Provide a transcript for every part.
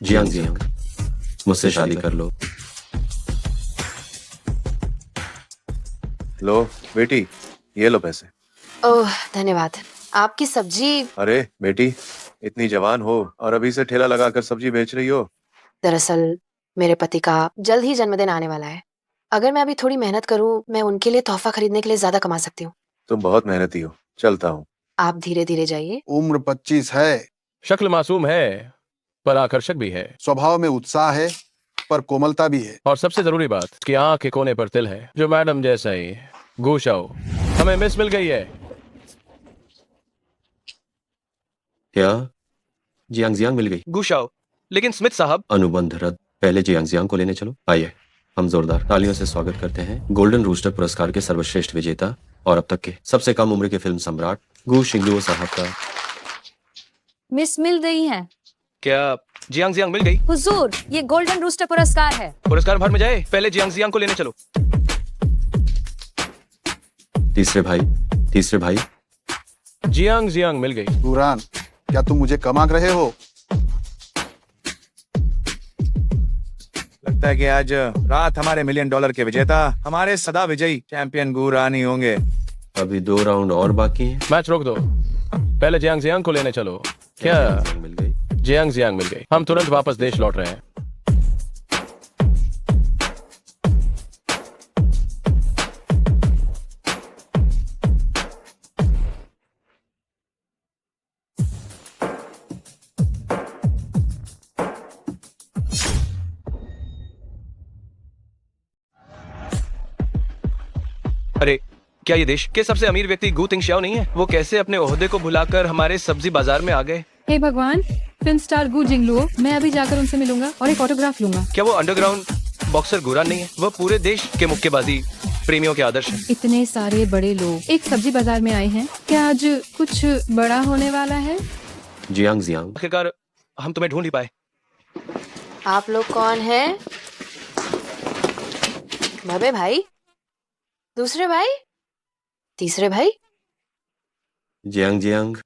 Jiang Jiang, मुझसे शादी कर लो। लो बेटी, ये लो पैसे। ओह धन्यवाद। आपकी सब्जी। अरे बेटी, इतनी जवान हो और अभी से ठेला लगाकर सब्जी बेच रही हो। दरअसल मेरे पति का जल्द ही जन्मदिन आने वाला है। अगर मैं अभी थोड़ी मेहनत करूं, मैं उनके लिए तोहफा खरीदने के लिए ज्यादा कमा सकती हूँ। तुम बहुत मेहनती हो, चलता हूँ। आप धीरे धीरे जाइए। उम्र 25 है, शक्ल मासूम है पर आकर्षक भी है, स्वभाव में उत्साह है पर कोमलता भी है। और सबसे जरूरी बात कि आंख के कोने पर तिल है, जो मैडम जैसा ही गूशाओ। हमें मिस मिल गई है। क्या जियांग जियांग मिल गई? गुशाओ, लेकिन स्मिथ साहब। अनुबंध रद्द। पहले जियांग जियांग को लेने चलो। आइए, हम जोरदार तालियों से स्वागत करते हैं गोल्डन रूस्टर पुरस्कार के सर्वश्रेष्ठ विजेता और अब तक के सबसे कम उम्र के फिल्म सम्राट गू शिंगलुओ साहब का। मिस मिल गई हैं। क्या जियांग जियांग मिल गई? हुजूर, ये गोल्डन रूस्टर पुरस्कार है। पुरस्कार भर में जाए, पहले जियांग जियांग को लेने चलो। तीसरे भाई जियांग जियांग मिल गई। गुरान, क्या तुम मुझे कम आंक रहे हो? लगता है कि आज रात हमारे $1 मिलियन के विजेता हमारे सदा विजयी चैंपियन गुरान ही होंगे। अभी 2 राउंड और बाकी हैं। मैच रोक दो, पहले जियांग जियांग को लेने चलो। क्या जियांग जियांग मिल गई? जियांग जियांग मिल गई। हम तुरंत वापस देश लौट रहे हैं। अरे, क्या ये देश के सबसे अमीर व्यक्ति गू तिंग श्याओ नहीं है? वो कैसे अपने ओहदे को भुलाकर हमारे सब्जी बाजार में आ गए? हे भगवान, फिल्म स्टार गू जिंगलुओ, मैं अभी जाकर उनसे मिलूंगा और एक ऑटोग्राफ लूंगा। क्या वो अंडरग्राउंड बॉक्सर गुरान नहीं है? वह पूरे देश के मुक्केबाजी प्रेमियों के आदर्श है। इतने सारे बड़े लोग एक सब्जी बाजार में आए हैं, क्या आज कुछ बड़ा होने वाला है? जियांग जियांग, आखिरकार हम तुम्हें ढूंढ ही पाए। आप लोग कौन हैं? भबे भाई, दूसरे भाई, तीसरे भाई। जियांग जियांग,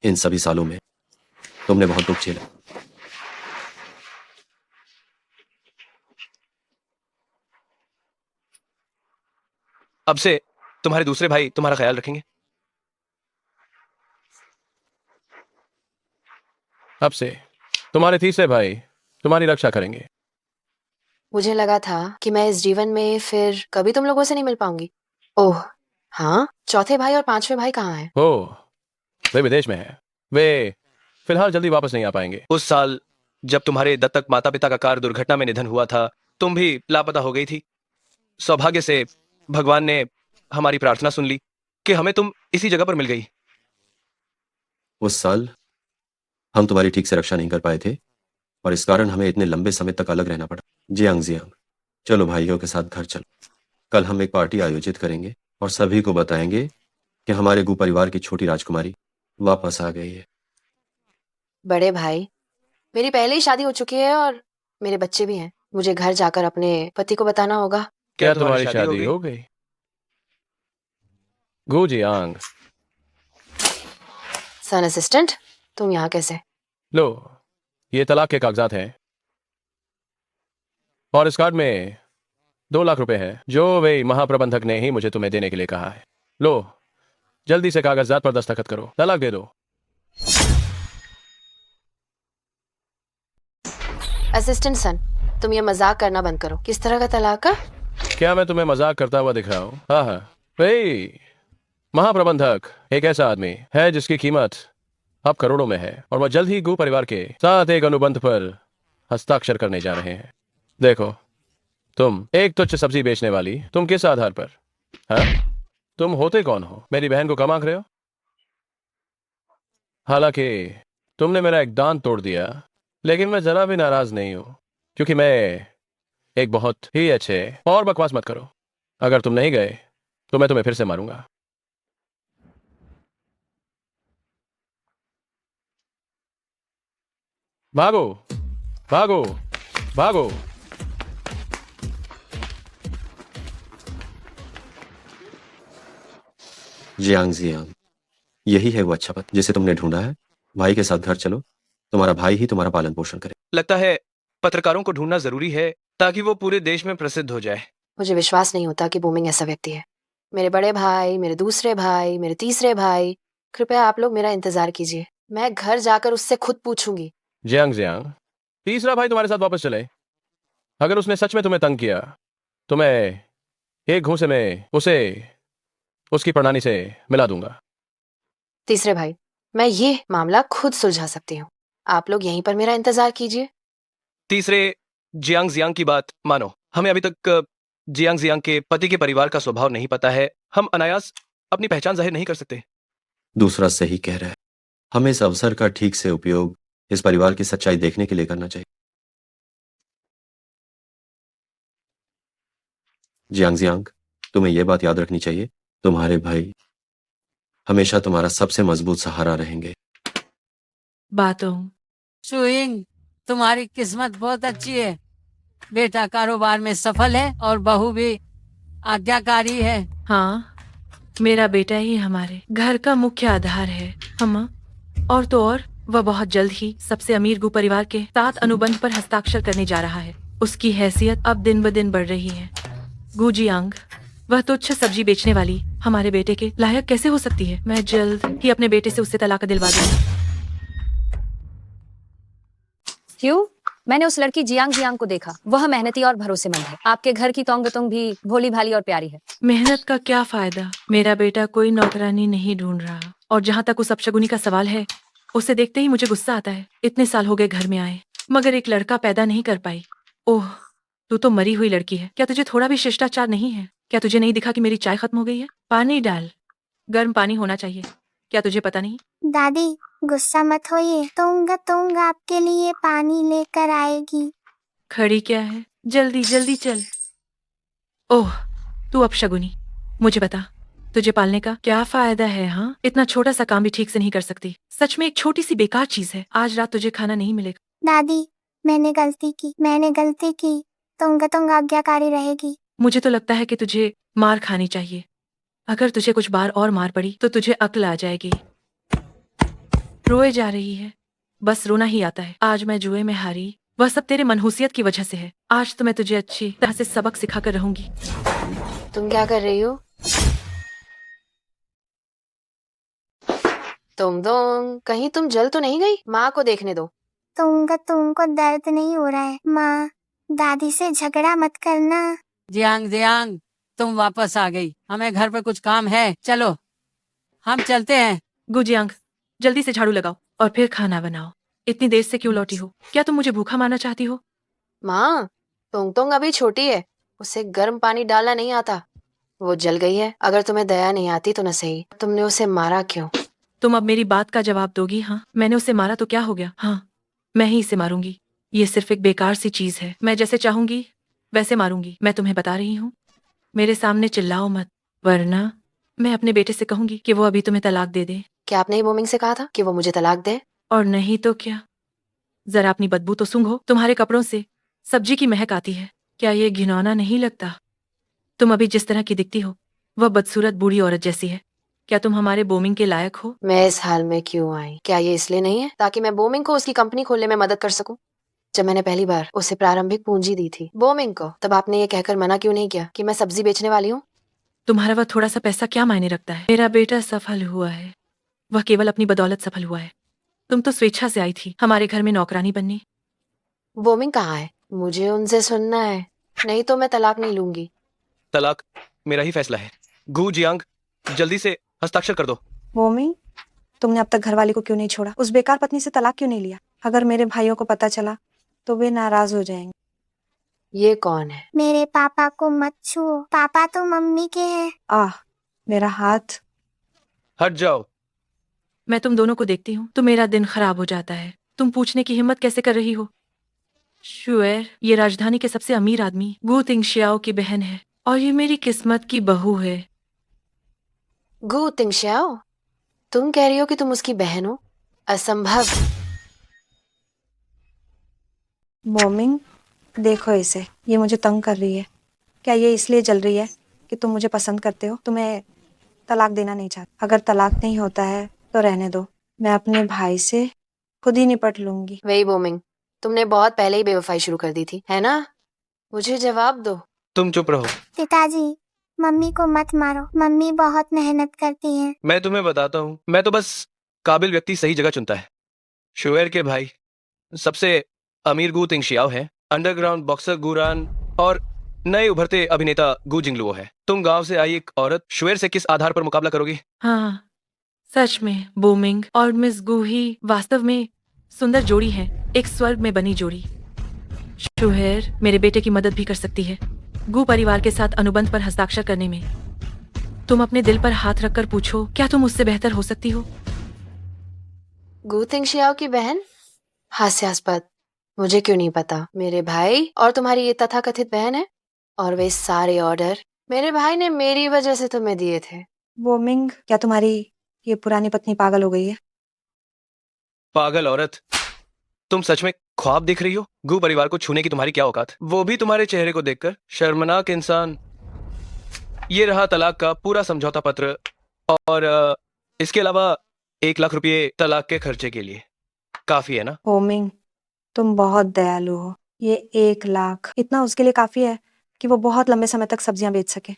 इन सभी सालों में तुमने बहुत दुख झेला। अब से तुम्हारे दूसरे भाई तुम्हारा ख्याल रखेंगे। अब से तुम्हारे तीसरे भाई तुम्हारी रक्षा करेंगे। मुझे लगा था कि मैं इस जीवन में फिर कभी तुम लोगों से नहीं मिल पाऊंगी। ओह हाँ, चौथे भाई और पांचवे भाई कहाँ हैं? ओह, वे विदेश में हैं। वे फिलहाल जल्दी वापस नहीं आ पाएंगे। उस साल जब तुम्हारे दत्तक माता पिता का कार दुर्घटना में निधन हुआ था, तुम भी लापता हो गई थी। सौभाग्य से भगवान ने हमारी प्रार्थना सुन ली कि हमें तुम इसी जगह पर मिल गई। उस साल हम तुम्हारी ठीक से रक्षा नहीं कर पाए थे और इस कारण हमें इतने लंबे समय तक अलग रहना पड़ा। जियांग जियांग, चलो भाइयों के साथ घर चलो। कल हम एक पार्टी आयोजित करेंगे और सभी को बताएंगे कि हमारे गु परिवार की छोटी राजकुमारी वापस आ गई है। बड़े भाई, मेरी पहले ही शादी हो चुकी है और मेरे बच्चे भी हैं। मुझे घर जाकर अपने पति को बताना होगा। क्या तुम्हारी शादी हो गई? गू जियांग, सन असिस्टेंट, तुम यहाँ कैसे? लो, ये तलाक के कागजात हैं और इस कार्ड में 2 लाख रुपए है जो वे महाप्रबंधक ने ही मुझे तुम्हें देने के लिए कहा है। लो, जल्दी से कागजात पर दस्तखत करो, तलाक दे दो। असिस्टेंट सन, तुम ये मजाक करना बंद करो। किस तरह का तलाक का? क्या मैं तुम्हें मजाक करता हुआ दिख रहा हूँ? हाँ हाँ, भाई महाप्रबंधक एक ऐसा आदमी है जिसकी कीमत अब करोड़ों में है और वह जल्द ही गू परिवार के साथ एक अनुबंध पर हस्ताक्षर करने जा रहे हैं। देखो, तुम एक तुच्छ सब्जी बेचने वाली, तुम किस आधार पर? हाँ, तुम होते कौन हो? मेरी बहन को कम आंक रहे हो? हालांकि तुमने मेरा एक दांत तोड़ दिया, लेकिन मैं जरा भी नाराज नहीं हूं क्योंकि मैं एक बहुत ही अच्छे। और बकवास मत करो, अगर तुम नहीं गए तो मैं तुम्हें फिर से मारूंगा। भागो भागो भागो। जियांग जियांग, यही है वो अच्छा पथ जिसे तुमने ढूंढा है। भाई के साथ घर चलो तुम्हारा भाई ही तुम्हारा पालन पोषण करे। लगता है पत्रकारों को ढूंढना जरूरी है ताकि वो पूरे देश में प्रसिद्ध हो जाए। मुझे विश्वास नहीं होता कि बोमिंग ऐसा व्यक्ति है। मेरे बड़े भाई, मेरे दूसरे भाई, मेरे तीसरे भाई, कृपया आप लोग मेरा इंतजार कीजिए। मैं घर जाकर उससे खुद पूछूंगी। जियांग जियांग, तीसरा भाई तुम्हारे साथ वापस चले। अगर उसने सच में तुम्हें तंग किया तो मैं एक घूंसे में उसे उसकी प्रणाली से मिला दूंगा। तीसरे भाई, मैं ये मामला खुद सुलझा सकती हूँ। आप लोग यहीं पर मेरा इंतजार कीजिए। तीसरे, जियांग जियांग की बात मानो। हमें अभी तक जियांग जियांग के पति के परिवार का स्वभाव नहीं पता है। हम अनायास अपनी पहचान जाहिर नहीं कर सकते। दूसरा सही कह रहा है। हमें इस अवसर का ठीक से उपयोग इस परिवार की सच्चाई देखने के लिए करना चाहिए। जियांग जियांग, तुम्हें यह बात याद रखनी चाहिए, तुम्हारे भाई हमेशा तुम्हारा सबसे मजबूत सहारा रहेंगे। बातों सुइंग, तुम्हारी किस्मत बहुत अच्छी है। बेटा कारोबार में सफल है और बहू भी आज्ञाकारी है। हाँ, मेरा बेटा ही हमारे घर का मुख्य आधार है। हम और तो और वह बहुत जल्द ही सबसे अमीर गु परिवार के साथ अनुबंध पर हस्ताक्षर करने जा रहा है। उसकी हैसियत अब दिन ब दिन बढ़ रही है। गु जियांग, वह तुच्छ सब्जी बेचने वाली हमारे बेटे के लायक कैसे हो सकती है? मैं जल्द ही अपने बेटे से उससे तलाक दिलवा दूंगी। क्यों? मैंने उस लड़की जियांग जियांग को देखा। वह मेहनती और भरोसेमंद है। आपके घर की तोंग भी भोली भाली और प्यारी है। मेहनत का क्या फायदा? मेरा बेटा कोई नौकरानी नहीं ढूंढ रहा। और जहाँ तक उस अपशगुनी का सवाल है, उसे देखते ही मुझे गुस्सा आता है। इतने साल हो गए घर में आए, मगर एक लड़का पैदा नहीं कर पाई। ओह, तू तो मरी हुई लड़की है। क्या तुझे थोड़ा भी शिष्टाचार नहीं है? क्या तुझे नहीं दिखा कि मेरी चाय खत्म हो गई है? पानी डाल, गर्म पानी होना चाहिए। क्या तुझे पता नहीं? दादी, गुस्सा मत होइए। तोंगा आपके लिए पानी लेकर आएगी। खड़ी क्या है? जल्दी जल्दी चल। ओह, तू अपशगुनी, मुझे बता, तुझे पालने का क्या फायदा है? हाँ, इतना छोटा सा काम भी ठीक से नहीं कर सकती। सच में एक छोटी सी बेकार चीज है। आज रात तुझे खाना नहीं मिलेगा। दादी, मैंने गलती की। तोंगा आज्ञाकारी रहेगी। मुझे तो लगता है कि तुझे मार खानी चाहिए। अगर तुझे कुछ बार और मार पड़ी तो तुझे अक्ल आ जाएगी। रोए जा रही है, बस रोना ही आता है। आज मैं जुए में हारी, वह सब तेरे मनहूसियत की वजह से है। आज तो मैं तुझे अच्छी तरह से सबक सिखाकर रहूंगी। तुम क्या कर रही हो? तुम कहीं तुम जल तो नहीं गई? माँ को देखने दो। तुमको दर्द नहीं हो रहा है? माँ, दादी से झगड़ा मत करना। जियांग जियांग, तुम वापस आ गई। हमें घर पे कुछ काम है, चलो हम चलते हैं। गु जियांग, जल्दी से झाड़ू लगाओ और फिर खाना बनाओ। इतनी देर से क्यों लौटी हो? क्या तुम मुझे भूखा मारना चाहती हो? माँ, तुंग अभी छोटी है, उसे गर्म पानी डालना नहीं आता। वो जल गई है। अगर तुम्हें दया नहीं आती तो न सही, तुमने उसे मारा क्यों? तुम अब मेरी बात का जवाब दोगी? हाँ, मैंने उसे मारा तो क्या हो गया? हाँ, मैं ही इसे मारूंगी। ये सिर्फ एक बेकार सी चीज है। मैं जैसे चाहूंगी वैसे मारूंगी। मैं तुम्हें बता रही हूँ, मेरे सामने चिल्लाओ मत, वरना मैं अपने बेटे से कहूंगी कि वो अभी तुम्हें तलाक दे दे। क्या आपने ही बोमिंग से कहा था कि वो मुझे तलाक दे? और नहीं तो क्या। जरा अपनी बदबू तो सूंघो। तुम्हारे कपड़ों से सब्जी की महक आती है। क्या ये घिनौना नहीं लगता? तुम अभी जिस तरह की दिखती हो, वह बदसूरत बूढ़ी औरत जैसी है। क्या तुम हमारे बोमिंग के लायक हो? मैं इस हाल में क्यों आई? क्या ये इसलिए नहीं है ताकि मैं बोमिंग को उसकी कंपनी खोलने में मदद कर सकूं? जब मैंने पहली बार उसे प्रारंभिक पूंजी दी थी बोमिंग को, तब आपने ये कहकर मना क्यों नहीं किया कि मैं सब्जी बेचने वाली हूँ? तुम्हारा वह थोड़ा सा पैसा क्या मायने रखता है? मेरा बेटा सफल हुआ है, वह केवल अपनी बदौलत सफल हुआ है। तुम तो स्वेच्छा से आई थी हमारे घर में नौकरानी बनने। बोमिंग कहाँ है? मुझे उनसे सुनना है, नहीं तो मैं तलाक नहीं लूंगी। तलाक मेरा ही फैसला है। गु जियांग, जल्दी से हस्ताक्षर कर दो। बोमिंग, तुमने अब तक घरवाली को क्यों नहीं छोड़ा? उस बेकार पत्नी से तलाक क्यों नहीं लिया? अगर मेरे भाइयों को पता चला तो वे नाराज हो जाएंगे। ये कौन है? मेरे पापा को मत छुओ, पापा तो मम्मी के हैं। आह, मेरा हाथ। हट जाओ। मैं तुम दोनों को देखती हूँ तो मेरा दिन खराब हो जाता है। तुम पूछने की हिम्मत कैसे कर रही हो? शुएर, ये राजधानी के सबसे अमीर आदमी गु तिंगशियाओ की बहन है और ये मेरी किस्मत की बहू है। गु तिंगशियाओ? तुम कह रही हो कि तुम उसकी बहन हो? असंभव। बोमिंग, देखो इसे, ये मुझे तंग कर रही है। क्या ये इसलिए जल रही है कि तुम मुझे पसंद करते हो? तुम्हें तलाक देना नहीं चाहती। अगर तलाक नहीं होता है तो रहने दो, मैं अपने भाई से खुद ही निपट लूंगी। वही बोमिंग, तुमने बहुत पहले ही बेवफाई शुरू कर दी थी, है ना? मुझे जवाब दो। तुम चुप रहो। पिताजी, मम्मी को मत मारो, मम्मी बहुत मेहनत करती है। मैं तुम्हें बताता हूँ, मैं तो बस काबिल व्यक्ति सही जगह चुनता है। शुएर के भाई सबसे अमीर गू तिंगशियाओ है, अंडरग्राउंड बॉक्सर गुरान और नए उभरते अभिनेता गू जिंगलुओ है। तुम गांव से आई एक औरत शुएर से किस आधार पर मुकाबला करोगी? हाँ, सच में बोमिंग और मिस गू ही वास्तव में सुंदर जोड़ी है, एक स्वर्ग में बनी जोड़ी। शुएर मेरे बेटे की मदद भी कर सकती है गू परिवार के साथ अनुबंध पर हस्ताक्षर करने में। तुम अपने दिल पर हाथ रखकर पूछो, क्या तुम उससे बेहतर हो सकती हो? गू तिंगशियाओ की बहन? हास्यास्पद। मुझे क्यों नहीं पता? मेरे भाई और तुम्हारी ये तथाकथित बहन है, और वे सारे ऑर्डर मेरे भाई ने मेरी वजह से तुम्हें दिए थे। बोमिंग, क्या तुम्हारी ये पुरानी पत्नी पागल हो गई है? पागल औरत, तुम सच में ख्वाब देख रही हो? गू परिवार को छूने की तुम्हारी क्या औकात, वो भी तुम्हारे चेहरे को देखकर? शर्मनाक इंसान। ये रहा तलाक का पूरा समझौता पत्र, और इसके अलावा 1 लाख रुपए तलाक के खर्चे के लिए। काफी है ना? बोमिंग, तुम बहुत दयालु हो। ये 1 लाख इतना उसके लिए काफी है कि वो बहुत लंबे समय तक सब्जियां बेच सके।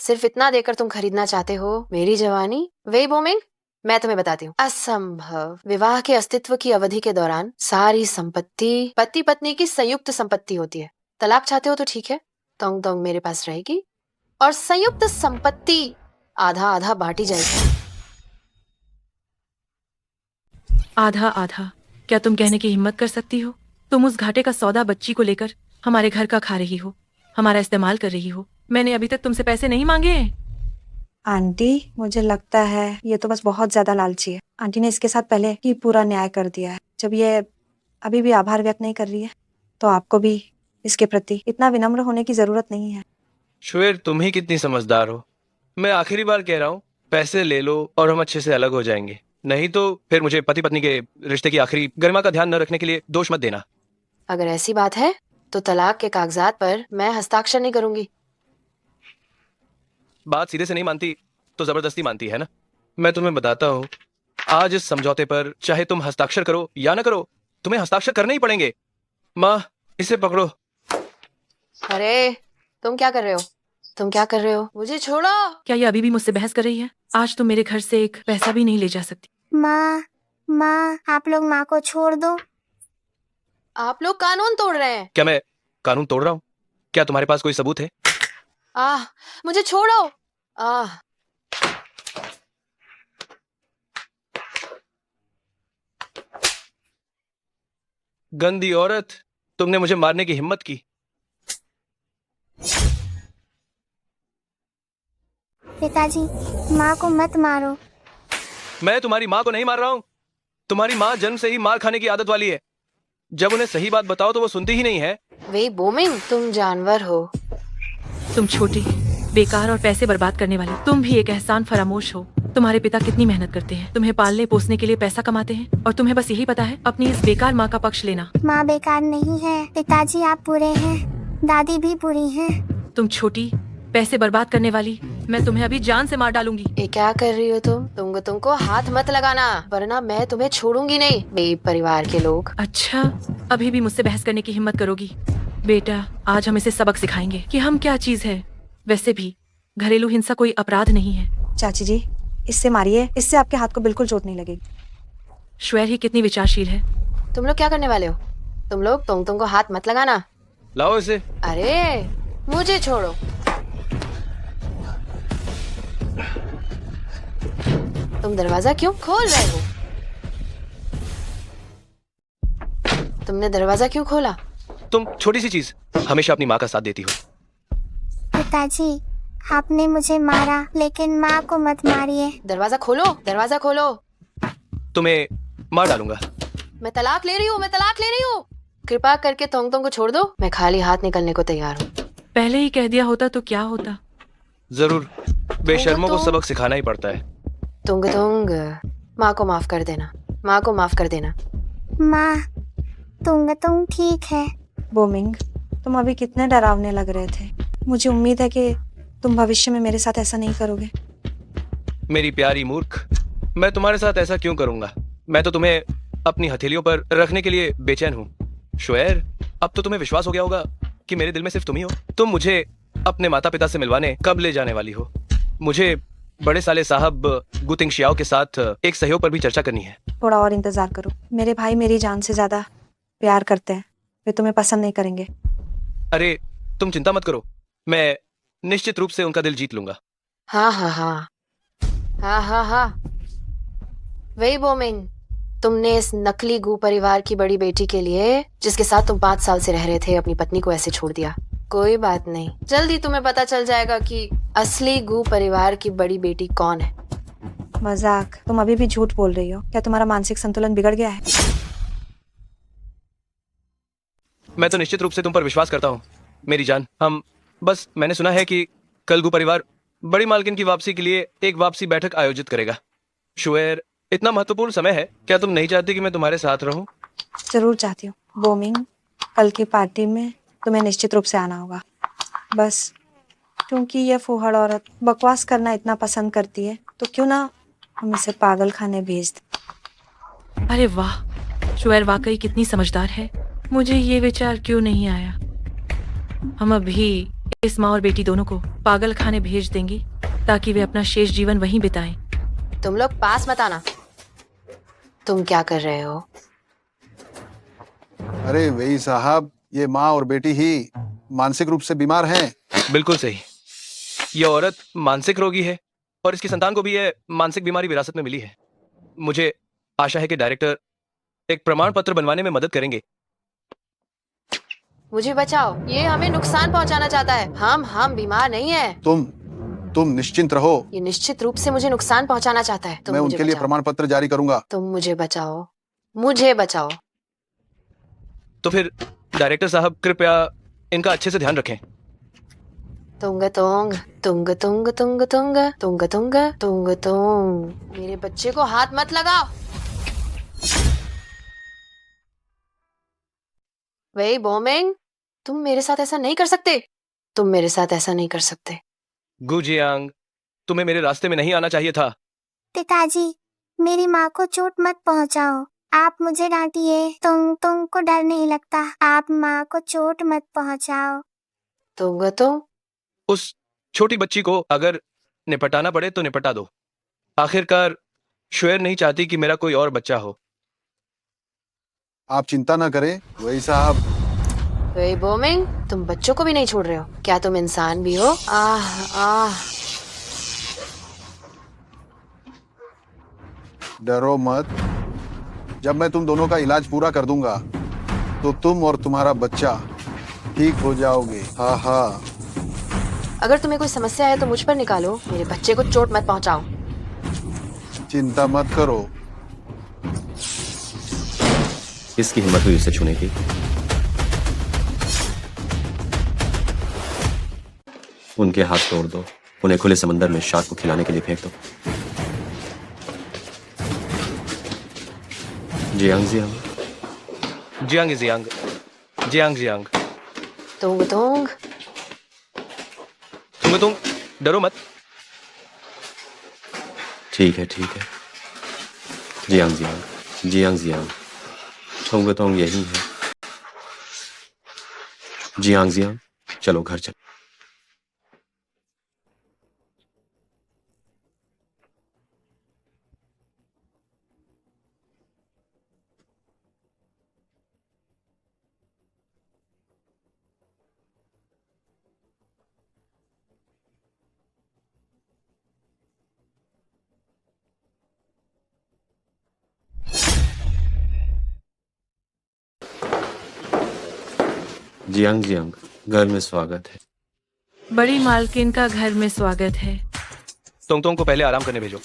सिर्फ इतना देकर तुम खरीदना चाहते हो मेरी जवानी? वे बोमिंग, मैं तुम्हें बताती हूँ, असंभव। विवाह के अस्तित्व की अवधि के दौरान सारी संपत्ति पति पत्नी की संयुक्त संपत्ति होती है। तलाक चाहते हो तो ठीक है, तोंग तोंग मेरे पास रहेगी और संयुक्त संपत्ति आधा आधा बांटी जाएगी। आधा आधा? क्या तुम कहने की हिम्मत कर सकती हो? तुम उस घाटे का सौदा बच्ची को लेकर हमारे घर का खा रही हो, हमारा इस्तेमाल कर रही हो। मैंने अभी तक तुमसे पैसे नहीं मांगे। आंटी, मुझे लगता है ये तो बस बहुत ज्यादा लालची है। आंटी ने इसके साथ पहले ही पूरा न्याय कर दिया है। जब ये अभी भी आभार व्यक्त नहीं कर रही है तो आपको भी इसके प्रति इतना विनम्र होने की जरूरत नहीं है। शुएर, तुम ही कितनी समझदार हो। मैं आखिरी बार कह रहा हूँ, पैसे ले लो और हम अच्छे से अलग हो जाएंगे। नहीं तो फिर मुझे पति पत्नी के रिश्ते की आखिरी गरिमा का ध्यान न रखने के लिए दोष मत देना। अगर ऐसी बात है तो तलाक के कागजात पर मैं हस्ताक्षर नहीं करूंगी। बात सीधे से नहीं मानती तो जबरदस्ती मानती है ना? मैं तुम्हें बताता हूँ, आज इस समझौते पर चाहे तुम हस्ताक्षर करो या ना करो, तुम्हें हस्ताक्षर करने ही पड़ेंगे। माँ, इसे पकड़ो। अरे तुम क्या कर रहे हो? तुम क्या कर रहे हो? मुझे छोड़ो। क्या ये अभी भी मुझसे बहस कर रही है? आज तुम मेरे घर से एक पैसा भी नहीं ले जा सकती। माँ, आप लोग माँ को छोड़ दो। आप लोग कानून तोड़ रहे हैं। क्या मैं कानून तोड़ रहा हूँ? क्या तुम्हारे पास कोई सबूत है? मुझे छोड़ो। गंदी औरत, तुमने मुझे मारने की हिम्मत की। पिताजी, माँ को मत मारो। मैं तुम्हारी माँ को नहीं मार रहा हूँ। तुम्हारी माँ जन्म से ही मार खाने की आदत वाली है। जब उन्हें सही बात बताओ तो वो सुनती ही नहीं है। वे बोमिंग, तुम जानवर हो। तुम छोटी, बेकार और पैसे बर्बाद करने वाली। तुम भी एक एहसान फरामोश हो। तुम्हारे पिता कितनी मेहनत करते हैं, तुम्हें पालने पोसने के लिए पैसा कमाते हैं, और तुम्हें बस यही पता है अपनी इस बेकार माँ का पक्ष लेना। माँ बेकार नहीं है पिताजी, आप बुरे हैं, दादी भी बुरी है। तुम छोटी, पैसे बर्बाद करने वाली, मैं तुम्हें अभी जान से मार डालूंगी। ये क्या कर रही हो तुमको हाथ मत लगाना, वरना मैं तुम्हें छोड़ूंगी नहीं। मेरे परिवार के लोग। अच्छा, अभी भी मुझसे बहस करने की हिम्मत करोगी? बेटा, आज हम इसे सबक सिखाएंगे कि हम क्या चीज है। वैसे भी घरेलू हिंसा कोई अपराध नहीं है। चाची जी, इससे मारिए, इससे आपके हाथ को बिल्कुल चोट नहीं लगेगी। शुएर ही कितनी विचारशील है। तुम लोग क्या करने वाले हो? तुम लोग तुमको हाथ मत लगाना। लाओ इसे। अरे मुझे छोड़ो। तुम दरवाजा क्यों खोल रहे हो? तुमने दरवाजा क्यों खोला? तुम छोटी सी चीज हमेशा अपनी माँ का साथ देती हो। पिताजी, आपने मुझे मारा, लेकिन माँ को मत मारिए। दरवाजा खोलो, दरवाजा खोलो। तुम्हें मार डालूंगा। मैं तलाक ले रही हूँ। कृपा करके तोंग को छोड़ दो। मैं खाली हाथ निकलने को तैयार हूँ। पहले ही कह दिया होता तो क्या होता। जरूर, बेशर्मों को सबक सिखाना ही पड़ता है। तुंग, माँ को माफ कर देना। माँ तुंग ठीक है। बोमिंग, तुम अभी कितने डरावने लग रहे थे। मुझे उम्मीद है कि तुम भविष्य में मेरे साथ ऐसा नहीं करोगे। मेरी प्यारी मूर्ख, मैं तुम्हारे साथ ऐसा क्यों करूंगा? मैं तो तुम्हें अपनी हथेलियों पर रखने के लिए बेचैन हूँ। शुएर, अब तो तुम्हें विश्वास हो गया होगा कि मेरे दिल में सिर्फ तुम ही हो। तुम मुझे अपने माता पिता से मिलवाने कब ले जाने वाली हो? मुझे बड़े साले साहब गुतिंग शियाओ के साथ एक सहयोग पर भी चर्चा करनी है। थोड़ा और इंतजार करो। मेरे भाई मेरी जान से ज्यादा प्यार करते हैं, वे तुम्हें पसंद नहीं करेंगे। अरे तुम चिंता मत करो, मैं निश्चित रूप से उनका दिल जीत लूंगा। हाँ हाँ हाँ हाँ हाँ हाँ। वही बोमिंग, तुमने इस नकली गू परिवार की बड़ी बेटी के लिए, जिसके साथ तुम 5 साल से रह रहे थे, अपनी पत्नी को ऐसे छोड़ दिया। कोई बात नहीं, जल्दी तुम्हें पता चल जाएगा कि असली गू परिवार की बड़ी बेटी कौन है। मजाक, तुम अभी भी झूठ बोल रही हो। क्या तुम्हारा मानसिक संतुलन बिगड़ गया है? मैं तो निश्चित रूप से तुम पर विश्वास करता हूँ मेरी जान। मैंने सुना है कि कल गू परिवार बड़ी मालकिन की वापसी के लिए एक वापसी बैठक आयोजित करेगा। शुएर, इतना महत्वपूर्ण समय है, क्या तुम नहीं चाहती कि मैं तुम्हारे साथ रहूं? जरूर चाहती हूँ बोमिंग। कल की पार्टी में तुम्हें निश्चित रूप से आना होगा। बस क्योंकि ये फूहड़ औरत बकवास करना इतना पसंद करती है, तो क्यों ना हम इसे पागल खाने भेज दें। अरे वाह, शुएर वाकई कितनी समझदार है। मुझे ये विचार क्यों नहीं आया। हम अभी इस माँ और बेटी दोनों को पागल खाने भेज देंगे ताकि वे अपना शेष जीवन वहीं बिताएं। तुम लोग पास मत आना। तुम क्या कर रहे हो? अरे वही साहब, ये माँ और बेटी ही मानसिक रूप से बीमार हैं। बिल्कुल सही, ये औरत मानसिक रोगी है और इसकी संतान को भी यह मानसिक बीमारी विरासत में मिली है। मुझे आशा है कि डायरेक्टर एक प्रमाण पत्र बनवाने में मदद करेंगे। मुझे बचाओ, ये हमें नुकसान पहुंचाना चाहता है। हम बीमार नहीं है। तुम निश्चिंत रहो। ये निश्चित रूप से मुझे नुकसान पहुंचाना चाहता है। मैं उनके लिए प्रमाण पत्र जारी करूंगा। तुम मुझे बचाओ, मुझे बचाओ। तो फिर डायरेक्टर साहब कृपया इनका अच्छे से ध्यान रखें। तुंग तुंग तुंग तुंग तुंग तुंग तुंग तुंग तुंग तुंग। मेरे बच्चे को हाथ मत लगाओ। वही बोमिंग, तुम मेरे साथ ऐसा नहीं कर सकते। तुम मेरे साथ ऐसा नहीं कर सकते। गू जियांग, तुम्हें मेरे रास्ते में नहीं आना चाहिए था। पिताजी, मेरी माँ को चोट मत पहुँचाओ। आप मुझे डांटिए। तुम को डर नहीं लगता। आप माँ को चोट मत पहुँचाओ। तुंग तुंग। उस छोटी बच्ची को अगर निपटाना पड़े तो निपटा दो। आखिरकार शुएर नहीं चाहती कि मेरा कोई और बच्चा हो। आप चिंता ना करें वही साहब। वही बोमिंग, तुम बच्चों को भी नहीं छोड़ रहे हो। क्या तुम इंसान भी हो? डरो मत, जब मैं तुम दोनों का इलाज पूरा कर दूंगा तो तुम और तुम्हारा बच्चा ठीक हो जाओगे। हाँ हाँ। अगर तुम्हें कोई समस्या है तो मुझ पर निकालो। मेरे बच्चे को चोट मत पहुंचाओ। चिंता मत करो। किसकी हिम्मत हुई उसे छूने की? उनके हाथ तोड़ दो, उन्हें खुले समंदर में शार्क को खिलाने के लिए फेंक दो। Jiang Jiang Jiang Jiang Jiang Jiang. तुंग तुंग तुम डरो मत। ठीक है जियांग जियांग जियांग जियांग। थोंग तोंग यही है। जियांग जियांग, चलो घर चलो। जियांग जियांग, घर में स्वागत है। बड़ी मालकिन का घर में स्वागत है। तोंग को पहले आराम करने भेजो।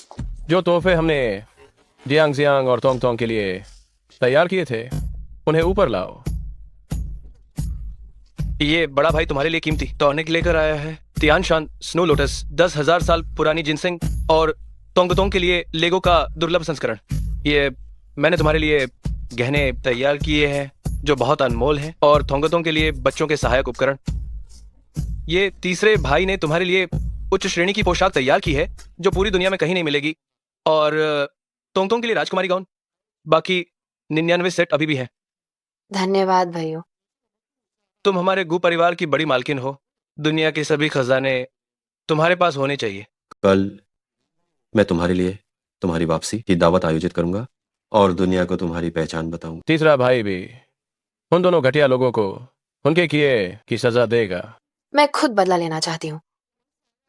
जो तोहफे हमने जियांग जियांग और तोंग तोंग के लिए तैयार किए थे उन्हें ऊपर लाओ। ये बड़ा भाई तुम्हारे लिए कीमती टॉनिक लेकर आया है। तियान शान स्नो लोटस 10,000 साल पुरानी जिनसेंग और तोंग के लिए लेगो का दुर्लभ संस्करण। ये मैंने तुम्हारे लिए गहने तैयार किए हैं जो बहुत अनमोल हैं, और थोंग के लिए बच्चों के सहायक उपकरण। ये तीसरे भाई ने तुम्हारे लिए उच्च श्रेणी की पोशाक तैयार की है जो पूरी दुनिया में कहीं नहीं मिलेगी, और तोंग के लिए राजकुमारी गाउन। बाकी 99 सेट अभी भी है। धन्यवाद भाइयों। तुम हमारे गु परिवार की बड़ी मालकिन हो। दुनिया के सभी खजाने तुम्हारे पास होने चाहिए। कल मैं तुम्हारे लिए तुम्हारी वापसी की दावत आयोजित करूंगा और दुनिया को तुम्हारी पहचान बताऊंगा। तीसरा भाई भी उन दोनों घटिया लोगों को उनके किए की सजा देगा। मैं खुद बदला लेना चाहती हूँ।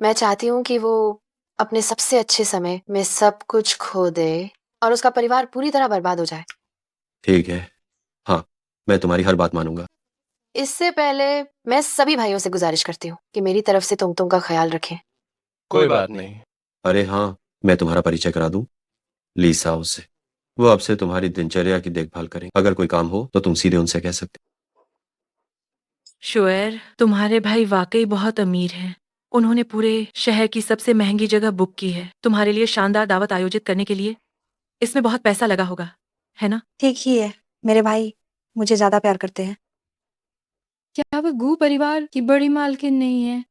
मैं चाहती हूँ कि वो अपने सबसे अच्छे समय में सब कुछ खो दे और उसका परिवार पूरी तरह बर्बाद हो जाए। ठीक है, हाँ, मैं तुम्हारी हर बात मानूंगा। इससे पहले मैं सभी भाइयों से गुजारिश करती हूँ कि मेरी तरफ से तुम का ख्याल रखें। कोई बात नहीं। अरे हाँ, मैं तुम्हारा परिचय करा दूं लीसा उससे। वो अब से तुम्हारी दिनचर्या की देखभाल करें। अगर कोई काम हो तो तुम सीधे उनसे कह सकते। शुएर, तुम्हारे भाई वाकई बहुत अमीर हैं। उन्होंने पूरे शहर की सबसे महंगी जगह बुक की है तुम्हारे लिए शानदार दावत आयोजित करने के लिए। इसमें बहुत पैसा लगा होगा, है ना? ठीक ही है, मेरे भाई मुझे ज्यादा प्यार करते हैं। क्या वह गू परिवार की बड़ी मालकिन नहीं है?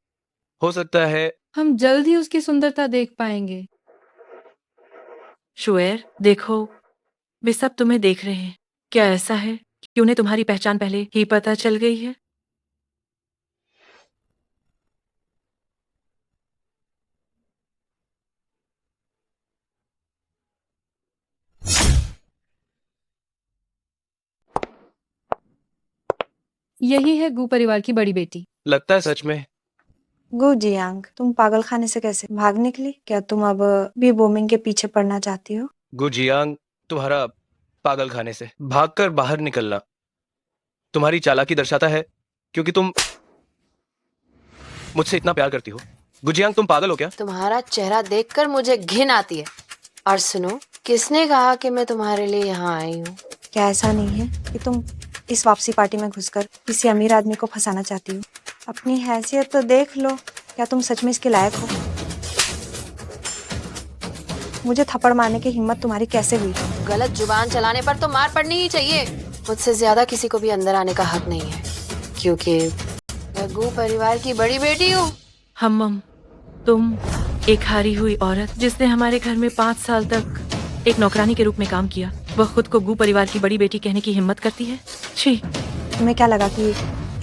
हो सकता है। हम जल्द ही उसकी सुंदरता देख पाएंगे। शुएर, देखो, वे सब तुम्हें देख रहे हैं। क्या ऐसा है कि उन्हें तुम्हारी पहचान पहले ही पता चल गई है? यही है गू परिवार की बड़ी बेटी। लगता है सच में। गु जियांग, तुम पागल खाने से कैसे भाग निकली? क्या तुम अब भी बोमिंग के पीछे पड़ना चाहती हो? गु जियांग, तुम्हारा पागल खाने से भागकर बाहर निकलना तुम्हारी चालाकी दर्शाता है, क्योंकि तुम मुझसे इतना प्यार करती हो। गुजियांग, तुम पागल हो क्या? तुम्हारा चेहरा देखकर मुझे घिन आती है। और सुनो, किसने कहा कि मैं तुम्हारे लिए यहाँ आई हूँ? क्या ऐसा नहीं है कि तुम इस वापसी पार्टी में घुसकर किसी अमीर आदमी को फंसाना चाहती हो? अपनी हैसियत तो देख लो। क्या तुम सच में इसके लायक हो? मुझे थप्पड़ मारने की हिम्मत तुम्हारी कैसे हुई? गलत जुबान चलाने पर तो मार पड़नी ही चाहिए। मुझसे ज्यादा किसी को भी अंदर आने का हक नहीं है, क्योंकि मैं गू परिवार की बड़ी बेटी हूँ। हम तुम एक हारी हुई औरत जिसने हमारे घर में 5 साल तक एक नौकरानी के रूप में काम किया, वह खुद को गू परिवार की बड़ी बेटी कहने की हिम्मत करती है? छी! तुम्हें क्या लगा कि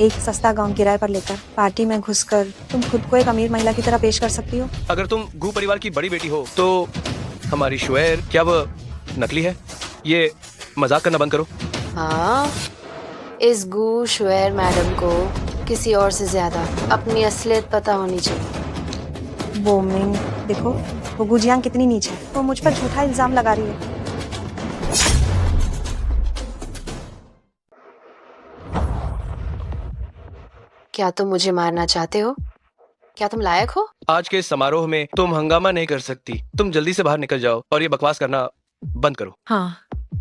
एक सस्ता गांव किराए पर लेकर पार्टी में घुसकर तुम खुद को एक अमीर महिला की तरह पेश कर सकती हो? अगर तुम गू परिवार की बड़ी बेटी हो तो हमारी शुएर क्या वह नकली है? ये मजाक करना बंद करो। हाँ, इस गू शुएर मैडम को किसी और से ज्यादा अपनी असलियत पता होनी चाहिए। बोमिंग, देखो वो गुजियांग कितनी नीच है। वो मुझ पर झूठा इल्जाम लगा रही है। क्या तुम मुझे मारना चाहते हो? क्या तुम लायक हो? आज के इस समारोह में तुम हंगामा नहीं कर सकती। तुम जल्दी से बाहर निकल जाओ और ये बकवास करना बंद करो। हाँ,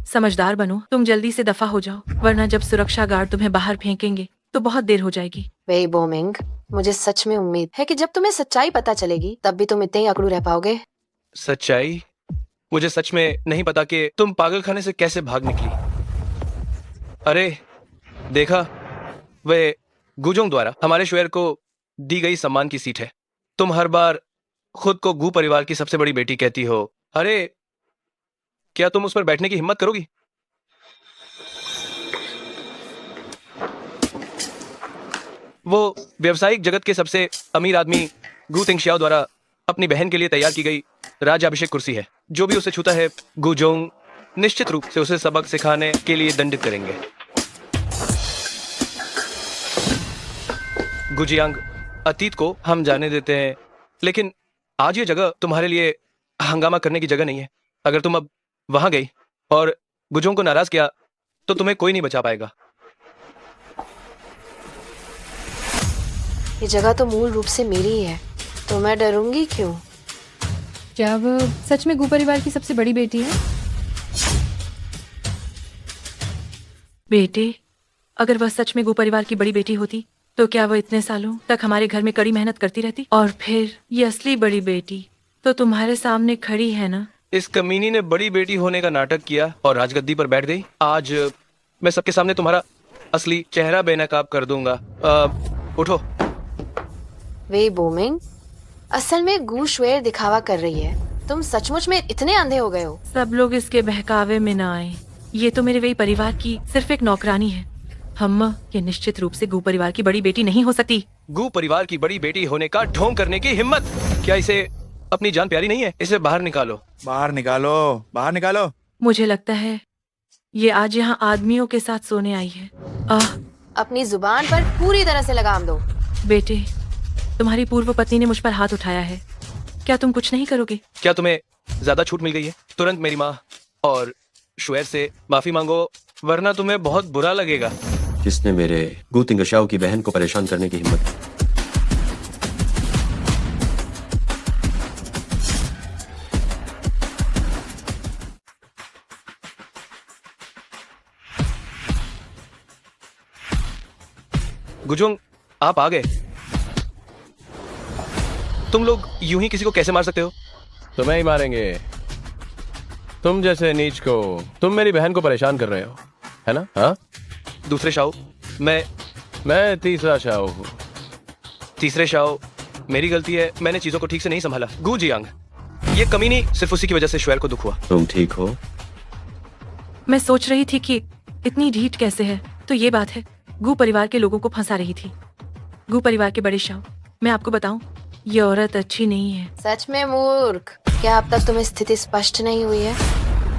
समझदार बनो। तुम जल्दी से दफा हो जाओ, वरना जब सुरक्षा गार्ड तुम्हें बाहर फेंकेंगे तो बहुत देर हो जाएगी। वे बोमिंग, मुझे सच में उम्मीद है कि जब तुम्हें सच्चाई पता चलेगी तब भी तुम इतने ही अकड़ू रह पाओगे। सच्चाई? मुझे सच में नहीं पता कि तुम पागल खाने से कैसे भाग निकली। अरे देखा, वे गुजोंग द्वारा हमारे शुएर को दी गई सम्मान की सीट है। तुम हर बार खुद को गू परिवार की सबसे बड़ी बेटी कहती हो। अरे क्या तुम उस पर बैठने की हिम्मत करोगी? वो व्यवसायिक जगत के सबसे अमीर आदमी गू तिंगशियाओ द्वारा अपनी बहन के लिए तैयार की गई राज्याभिषेक कुर्सी है। जो भी उसे छूता है, गुजोंग निश्चित रूप से उसे सबक सिखाने के लिए दंडित करेंगे। गुजियांग, अतीत को हम जाने देते हैं, लेकिन आज ये जगह तुम्हारे लिए हंगामा करने की जगह नहीं है। अगर तुम अब वहां गई और गुजोंग को नाराज किया तो तुम्हें कोई नहीं बचा पाएगा। ये जगह तो मूल रूप से मेरी ही है, तो मैं डरूंगी क्यों? क्या वह सच में गू परिवार की सबसे बड़ी बेटी है? बेटे, अगर वह सच में गू परिवार की बड़ी बेटी होती तो क्या वह इतने सालों तक हमारे घर में कड़ी मेहनत करती रहती? और फिर ये असली बड़ी बेटी तो तुम्हारे सामने खड़ी है ना। इस कमीनी ने बड़ी बेटी होने का नाटक किया और राजगद्दी पर बैठ गई। आज मैं सबके सामने तुम्हारा असली चेहरा बेनकाब कर दूंगा। उठो। वे बोमिंग, असल में गू शुएर दिखावा कर रही है। तुम सचमुच में इतने अंधे हो गए हो? सब लोग इसके बहकावे में ना आए। ये तो मेरे वही परिवार की सिर्फ एक नौकरानी है। हम ये निश्चित रूप से गू परिवार की बड़ी बेटी नहीं हो सकती। गू परिवार की बड़ी बेटी होने का ढोंग करने की हिम्मत! क्या इसे अपनी जान प्यारी नहीं है? इसे बाहर निकालो। बाहर निकालो, बाहर निकालो। मुझे लगता है ये आज यहाँ आदमियों के साथ सोने आई है। अपनी जुबान पर पूरी तरह से लगाम दो। बेटे, तुम्हारी पूर्व पत्नी ने मुझ पर हाथ उठाया है, क्या तुम कुछ नहीं करोगे? क्या तुम्हें ज्यादा छूट मिल गई है? तुरंत मेरी माँ और शुएर से माफी मांगो, वरना तुम्हें बहुत बुरा लगेगा। किसने मेरे गू तिंगशाओ की बहन को परेशान करने की हिम्मत की? गुजुंग, आप आ गए। तुम लोग यूं ही किसी को कैसे मार सकते हो? तुम्हें ही मारेंगे। तुम जैसे नीच को। तुम मेरी बहन को परेशान कर रहे हो, है ना? हाँ? दूसरे शाओ, मैं तीसरा शाओ हूँ। तीसरे शाओ, मेरी गलती है, मैंने चीजों को ठीक से नहीं संभाला। गू जियांग, ये कमीनी सिर्फ उसी की वजह से शुएर को दुख हुआ। तुम ठीक हो? मैं सोच रही थी कि इतनी ढीठ कैसे है, तो ये बात है, गू परिवार के लोगों को फंसा रही थी। गू परिवार के बड़े शाह, मैं आपको बताऊं, ये औरत अच्छी नहीं है। सच में मूर्ख, क्या अब तक तुम्हें स्थिति स्पष्ट नहीं हुई है?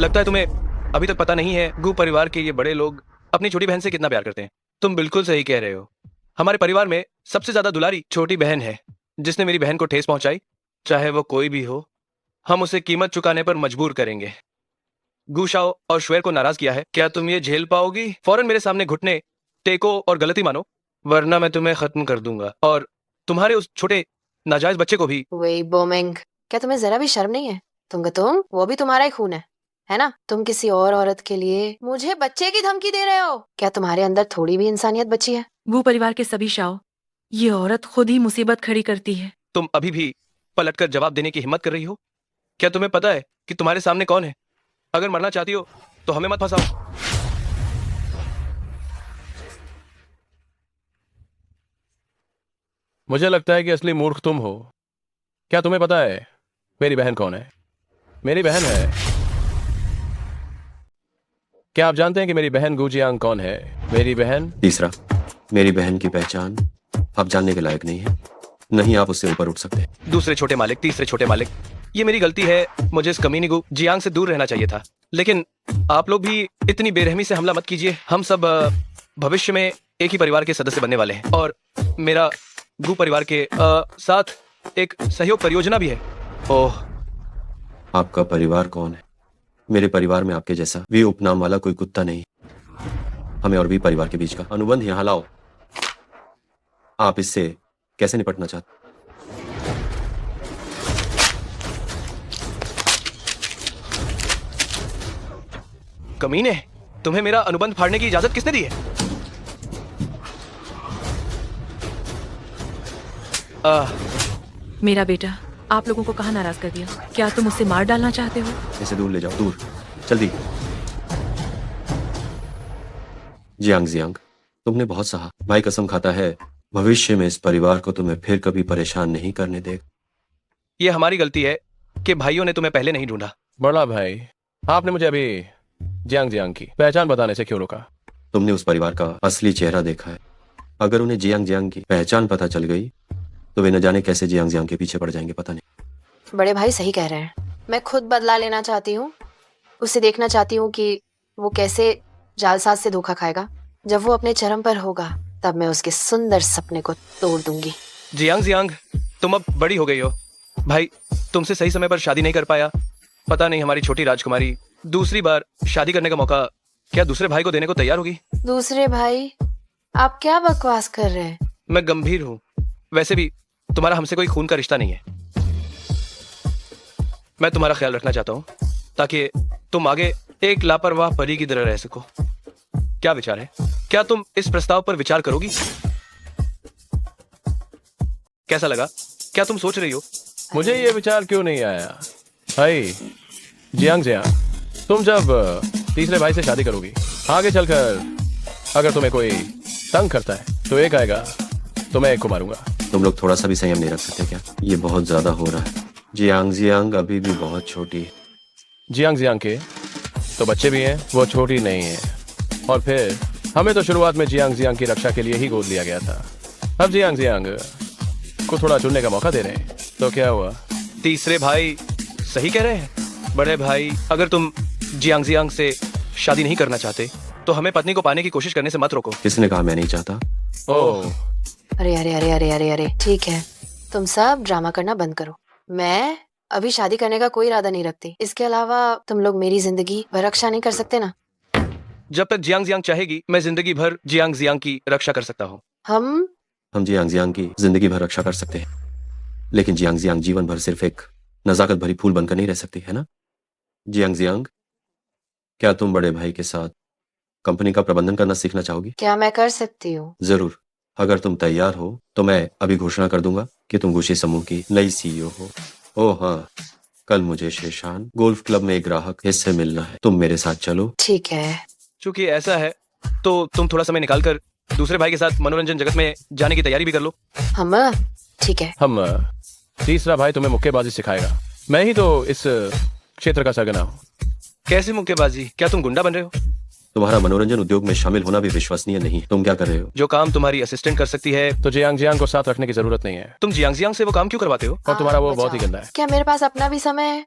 लगता है तुम्हें अभी तक पता नहीं है गू परिवार के ये बड़े लोग अपनी छोटी बहन से कितना प्यार करते हैं। तुम बिल्कुल सही कह रहे हो। हमारे परिवार में सबसे ज्यादा दुलारी छोटी बहन है, जिसने मेरी बहन को ठेस पहुंचाई। चाहे वो कोई भी हो, हम उसे कीमत चुकाने पर मजबूर करेंगे। गू शाओ और शुएर को नाराज किया है, क्या तुम ये झेल पाओगी? फौरन मेरे सामने घुटने टेको और गलती मानो, वरना मैं तुम्हें खत्म कर दूंगा, और तुम्हारे उस छोटे नाजायज बच्चे को भी। वही बोमिंग, क्या तुम्हें जरा भी शर्म नहीं है? तुम वो भी तुम्हारा ही खून है ना? तुम किसी और औरत के लिए मुझे बच्चे की धमकी दे रहे हो? क्या तुम्हारे अंदर थोड़ी भी इंसानियत बची है? गू परिवार के सभी शाह, ये औरत खुद ही मुसीबत खड़ी करती है। तुम अभी भी पलटकर जवाब देने की हिम्मत कर रही हो? क्या तुम्हें पता है कि तुम्हारे सामने कौन है? अगर मरना चाहती हो तो हमें मत फंसाओ। मुझे लगता है कि असली मूर्ख तुम हो। क्या तुम्हें पता है मेरी बहन कौन है? मेरी बहन है। क्या आप जानते हैं कि मेरी बहन गू जियांग कौन है? मेरी बहन। तीसरा, मेरी बहन की पहचान आप जानने के लायक नहीं है, नहीं आप उससे ऊपर उठ सकते। दूसरे छोटे मालिक, तीसरे छोटे मालिक, ये मेरी गलती है। मुझे इस कमीनी गू जियांग से दूर रहना चाहिए था, लेकिन आप लोग भी इतनी बेरहमी से हमला मत कीजिए। हम सब भविष्य में एक ही परिवार के सदस्य बनने वाले हैं, और मेरा गू परिवार के साथ एक सहयोग परियोजना भी है। ओह, आपका परिवार कौन है? मेरे परिवार में आपके जैसा वी उपनाम वाला कोई कुत्ता नहीं। हमें और वी परिवार के बीच का अनुबंध यहाँ लाओ। आप इससे कैसे निपटना चाहते? कमीने, तुम्हें मेरा अनुबंध फाड़ने की इजाजत किसने दी है? मेरा बेटा आप लोगों को कहाँ नाराज कर दिया? क्या तुम उसे मार डालना चाहते हो? इसे दूर ले जाओ, दूर, जल्दी। जियांग जियांग, तुमने बहुत सहा। भाई कसम खाता है भविष्य में इस परिवार को तुम्हें फिर कभी परेशान नहीं करने देगा। ये हमारी गलती है कि भाइयों ने तुम्हें पहले नहीं ढूंढा। बड़ा भाई, आपने मुझे अभी जियांग जियांग की पहचान बताने से क्यों रोका? तुमने उस परिवार का असली चेहरा देखा है। अगर उन्हें जियांग जियांग की पहचान पता चल गई तो वे न जाने कैसे जियांग जियांग के पीछे पड़ जाएंगे, पता नहीं। बड़े भाई सही कह रहे हैं। मैं खुद बदला लेना चाहती हूँ। उसे देखना चाहती हूँ कि वो कैसे जालसाज से धोखा खाएगा। जब वो अपने चरम पर होगा तब मैं उसके सुंदर सपने को तोड़ दूंगी। जियांग जियांग, तुम अब बड़ी हो गई हो। भाई तुमसे सही समय पर शादी नहीं कर पाया। पता नहीं हमारी छोटी राजकुमारी दूसरी बार शादी करने का मौका क्या दूसरे भाई को देने को तैयार होगी? दूसरे भाई? आप क्या बकवास कर रहे हैं? मैं गंभीर हूँ। वैसे भी तुम्हारा हमसे कोई खून का रिश्ता नहीं है। मैं तुम्हारा ख्याल रखना चाहता हूँ ताकि तुम आगे एक लापरवाह परी की तरह रह सको। क्या विचार है? क्या तुम इस प्रस्ताव पर विचार करोगी? कैसा लगा? क्या तुम सोच रही हो? मुझे ये विचार क्यों नहीं आया? भाई जियांग जियांग, तुम जब तीसरे भाई से शादी करोगी, आगे चलकर अगर तुम्हें कोई तंग करता है तो एक आएगा तो मैं एक को मारूंगा। तुम लोग थोड़ा सा भी संयम नहीं रख सकते क्या? ये बहुत ज्यादा हो रहा है। जियांग जियांग अभी भी बहुत छोटी है। जियांग जियांग के तो बच्चे भी हैं, वो छोटी नहीं है। और फिर हमें तो शुरुआत में जियांग जियांग की रक्षा के लिए ही गोद लिया गया था। अब जियांग जियांग को थोड़ा चुनने का मौका दे रहे हैं, तो क्या हुआ? तीसरे भाई सही कह रहे हैं। बड़े भाई, अगर तुम जियांग जियांग से शादी नहीं करना चाहते तो हमें पत्नी को पाने की कोशिश करने से मत रोको। किसने कहा मैं नहीं चाहता? ओह, अरे अरे अरे अरे अरे अरे, ठीक है, तुम सब ड्रामा करना बंद करो। मैं अभी शादी करने का कोई इरादा नहीं रखती। इसके अलावा तुम लोग मेरी जिंदगी भर रक्षा नहीं कर सकते ना। जब तक जियांग जियांग चाहेगी, मैं जिंदगी भर जियांग जियांग की रक्षा कर सकता हूँ। हम जियांग जियांग की जिंदगी भर रक्षा कर सकते हैं, लेकिन जियांग जियांग जीवन भर सिर्फ एक नजाकत भरी फूल बनकर नहीं रह सकती, है ना? जियांग जियांग, क्या तुम बड़े भाई के साथ कंपनी का प्रबंधन करना सीखना चाहोगी? क्या मैं कर सकती हूँ? जरूर। अगर तुम तैयार हो तो मैं अभी घोषणा कर दूंगा कि तुम गुशी समूह की नई सीईओ हो। ओह हाँ, कल मुझे शेशान गोल्फ क्लब में एक ग्राहक से मिलना है, तुम मेरे साथ चलो। ठीक है। चूंकि ऐसा है तो तुम थोड़ा समय निकालकर दूसरे भाई के साथ मनोरंजन जगत में जाने की तैयारी भी कर लो। हम ठीक है। हम तीसरा भाई तुम्हें मुक्केबाजी सिखाएगा। मैं ही तो इस क्षेत्र का सरगना हूँ। कैसी मुक्केबाजी? क्या तुम गुंडा बन रहे हो? तुम्हारा मनोरंजन उद्योग में शामिल होना भी विश्वसनीय नहीं है। तुम क्या कर रहे हो? जो काम तुम्हारी असिस्टेंट कर सकती है। तो जियांग जियांग को साथ रखने की जरूरत नहीं है। तुम जियांग जियांग से वो काम क्यों करवाते हो? और तुम्हारा वो बहुत ही बचाओ। गंदा है। क्या मेरे पास अपना भी समय है?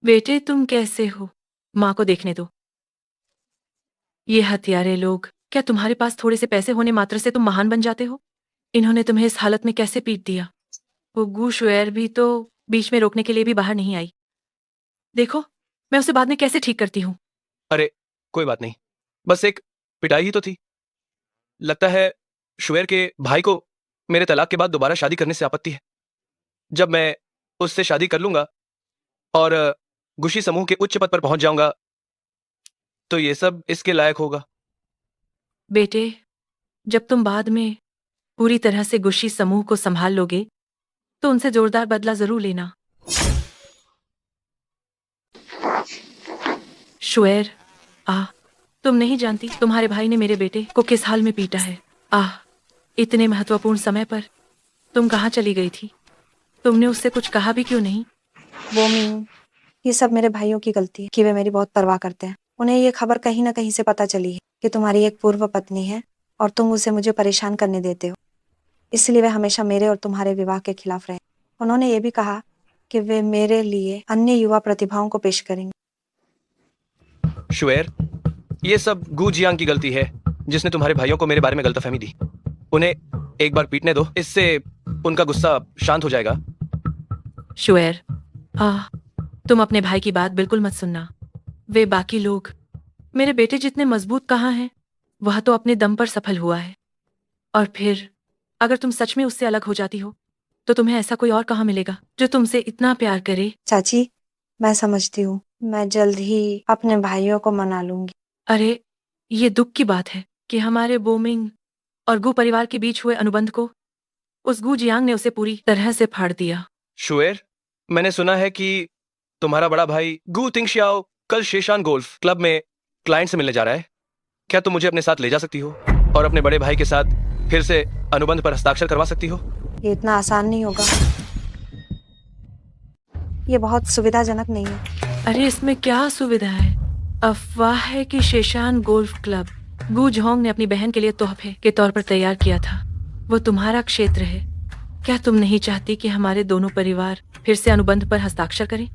बेटे तुम कैसे हो? माँ को देखने दो। ये हत्यारे लोग, क्या तुम्हारे पास थोड़े से पैसे होने मात्र से तुम महान बन जाते हो? इन्होंने तुम्हें इस हालत में कैसे पीट दिया? वो गू शुएर भी तो बीच में रोकने के लिए भी बाहर नहीं आई। देखो, मैं उसे बाद में कैसे ठीक करती हूँ। अरे कोई बात नहीं, बस एक पिटाई ही तो थी। लगता है शुएर के भाई को मेरे तलाक के बाद दोबारा शादी करने से आपत्ति है। जब मैं उससे शादी कर लूंगा और गुशी समूह के उच्च पद पर पहुंच जाऊंगा तो ये सब इसके लायक होगा। बेटे, जब तुम बाद में पूरी तरह से गुशी समूह को संभाल लोगे तो उनसे जोरदार बदला जरूर लेना। शुएर, तुम नहीं जानती तुम्हारे भाई ने मेरे बेटे को किस हाल में पीटा है। इतने महत्वपूर्ण समय पर तुम कहाँ चली गई थी? तुमने उससे कुछ कहा भी क्यों नहीं? बोमिंग, ये सब मेरे भाइयों की गलती है कि वे मेरी बहुत परवाह करते हैं। उन्हें ये खबर कहीं ना कहीं से पता चली है कि तुम्हारी एक पूर्व पत्नी है और तुम उसे मुझे परेशान करने देते हो, इसलिए वे हमेशा मेरे और तुम्हारे विवाह के खिलाफ रहे। उन्होंने ये भी कहा कि वे मेरे लिए अन्य युवा प्रतिभाओं को पेश करेंगे। शुएर, ये सब गू जियांग की गलती है जिसने तुम्हारे भाइयों को मेरे बारे में गलतफहमी दी। उन्हें एक बार पीटने दो, इससे उनका गुस्सा शांत हो जाएगा। शुएर, तुम अपने भाई की बात बिल्कुल मत सुनना। वे बाकी लोग मेरे बेटे जितने मजबूत कहाँ हैं? वह तो अपने दम पर सफल हुआ है। और फिर अगर तुम सच में उससे अलग हो जाती हो तो तुम्हें ऐसा कोई और कहाँ मिलेगा जो तुमसे इतना प्यार करे? चाची, मैं समझती हूँ, मैं जल्द ही अपने भाइयों को मना लूंगी। अरे, ये दुख की बात है कि हमारे बोमिंग और गू परिवार के बीच हुए अनुबंध को उस गू जियांग ने उसे पूरी तरह से फाड़ दिया। शुएर, मैंने सुना है कि तुम्हारा बड़ा भाई गू तिंगशियाओ कल शेशान गोल्फ क्लब में क्लाइंट से मिलने जा रहा है। क्या तुम मुझे अपने साथ ले जा सकती हो और अपने बड़े भाई के साथ फिर से अनुबंध पर हस्ताक्षर करवा सकती हो? ये इतना आसान नहीं होगा, ये बहुत सुविधाजनक नहीं है। अरे, इसमें क्या सुविधा है? अफवाह है कि शेशान गोल्फ क्लब गू झोंग ने अपनी बहन के लिए तोहफे के तौर पर तैयार किया था। वो तुम्हारा क्षेत्र है। क्या तुम नहीं चाहती कि हमारे दोनों परिवार फिर से अनुबंध पर हस्ताक्षर करें?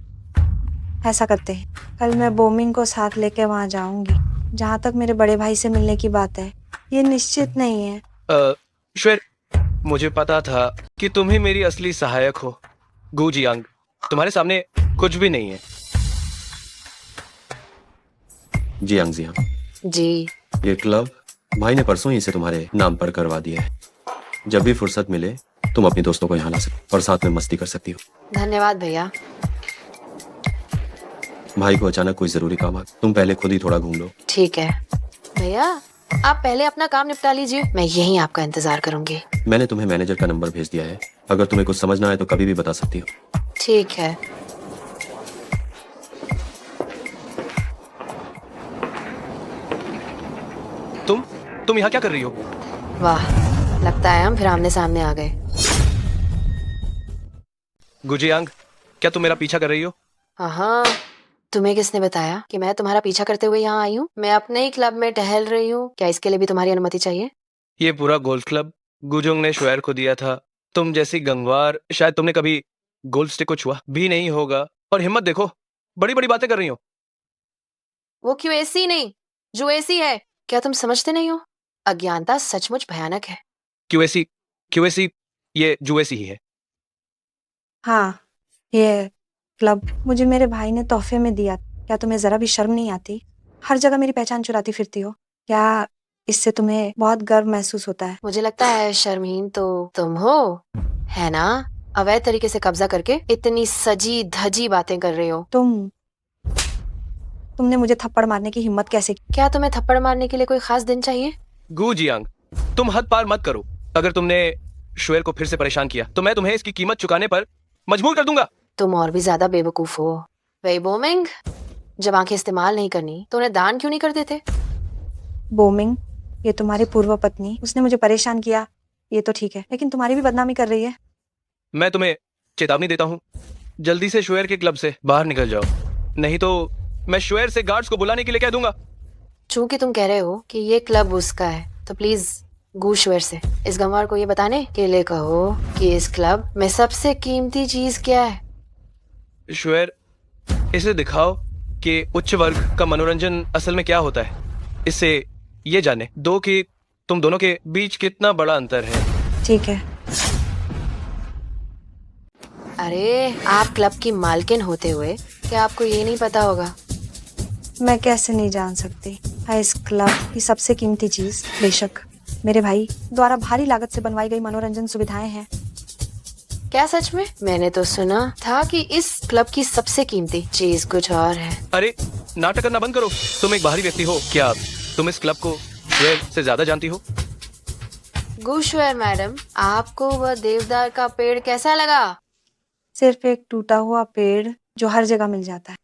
ऐसा करते हैं, कल मैं बोमिंग को साथ लेके वहाँ जाऊंगी। जहाँ तक मेरे बड़े भाई से मिलने की बात है, ये निश्चित नहीं है। शुएर, मुझे पता था कि तुम ही मेरी असली सहायक हो। गू जियांग, तुम्हारे सामने कुछ भी नहीं है। जियांग जियांग जी, ये क्लब भाई ने परसों ही इसे तुम्हारे नाम पर करवा दिया है। जब भी फुर्सत मिले तुम अपने दोस्तों को यहाँ ला सकती और साथ में मस्ती कर सकती हो। धन्यवाद भैया। भाई को अचानक कोई जरूरी काम आ, तुम पहले खुद ही थोड़ा घूम लो। ठीक है भैया, आप पहले अपना काम निपटा लीजिए, मैं यहीं आपका इंतजार करूंगी। मैंने तुम्हें मैनेजर का नंबर भेज दिया है, अगर तुम्हें कुछ समझना है तो कभी भी बता सकती हो। ठीक है। तुम यहाँ क्या कर रही हो? वाह, लगता है हम फिर आमने सामने आ गए। गू जियांग, क्या तुम मेरा पीछा कर रही हो? हाँ, तुम्हें किसने बताया कि मैं तुम्हारा पीछा करते हुए यहाँ आई हूँ? मैं अपने ही क्लब में टहल रही हूँ, क्या इसके लिए भी तुम्हारी अनुमति चाहिए? ये पूरा गोल्फ क्लब गुजुंग ने शुएर को दिया था। तुम जैसी गंगवार शायद तुमने कभी गोल्फ स्टिक को छुआ भी नहीं होगा। और हिम्मत देखो, बड़ी बड़ी बातें कर रही हो। वो क्यूएसी नहीं, जुएसी है। क्या तुम समझते नहीं हो? अज्ञानता सचमुच भयानक है। क्यूएसी क्यूएसी ये जुएसी ही है। हाँ, ये क्लब मुझे मेरे भाई ने तोहफे में दिया। क्या तुम्हें जरा भी शर्म नहीं आती? हर जगह मेरी पहचान चुराती फिरती हो। क्या इससे तुम्हें बहुत गर्व महसूस होता है? मुझे लगता है शर्महीन तो तुम हो, है ना? अवैध तरीके से कब्जा करके इतनी सजी धजी बातें कर रहे हो। तुमने मुझे थप्पड़ मारने की हिम्मत कैसे की? क्या तुम्हें थप्पड़ मारने के लिए कोई खास दिन चाहिए? गु जियांग, तुम हद पार मत करो। अगर तुमने शुएर को फिर से परेशान किया तो मैं तुम्हें इसकी कीमत चुकाने पर मजबूर कर दूंगा। तुम और भी ज्यादा बेवकूफ हो। वे बोमिंग, जब आंखें इस्तेमाल नहीं करनी तो उन्हें दान क्यों नहीं कर देते? बोमिंग, ये तुम्हारी पूर्व पत्नी, उसने मुझे परेशान किया, ये तो ठीक है, लेकिन तुम्हारी भी बदनामी कर रही है। मैं तुम्हें चेतावनी देता हूँ, जल्दी से शुएर के क्लब से बाहर निकल जाओ, नहीं तो मैं शुएर से गार्ड्स को बुलाने के लिए कह दूंगा। चूंकि तुम कह रहे हो कि ये क्लब उसका है, तो प्लीज गूशवेर से इस गंवार को ये बताने के लिए कहो कि इस क्लब में सबसे कीमती चीज क्या है। शुएर, इसे दिखाओ कि उच्च वर्ग का मनोरंजन असल में क्या होता है। इससे ये जाने दो कि तुम दोनों के बीच कितना बड़ा अंतर है। ठीक है। अरे, आप क्लब की मालकिन होते हुए क्या आपको ये नहीं पता होगा? मैं कैसे नहीं जान सकती है इस क्लब की सबसे कीमती चीज बेशक मेरे भाई द्वारा भारी लागत से बनवाई गई मनोरंजन सुविधाएं हैं। क्या सच में? मैंने तो सुना था कि इस क्लब की सबसे कीमती चीज कुछ और है। अरे, नाटक करना बंद करो। तुम एक बाहरी व्यक्ति हो, क्या तुम इस क्लब को शुएर से ज्यादा जानती हो? गूशवेर मैडम, आपको वह देवदार का पेड़ कैसा लगा? सिर्फ एक टूटा हुआ पेड़ जो हर जगह मिल जाता है।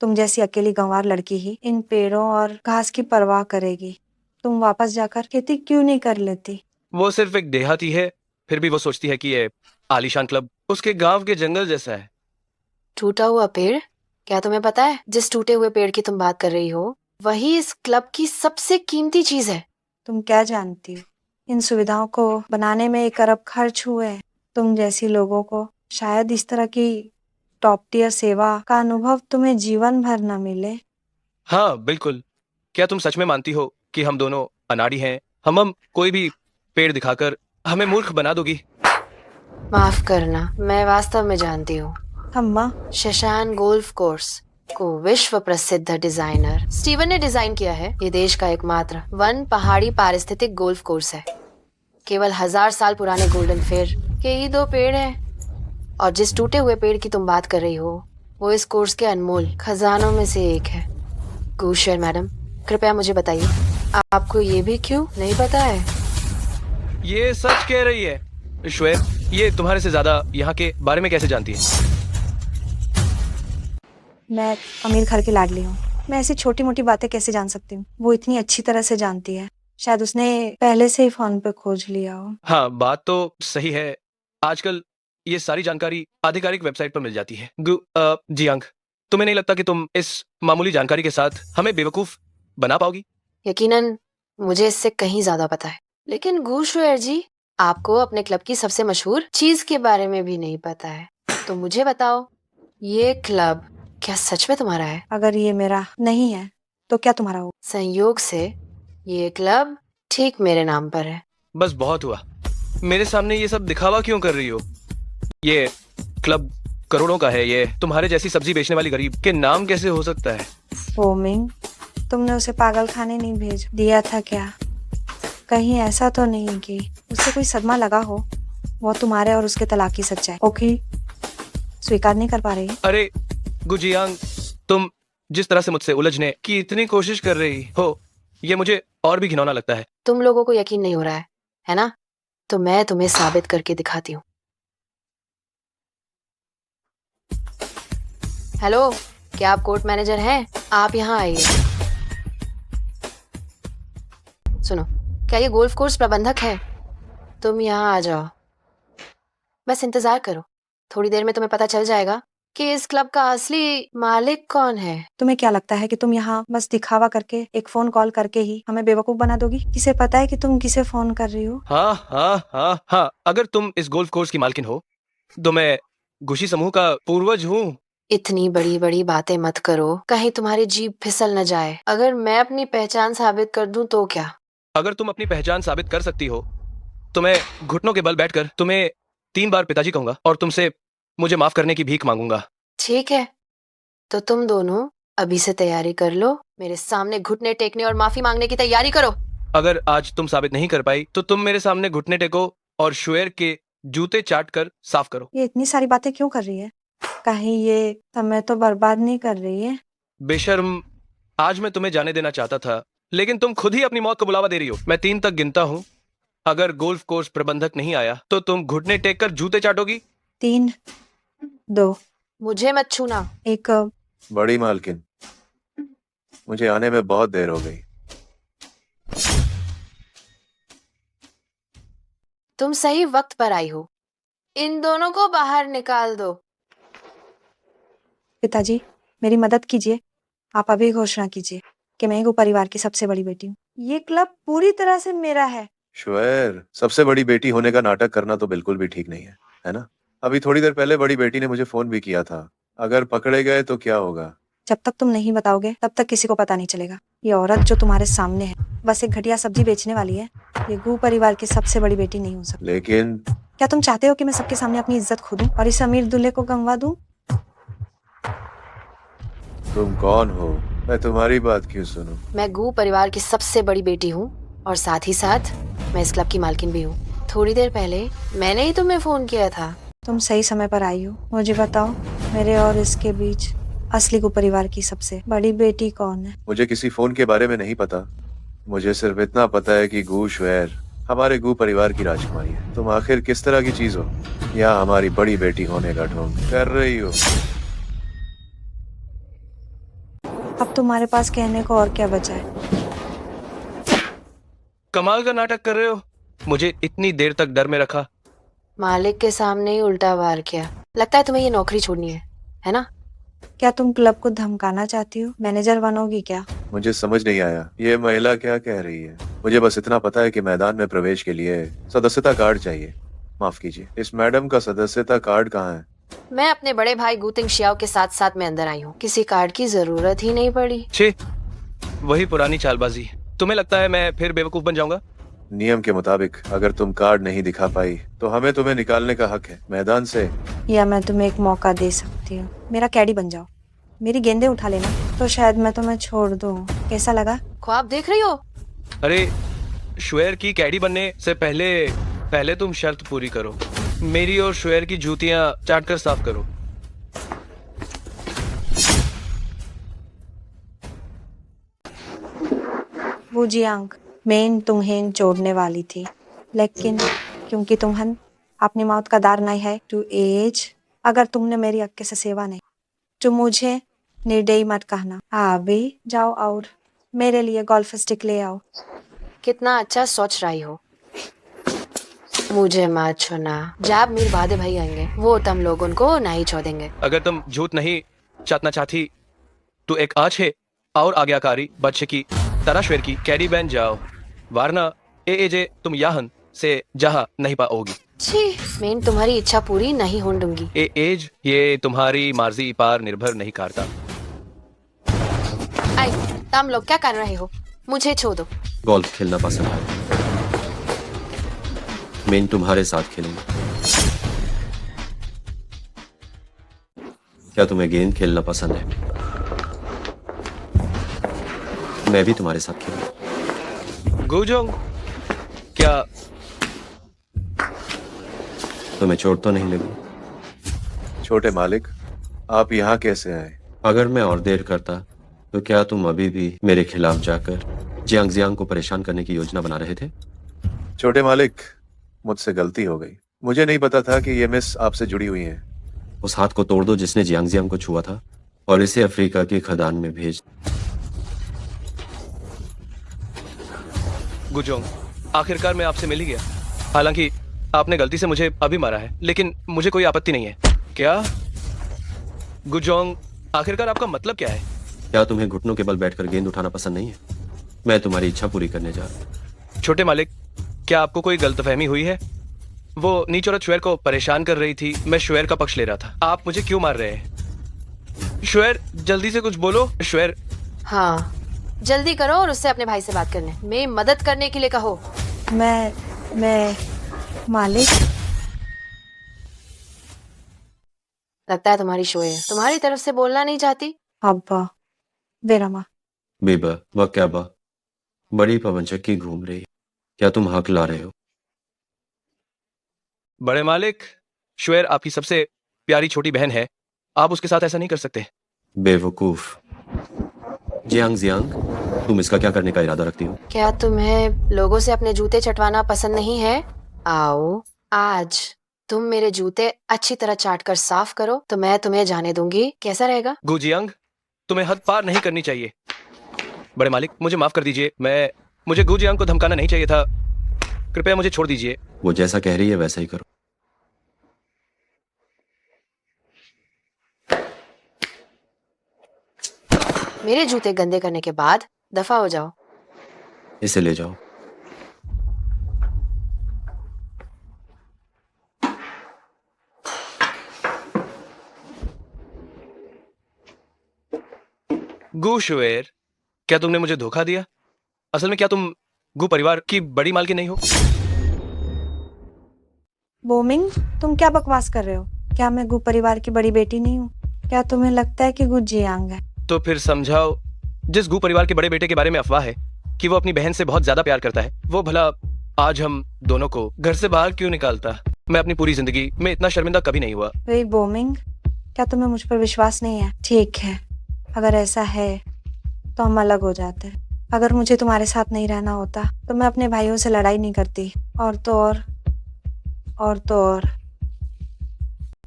तुम जैसी अकेली गंवार लड़की ही इन पेड़ों और घास की परवाह करेगी। तुम वापस जाकर खेती क्यों नहीं कर लेती? वो सिर्फ एक देहाती है, फिर भी वो सोचती है कि ये आलीशान क्लब उसके गांव के जंगल जैसा है। टूटा हुआ पेड़? क्या तुम्हें पता है जिस टूटे हुए पेड़ की तुम बात कर रही हो वही इस क्लब की सबसे कीमती चीज है। तुम क्या जानती हो? इन सुविधाओं को बनाने में 1 अरब खर्च हुए हैं। तुम जैसी लोगों को शायद इस तरह की टॉप टियर सेवा का अनुभव तुम्हें जीवन भर न मिले। हाँ बिल्कुल। क्या तुम सच में मानती हो कि हम दोनों अनाड़ी हैं? हम कोई भी पेड़ दिखाकर हमें मूर्ख बना दोगी? माफ करना, मैं वास्तव में जानती हूँ। अम्मा, शशान गोल्फ कोर्स को विश्व प्रसिद्ध डिजाइनर स्टीवन ने डिजाइन किया है। ये देश का एकमात्र वन पहाड़ी पारिस्थितिक गोल्फ कोर्स है। केवल 1000 साल पुराने गोल्डन फेयर के ही 2 पेड़ हैं, और जिस टूटे हुए पेड़ की तुम बात कर रही हो वो इस कोर्स के अनमोल खजानों में से एक है। गूशवेर मैडम, कृपया मुझे बताइए, आपको ये भी क्यों नहीं पता है? ये सच कह रही है। शुएर, ये तुम्हारे से ज्यादा यहाँ के बारे में कैसे जानती है? मैं अमीर घर की लाडली हूँ। मैं ऐसी छोटी मोटी बातें कैसे जान सकती हूँ? वो इतनी अच्छी तरह से जानती है। शायद उसने पहले से ही फोन पे खोज लिया हो। हाँ, बात तो सही है। आजकल ये सारी जानकारी आधिकारिक वेबसाइट पर मिल जाती है। जियांग, तुम्हें नहीं लगता कि तुम इस मामूली जानकारी के साथ हमें बेवकूफ बना पाओगी? यकीनन मुझे इससे कहीं ज्यादा पता है, लेकिन गूशवेर जी, आपको अपने क्लब की सबसे मशहूर चीज के बारे में भी नहीं पता है। तो मुझे बताओ, ये क्लब क्या सच में तुम्हारा है? अगर ये मेरा नहीं है तो क्या तुम्हारा हो? संयोग से ये क्लब ठीक मेरे नाम पर है। बस बहुत हुआ। मेरे सामने ये सब दिखावा क्यों कर रही हो? ये क्लब करोड़ों का है। ये तुम्हारे जैसी सब्जी बेचने वाली गरीब के नाम कैसे हो सकता है? फोमिंग, तुमने उसे पागल खाने नहीं भेज दिया था क्या? कहीं ऐसा तो नहीं कि उसे कोई सदमा लगा हो? वो तुम्हारे और उसके तलाक की सच्चाई ओके स्वीकार नहीं कर पा रही? अरे गुजियांग, तुम जिस तरह से मुझसे उलझने की इतनी कोशिश कर रही हो, ये मुझे और भी घिनौना लगता है। तुम लोगों को यकीन नहीं हो रहा है ना? तो मैं तुम्हें साबित करके दिखाती हूँ। हेलो, क्या आप कोर्ट मैनेजर हैं? आप यहाँ आइए। सुनो, क्या ये गोल्फ कोर्स प्रबंधक है? तुम यहाँ आ जाओ। बस इंतजार करो, थोड़ी देर में तुम्हें पता चल जाएगा कि इस क्लब का असली मालिक कौन है। तुम्हें क्या लगता है कि तुम यहाँ बस दिखावा करके एक फोन कॉल करके ही हमें बेवकूफ बना दोगी? किसे पता है कि तुम किसे फोन कर रही हो? हाँ हाँ हाँ हाँ, अगर तुम इस गोल्फ कोर्स की मालकिन हो तो मैं गुशी समूह का पूर्वज हूँ। इतनी बड़ी बड़ी बातें मत करो, कहीं तुम्हारी जीभ फिसल न जाए। अगर मैं अपनी पहचान साबित कर दूं तो क्या? अगर तुम अपनी पहचान साबित कर सकती हो तो मैं घुटनों के बल बैठकर तुम्हें 3 बार पिताजी कहूंगा और तुमसे मुझे माफ करने की भीख मांगूंगा। ठीक है, तो तुम दोनों अभी से तैयारी कर लो, मेरे सामने घुटने टेकने और माफी मांगने की तैयारी करो। अगर आज तुम साबित नहीं कर पाई तो तुम मेरे सामने घुटने टेको और शुएर के जूते चाट कर साफ करो। ये इतनी सारी बातें क्यों कर रही है? कहीं ये समय तो बर्बाद नहीं कर रही है? बेशर्म, आज मैं तुम्हें जाने देना चाहता था लेकिन तुम खुद ही अपनी मौत को बुलावा दे रही हो। मैं 3 तक गिनता हूँ, अगर गोल्फ कोर्स प्रबंधक नहीं आया तो तुम घुटने टेक कर जूते चाटोगी। 3, 2, मुझे मत छूना। 1। बड़ी मालकिन, मुझे आने में बहुत देर हो गई। तुम सही वक्त पर आई हो, इन दोनों को बाहर निकाल दो। पिताजी, मेरी मदद कीजिए। आप अभी घोषणा कीजिए कि मैं गु परिवार की सबसे बड़ी बेटी हूँ। ये क्लब पूरी तरह से मेरा है। शुएर, सबसे बड़ी बेटी होने का नाटक करना तो बिल्कुल भी ठीक नहीं है ना? अभी थोड़ी देर पहले बड़ी बेटी ने मुझे फोन भी किया था। अगर पकड़े गए तो क्या होगा? जब तक तुम नहीं बताओगे तब तक किसी को पता नहीं चलेगा। ये औरत जो तुम्हारे सामने है बस एक घटिया सब्जी बेचने वाली है। ये गु परिवार की सबसे बड़ी बेटी नहीं हो सकती। लेकिन क्या तुम चाहते हो कि मैं सबके सामने अपनी इज्जत खो दूं और इस अमीर दूल्हे को गंवा दूं? तुम कौन हो? मैं तुम्हारी बात क्यों सुनूं? मैं गु परिवार की सबसे बड़ी बेटी हूँ और साथ ही साथ मैं इस क्लब की मालकिन भी हूँ। थोड़ी देर पहले मैंने ही तुम्हें फोन किया था। तुम सही समय पर आई हो। मुझे बताओ, मेरे और इसके बीच असली गु परिवार की सबसे बड़ी बेटी कौन है? मुझे किसी फोन के बारे में नहीं पता। मुझे सिर्फ इतना पता है कि गु शुएर हमारे गु परिवार की राजकुमारी है। तुम आखिर किस तरह की चीज हो या हमारी बड़ी बेटी होने का ढोंग कर रही हो? अब तुम्हारे पास कहने को और क्या बचा है? कमाल का नाटक कर रहे हो, मुझे इतनी देर तक डर में रखा। मालिक के सामने ही उल्टा वार किया। लगता है तुम्हें ये नौकरी छोड़नी है ना? क्या तुम क्लब को धमकाना चाहती हो? मैनेजर बनोगी क्या? मुझे समझ नहीं आया ये महिला क्या कह रही है। मुझे बस इतना पता है कि मैदान में प्रवेश के लिए सदस्यता कार्ड चाहिए। माफ कीजिए, इस मैडम का सदस्यता कार्ड कहाँ है? मैं अपने बड़े भाई गुतिंग शियाओ के साथ साथ में अंदर आई हूँ। किसी कार्ड की जरूरत ही नहीं पड़ी। छे, वही पुरानी चालबाजी। तुम्हें लगता है मैं फिर बेवकूफ बन जाऊंगा? नियम के मुताबिक अगर तुम कार्ड नहीं दिखा पाई तो हमें तुम्हें निकालने का हक है मैदान से। या मैं तुम्हें एक मौका दे सकती हूँ। मेरा कैडी बन जाओ, मेरी गेंदें उठा लेना, तो शायद मैं तुम्हें छोड़ दूँ। कैसा लगा? ख्वाब देख रही हो? अरे, शुएर की कैडी बनने से पहले तुम शर्त पूरी करो। मेरी और शुएर की जूतियां चाट कर साफ करो। वो जियांग, मैं तुम्हें जोड़ने वाली थी, लेकिन क्योंकि तुम्हें अपनी मौत का दार नहीं है टू एज, अगर तुमने मेरी अक्के से सेवा नहीं तो मुझे निर्दयी मत कहना। अभी जाओ और मेरे लिए गोल्फ स्टिक ले आओ। कितना अच्छा सोच रही हो। मुझे मत छूना। जब मीर वादे भाई आएंगे वो तुम लोगों को नहीं छोड़ेंगे। अगर तुम झूठ नहीं चाटना चाहती तो एक अच्छे और आज्ञाकारी बच्चे की तरह शुएर की कैडी बन जाओ, वरना एजे तुम याहन से जहाँ नहीं पाओगी। छी, मैं तुम्हारी इच्छा पूरी नहीं होने दूंगी। एज ये तुम्हारी मर्जी पर निर्भर नहीं करता। आई, तुम लोग क्या कर रहे हो? मुझे छोड़ दो। गोल्फ खेलना पसंद है। मैं तुम्हारे साथ खेलूंगा। क्या तुम्हें गेंद खेलना पसंद है? मैं भी तुम्हारे साथ खेलूंगा। गुजोंग, क्या तुम्हें चोट तो नहीं लगी? छोटे मालिक, आप यहाँ कैसे आए? अगर मैं और देर करता तो क्या तुम अभी भी मेरे खिलाफ जाकर जियांग को परेशान करने की योजना बना रहे थे? छोटे मालिक, मुझसे गलती हो गई। मुझे नहीं पता था कि ये मिस आपसे जुड़ी हुई हैं। उस हाथ को तोड़ दो जिसने जियांग को छुआ था और इसे अफ्रीका की खदान में भेज। गुजोंग, आखिरकार मैं आपसे मिल ही गया। हालांकि आपने गलती से मुझे अभी मारा है, लेकिन मुझे कोई आपत्ति नहीं है। क्या गुजोंग, आखिरकार आपका मतलब क्या है? क्या तुम्हें घुटनों के बल बैठकर गेंद उठाना पसंद नहीं है? मैं तुम्हारी इच्छा पूरी करने जा रहा हूँ। छोटे मालिक, क्या आपको कोई गलतफहमी हुई है? वो नीच औरत शुएर को परेशान कर रही थी, मैं शुएर का पक्ष ले रहा था। आप मुझे क्यों मार रहे हैं? शुएर, जल्दी से कुछ बोलो। शुएर, हाँ, जल्दी करो और उससे अपने भाई से बात करने में मदद करने के लिए कहो। मैं मालिक, लगता है तुम्हारी शोए तुम्हारी तरफ से बोलना नहीं चाहती। अब्बा, बेरमा, बेबा, वह क्या बा? बड़ी पवनचक्की की घूम रही है। क्या तुम हक ला रहे हो? बड़े मालिक, शुएर आपकी सबसे प्यारी छोटी बहन है, आप उसके साथ ऐसा नहीं कर सकते। बेवकूफ। जियांग जियांग, तुम इसका क्या करने का इरादा रखती हो? क्या तुम्हें लोगों से अपने जूते चटवाना पसंद नहीं है? आओ, आज तुम मेरे जूते अच्छी तरह चाट कर साफ करो तो मैं तुम्हें जाने दूंगी। कैसा रहेगा? गुजियांग, तुम्हें हद पार नहीं करनी चाहिए। बड़े मालिक, मुझे माफ कर दीजिए, मुझे गुजियांग को धमकाना नहीं चाहिए था। कृपया मुझे छोड़ दीजिए। वो जैसा कह रही है वैसा ही करो। मेरे जूते गंदे करने के बाद दफा हो जाओ। इसे ले जाओ। गु शुएर, क्या तुमने मुझे धोखा दिया? असल में क्या तुम गु परिवार की बड़ी मालकिन नहीं हो? बोमिंग, तुम क्या बकवास कर रहे हो? क्या मैं गु परिवार की बड़ी बेटी नहीं हूँ? क्या तुम्हें लगता है कि गु जियांग है? तो फिर समझाओ। जिस गु परिवार के बड़े बेटे के बारे में अफवाह है कि वो अपनी बहन से बहुत ज्यादा प्यार करता है, वो भला आज हम दोनों को घर से बाहर क्यों निकालता? मैं अपनी पूरी जिंदगी में इतना शर्मिंदा कभी नहीं हुआ। वही बोमिंग, क्या तुम्हें मुझ पर विश्वास नहीं है? ठीक है, अगर ऐसा है तो हम अलग हो जाते हैं। अगर मुझे तुम्हारे साथ नहीं रहना होता तो मैं अपने भाइयों से लड़ाई नहीं करती। और तो और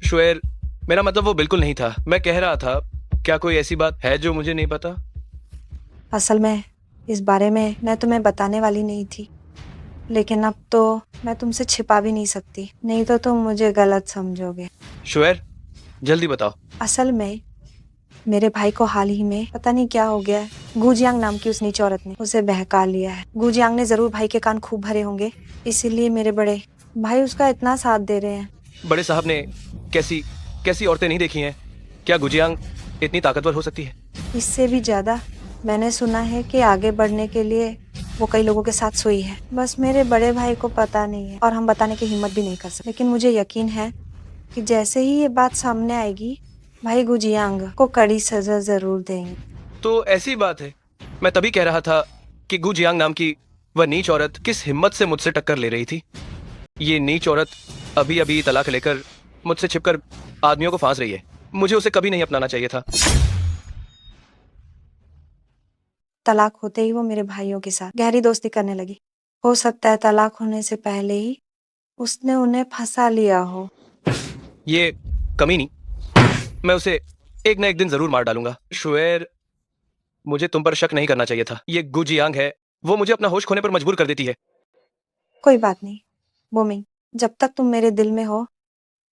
शुएर, मेरा मतलब वो बिल्कुल नहीं था। मैं कह रहा था, क्या कोई ऐसी बात है जो मुझे नहीं पता? असल में इस बारे में मैं तुम्हें बताने वाली नहीं थी, लेकिन अब तो मैं तुमसे छिपा भी नहीं सकती, नहीं तो तुम मुझे गलत समझोगे। शुएर, जल्दी बताओ। असल में मेरे भाई को हाल ही में पता नहीं क्या हो गया है। गुजियांग नाम की उस नीच औरत ने उसे बहका लिया है। गुजियांग ने जरूर भाई के कान खूब भरे होंगे, इसीलिए मेरे बड़े भाई उसका इतना साथ दे रहे हैं। बड़े साहब ने कैसी कैसी औरतें नहीं देखी हैं? क्या गुजियांग इतनी ताकतवर हो सकती है? इससे भी ज्यादा मैंने सुना है कि आगे बढ़ने के लिए वो कई लोगों के साथ सोई है। बस मेरे बड़े भाई को पता नहीं है और हम बताने की हिम्मत भी नहीं कर सकते, लेकिन मुझे यकीन है कि जैसे ही ये बात सामने आएगी भाई गुजियांग को कड़ी सजा जरूर देंगे। तो ऐसी बात है। मैं तभी कह रहा था कि गुजियांग नाम की वह नीच औरत किस हिम्मत से मुझसे टक्कर ले रही थी। ये नीच औरत अभी अभी तलाक लेकर मुझसे छिपकर आदमियों को फांस रही है। मुझे उसे कभी नहीं अपनाना चाहिए था। तलाक होते ही वो मेरे भाइयों के साथ गहरी दोस्ती करने लगी। हो सकता है तलाक होने से पहले ही उसने उन्हें फंसा लिया हो। ये कमीनी, मैं उसे एक न एक दिन जरूर मार डालूंगा। शुएर, मुझे तुम पर शक नहीं करना चाहिए था। ये गुजियांग है, वो मुझे अपना होश खोने पर मजबूर कर देती है। कोई बात नहीं बोमिंग, जब तक तुम मेरे दिल में हो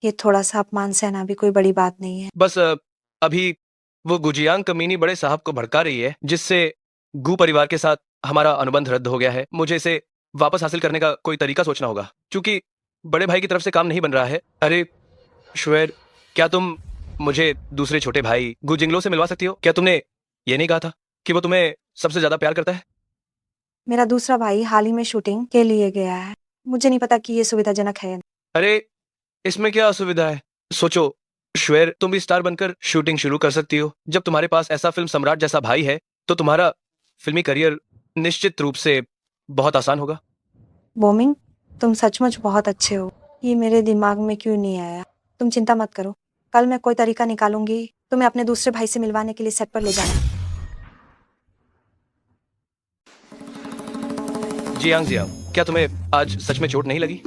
ये थोड़ा सा अपमान सहना भी कोई बड़ी बात नहीं है। बस अभी वो गुजियांग कमीनी बड़े साहब को भड़का रही है, जिससे गु परिवार के साथ हमारा अनुबंध रद्द हो गया है। मुझे इसे वापस हासिल करने का कोई तरीका सोचना होगा, क्योंकि बड़े भाई की तरफ से काम नहीं बन रहा है। अरे शुएर, क्या तुम मुझे दूसरे छोटे भाई गुजिंगलो से मिलवा सकती हो? क्या तुमने ये नहीं कहा था कि वो तुम्हें सबसे ज्यादा प्यार करता है? मेरा दूसरा भाई हाल ही में शूटिंग के लिए गया है। मुझे नहीं पता कि ये सुविधाजनक है। अरे इसमें क्या असुविधा है? सोचो शुएर, तुम भी स्टार बनकर शूटिंग शुरू कर सकती हो। जब तुम्हारे पास ऐसा फिल्म सम्राट जैसा भाई है तो तुम्हारा फिल्मी करियर निश्चित रूप से बहुत आसान होगा। बोमिंग, तुम सचमुच बहुत अच्छे हो। ये मेरे दिमाग में क्यों नहीं आया? तुम चिंता मत करो, कल मैं कोई तरीका निकालूंगी तुम्हें अपने दूसरे भाई से मिलवाने के लिए सेट पर ले जाना। जियांग, क्या तुम्हें आज सच में चोट नहीं लगी?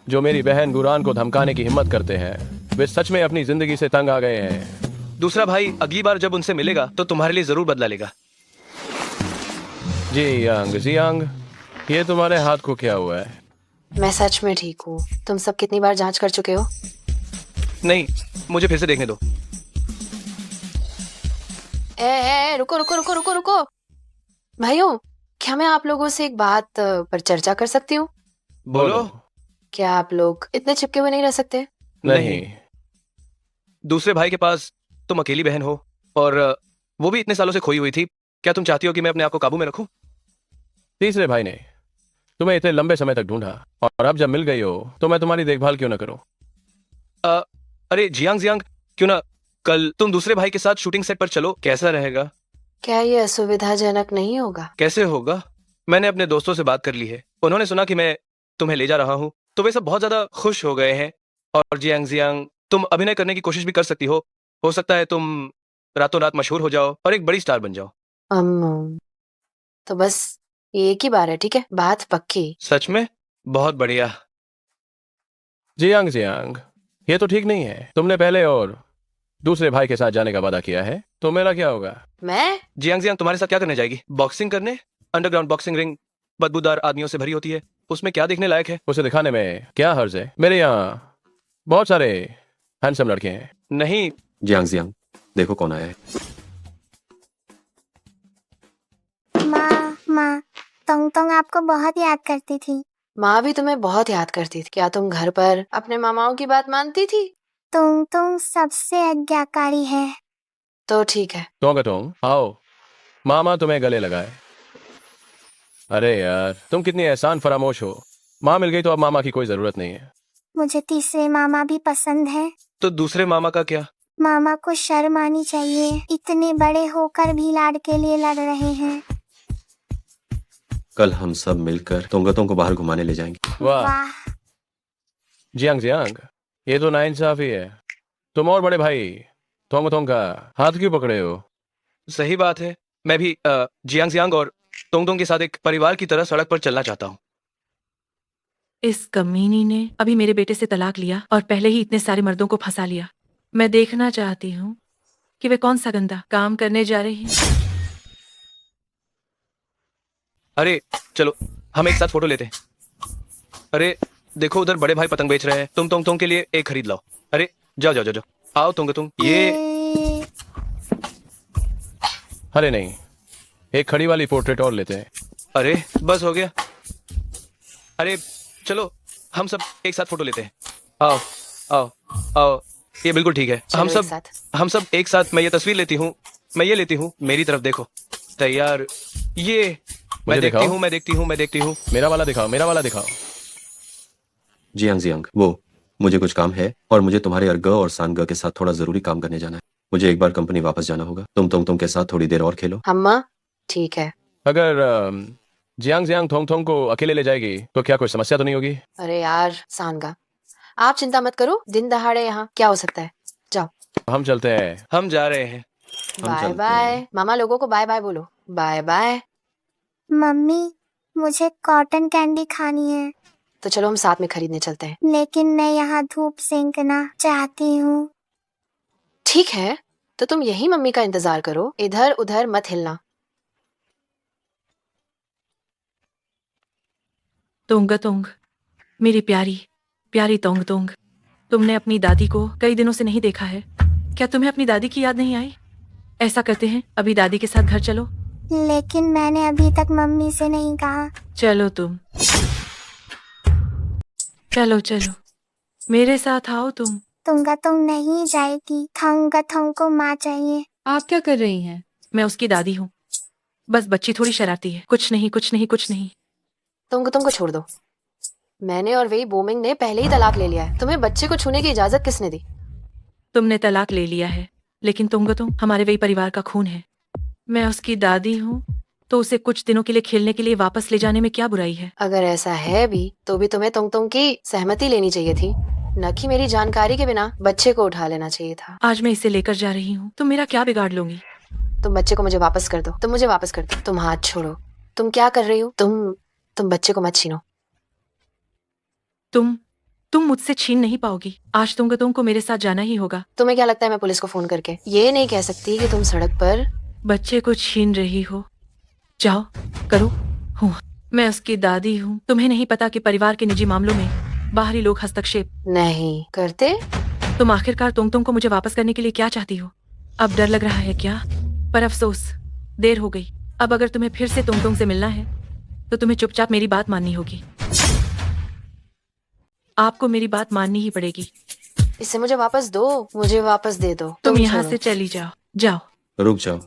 जो मेरी बहन गुरान को धमकाने की हिम्मत करते हैं वे सच में अपनी जिंदगी से तंग आ गए हैं। दूसरा भाई अगली बार जब उनसे मिलेगा तो तुम्हारे लिए जरूर बदला लेगा। जियांग, ये तुम्हारे हाथ को क्या हुआ है? मैं सच में ठीक हूँ। तुम सब कितनी बार जांच कर चुके हो? नहीं, मुझे फिर से देखने दो। रुको रुको रुको रुको रुको भाइयों, क्या मैं आप लोगों से एक बात पर चर्चा कर सकती हूँ? बोलो। क्या आप लोग इतने चिपके हुए नहीं रह सकते? नहीं। दूसरे भाई के पास तुम अकेली बहन हो और वो भी इतने सालों से खोई हुई थी। क्या तुम चाहती हो कि मैं अपने आप को काबू में रखूं? तीसरे भाई ने तुम्हें इतने लंबे समय तक ढूंढा और अब जब मिल गई हो तो मैं तुम्हारी देखभाल क्यों ना करूं? अरे जियांग जियांग, क्यों ना कल तुम दूसरे भाई के साथ शूटिंग सेट पर चलो, कैसा रहेगा? क्या ये असुविधाजनक नहीं होगा? कैसे होगा? मैंने अपने दोस्तों से बात कर ली है, उन्होंने सुना कि मैं तुम्हें ले जा रहा हूँ तो वे सब बहुत ज्यादा खुश हो गए हैं। और जियांग जियांग, तुम अभिनय करने की कोशिश भी कर सकती हो सकता है तुम रातों रात मशहूर हो जाओ और एक बड़ी स्टार बन जाओ। तो बस ये एक ही बार है, ठीक है? बात पक्की। सच में? बहुत बढ़िया। जियांग जियांग, ये तो ठीक नहीं है। तुमने पहले और दूसरे भाई के साथ जाने का वादा किया है, तो मेरा क्या होगा? मैं? जियांग जियांग तुम्हारे साथ क्या करने जाएगी? बॉक्सिंग करने? अंडरग्राउंड बॉक्सिंग रिंग बदबूदार आदमियों से भरी होती है, उसमें क्या देखने लायक है? उसे दिखाने में क्या हर्ज है? मेरे यहाँ बहुत सारे हैंडसम लड़के हैं। नहीं। जियांग जियांग, देखो कौन आया है। माँ, तोंग तोंग आपको बहुत याद करती थी। माँ भी तुम्हें बहुत याद करती थी। क्या तुम घर पर अपने मामाओं की बात मानती थी? तुम सबसे आज्ञाकारी है। तो ठीक है। टोंग, आओ मामा तुम्हें गले लगाए। अरे यार, तुम कितनी एहसान फरामोश हो। माँ मिल गई तो अब मामा की कोई जरूरत नहीं है। मुझे तीसरे मामा भी पसंद है। तो दूसरे मामा का क्या? मामा को शर्म आनी चाहिए, इतने बड़े होकर भी लाड के लिए लड़ रहे हैं। कल हम सब मिलकर तोंगतों को बाहर घुमाने ले जाएंगे। वाह। जियांग जियांग, ये तो नाइंसाफी है। तुम और बड़े भाई तोंग का हाथ क्यों पकड़े हो? सही बात है। मैं भी जियांग जियांग और तोंग के साथ एक परिवार की तरह सड़क पर चलना चाहता हूँ। इस कमीनी ने अभी मेरे बेटे से तलाक लिया और पहले ही इतने सारे मर्दों को फंसा लिया। मैं देखना चाहती हूँ कि वे कौन सा गंदा काम करने जा रही है। अरे चलो हम एक साथ फोटो लेते हैं। अरे देखो उधर बड़े भाई पतंग बेच रहे हैं, तुम तोंग के लिए एक खरीद लाओ। अरे जाओ जाओ जाओ जाओ, आओ तुम ये। अरे नहीं, एक खड़ी वाली पोर्ट्रेट और लेते हैं। अरे बस हो गया। अरे चलो हम सब एक साथ फोटो लेते हैं। आओ आओ आओ, ये बिल्कुल ठीक है। हम सब एक साथ। मैं ये तस्वीर लेती हूँ, मैं ये लेती हूँ। मेरी तरफ देखो। तैयार? ये मैं देखती हूँ। मेरा वाला दिखाओ। जियांग जियांग, वो मुझे कुछ काम है और मुझे तुम्हारे अर्ग और सांग के साथ थोड़ा जरूरी काम करने जाना है। मुझे एक बार कंपनी वापस जाना होगा। तुम के साथ थोड़ी देर और खेलो। अम्मा ठीक है। अगर जियांग जियांग थोंग को अकेले ले जाएगी तो क्या कोई समस्या तो नहीं होगी? अरे यार सांगा, आप चिंता मत करो। दिन दहाड़े यहाँ क्या हो सकता है। जाओ हम चलते हैं। हम जा रहे हैं। Bye bye. मामा लोगों को बाय बाय बोलो। Bye bye. मम्मी, मुझे कॉटन कैंडी खानी है। तो चलो हम साथ में खरीदने चलते हैं। लेकिन मैं यहाँ धूप सेंकना चाहती हूँ। ठीक है, तो तुम यही मम्मी का इंतजार करो, इधर उधर मत हिलना। तोंग, मेरी प्यारी तोंग, तुमने अपनी दादी को कई दिनों से नहीं देखा है। क्या तुम्हें अपनी दादी की याद नहीं आई? ऐसा करते हैं, अभी दादी के साथ घर चलो। लेकिन मैंने अभी तक मम्मी से नहीं कहा। चलो चलो मेरे साथ आओ। तुंगा नहीं जाएगी। थोंग को माँ चाहिए। आप क्या कर रही हैं? मैं उसकी दादी हूँ। बस बच्ची थोड़ी शरारती है। कुछ नहीं। तुमको छोड़ दो। मैंने और वही बोमिंग ने पहले ही तलाक ले लिया है। तुम्हें बच्चे को छूने की इजाजत किसने दी? तुमने तलाक ले लिया है, लेकिन तुम हमारे वही परिवार का खून है। मैं उसकी दादी हूँ, तो उसे कुछ दिनों के लिए खेलने के लिए वापस ले जाने में क्या बुराई है? अगर ऐसा है भी तो भी तुम्हें तुंग की सहमति लेनी चाहिए थी, न कि मेरी जानकारी के बिना बच्चे को उठा लेना चाहिए था। आज मैं इसे लेकर जा रही हूँ, तुम मेरा क्या बिगाड़ लोगी? तुम बच्चे को मुझे वापस कर दो। मुझे वापस कर दो। तुम हाथ छोड़ो। तुम क्या कर रही हो? तुम बच्चे को मत छीनो। तुम मुझसे छीन नहीं पाओगी। आज तुमको मेरे साथ जाना ही होगा। तुम्हें क्या लगता है मैं पुलिस को फोन करके ये नहीं कह सकती कि तुम सड़क पर बच्चे को छीन रही हो? जाओ करो। मैं उसकी दादी हूँ। तुम्हें नहीं पता कि परिवार के निजी मामलों में बाहरी लोग हस्तक्षेप नहीं करते? तुम आखिरकार तुम को मुझे वापस करने के लिए क्या चाहती हो? अब डर लग रहा है क्या? पर अफसोस देर हो गई। अब अगर तुम्हें फिर से तुंग से मिलना है तो तुम्हें चुपचाप मेरी बात माननी होगी। आपको मेरी बात माननी ही पड़ेगी। इसे मुझे वापस दो, मुझे वापस दे दो। तुम यहाँ छोड़ो। से चली जाओ, जाओ। रुक जाओ।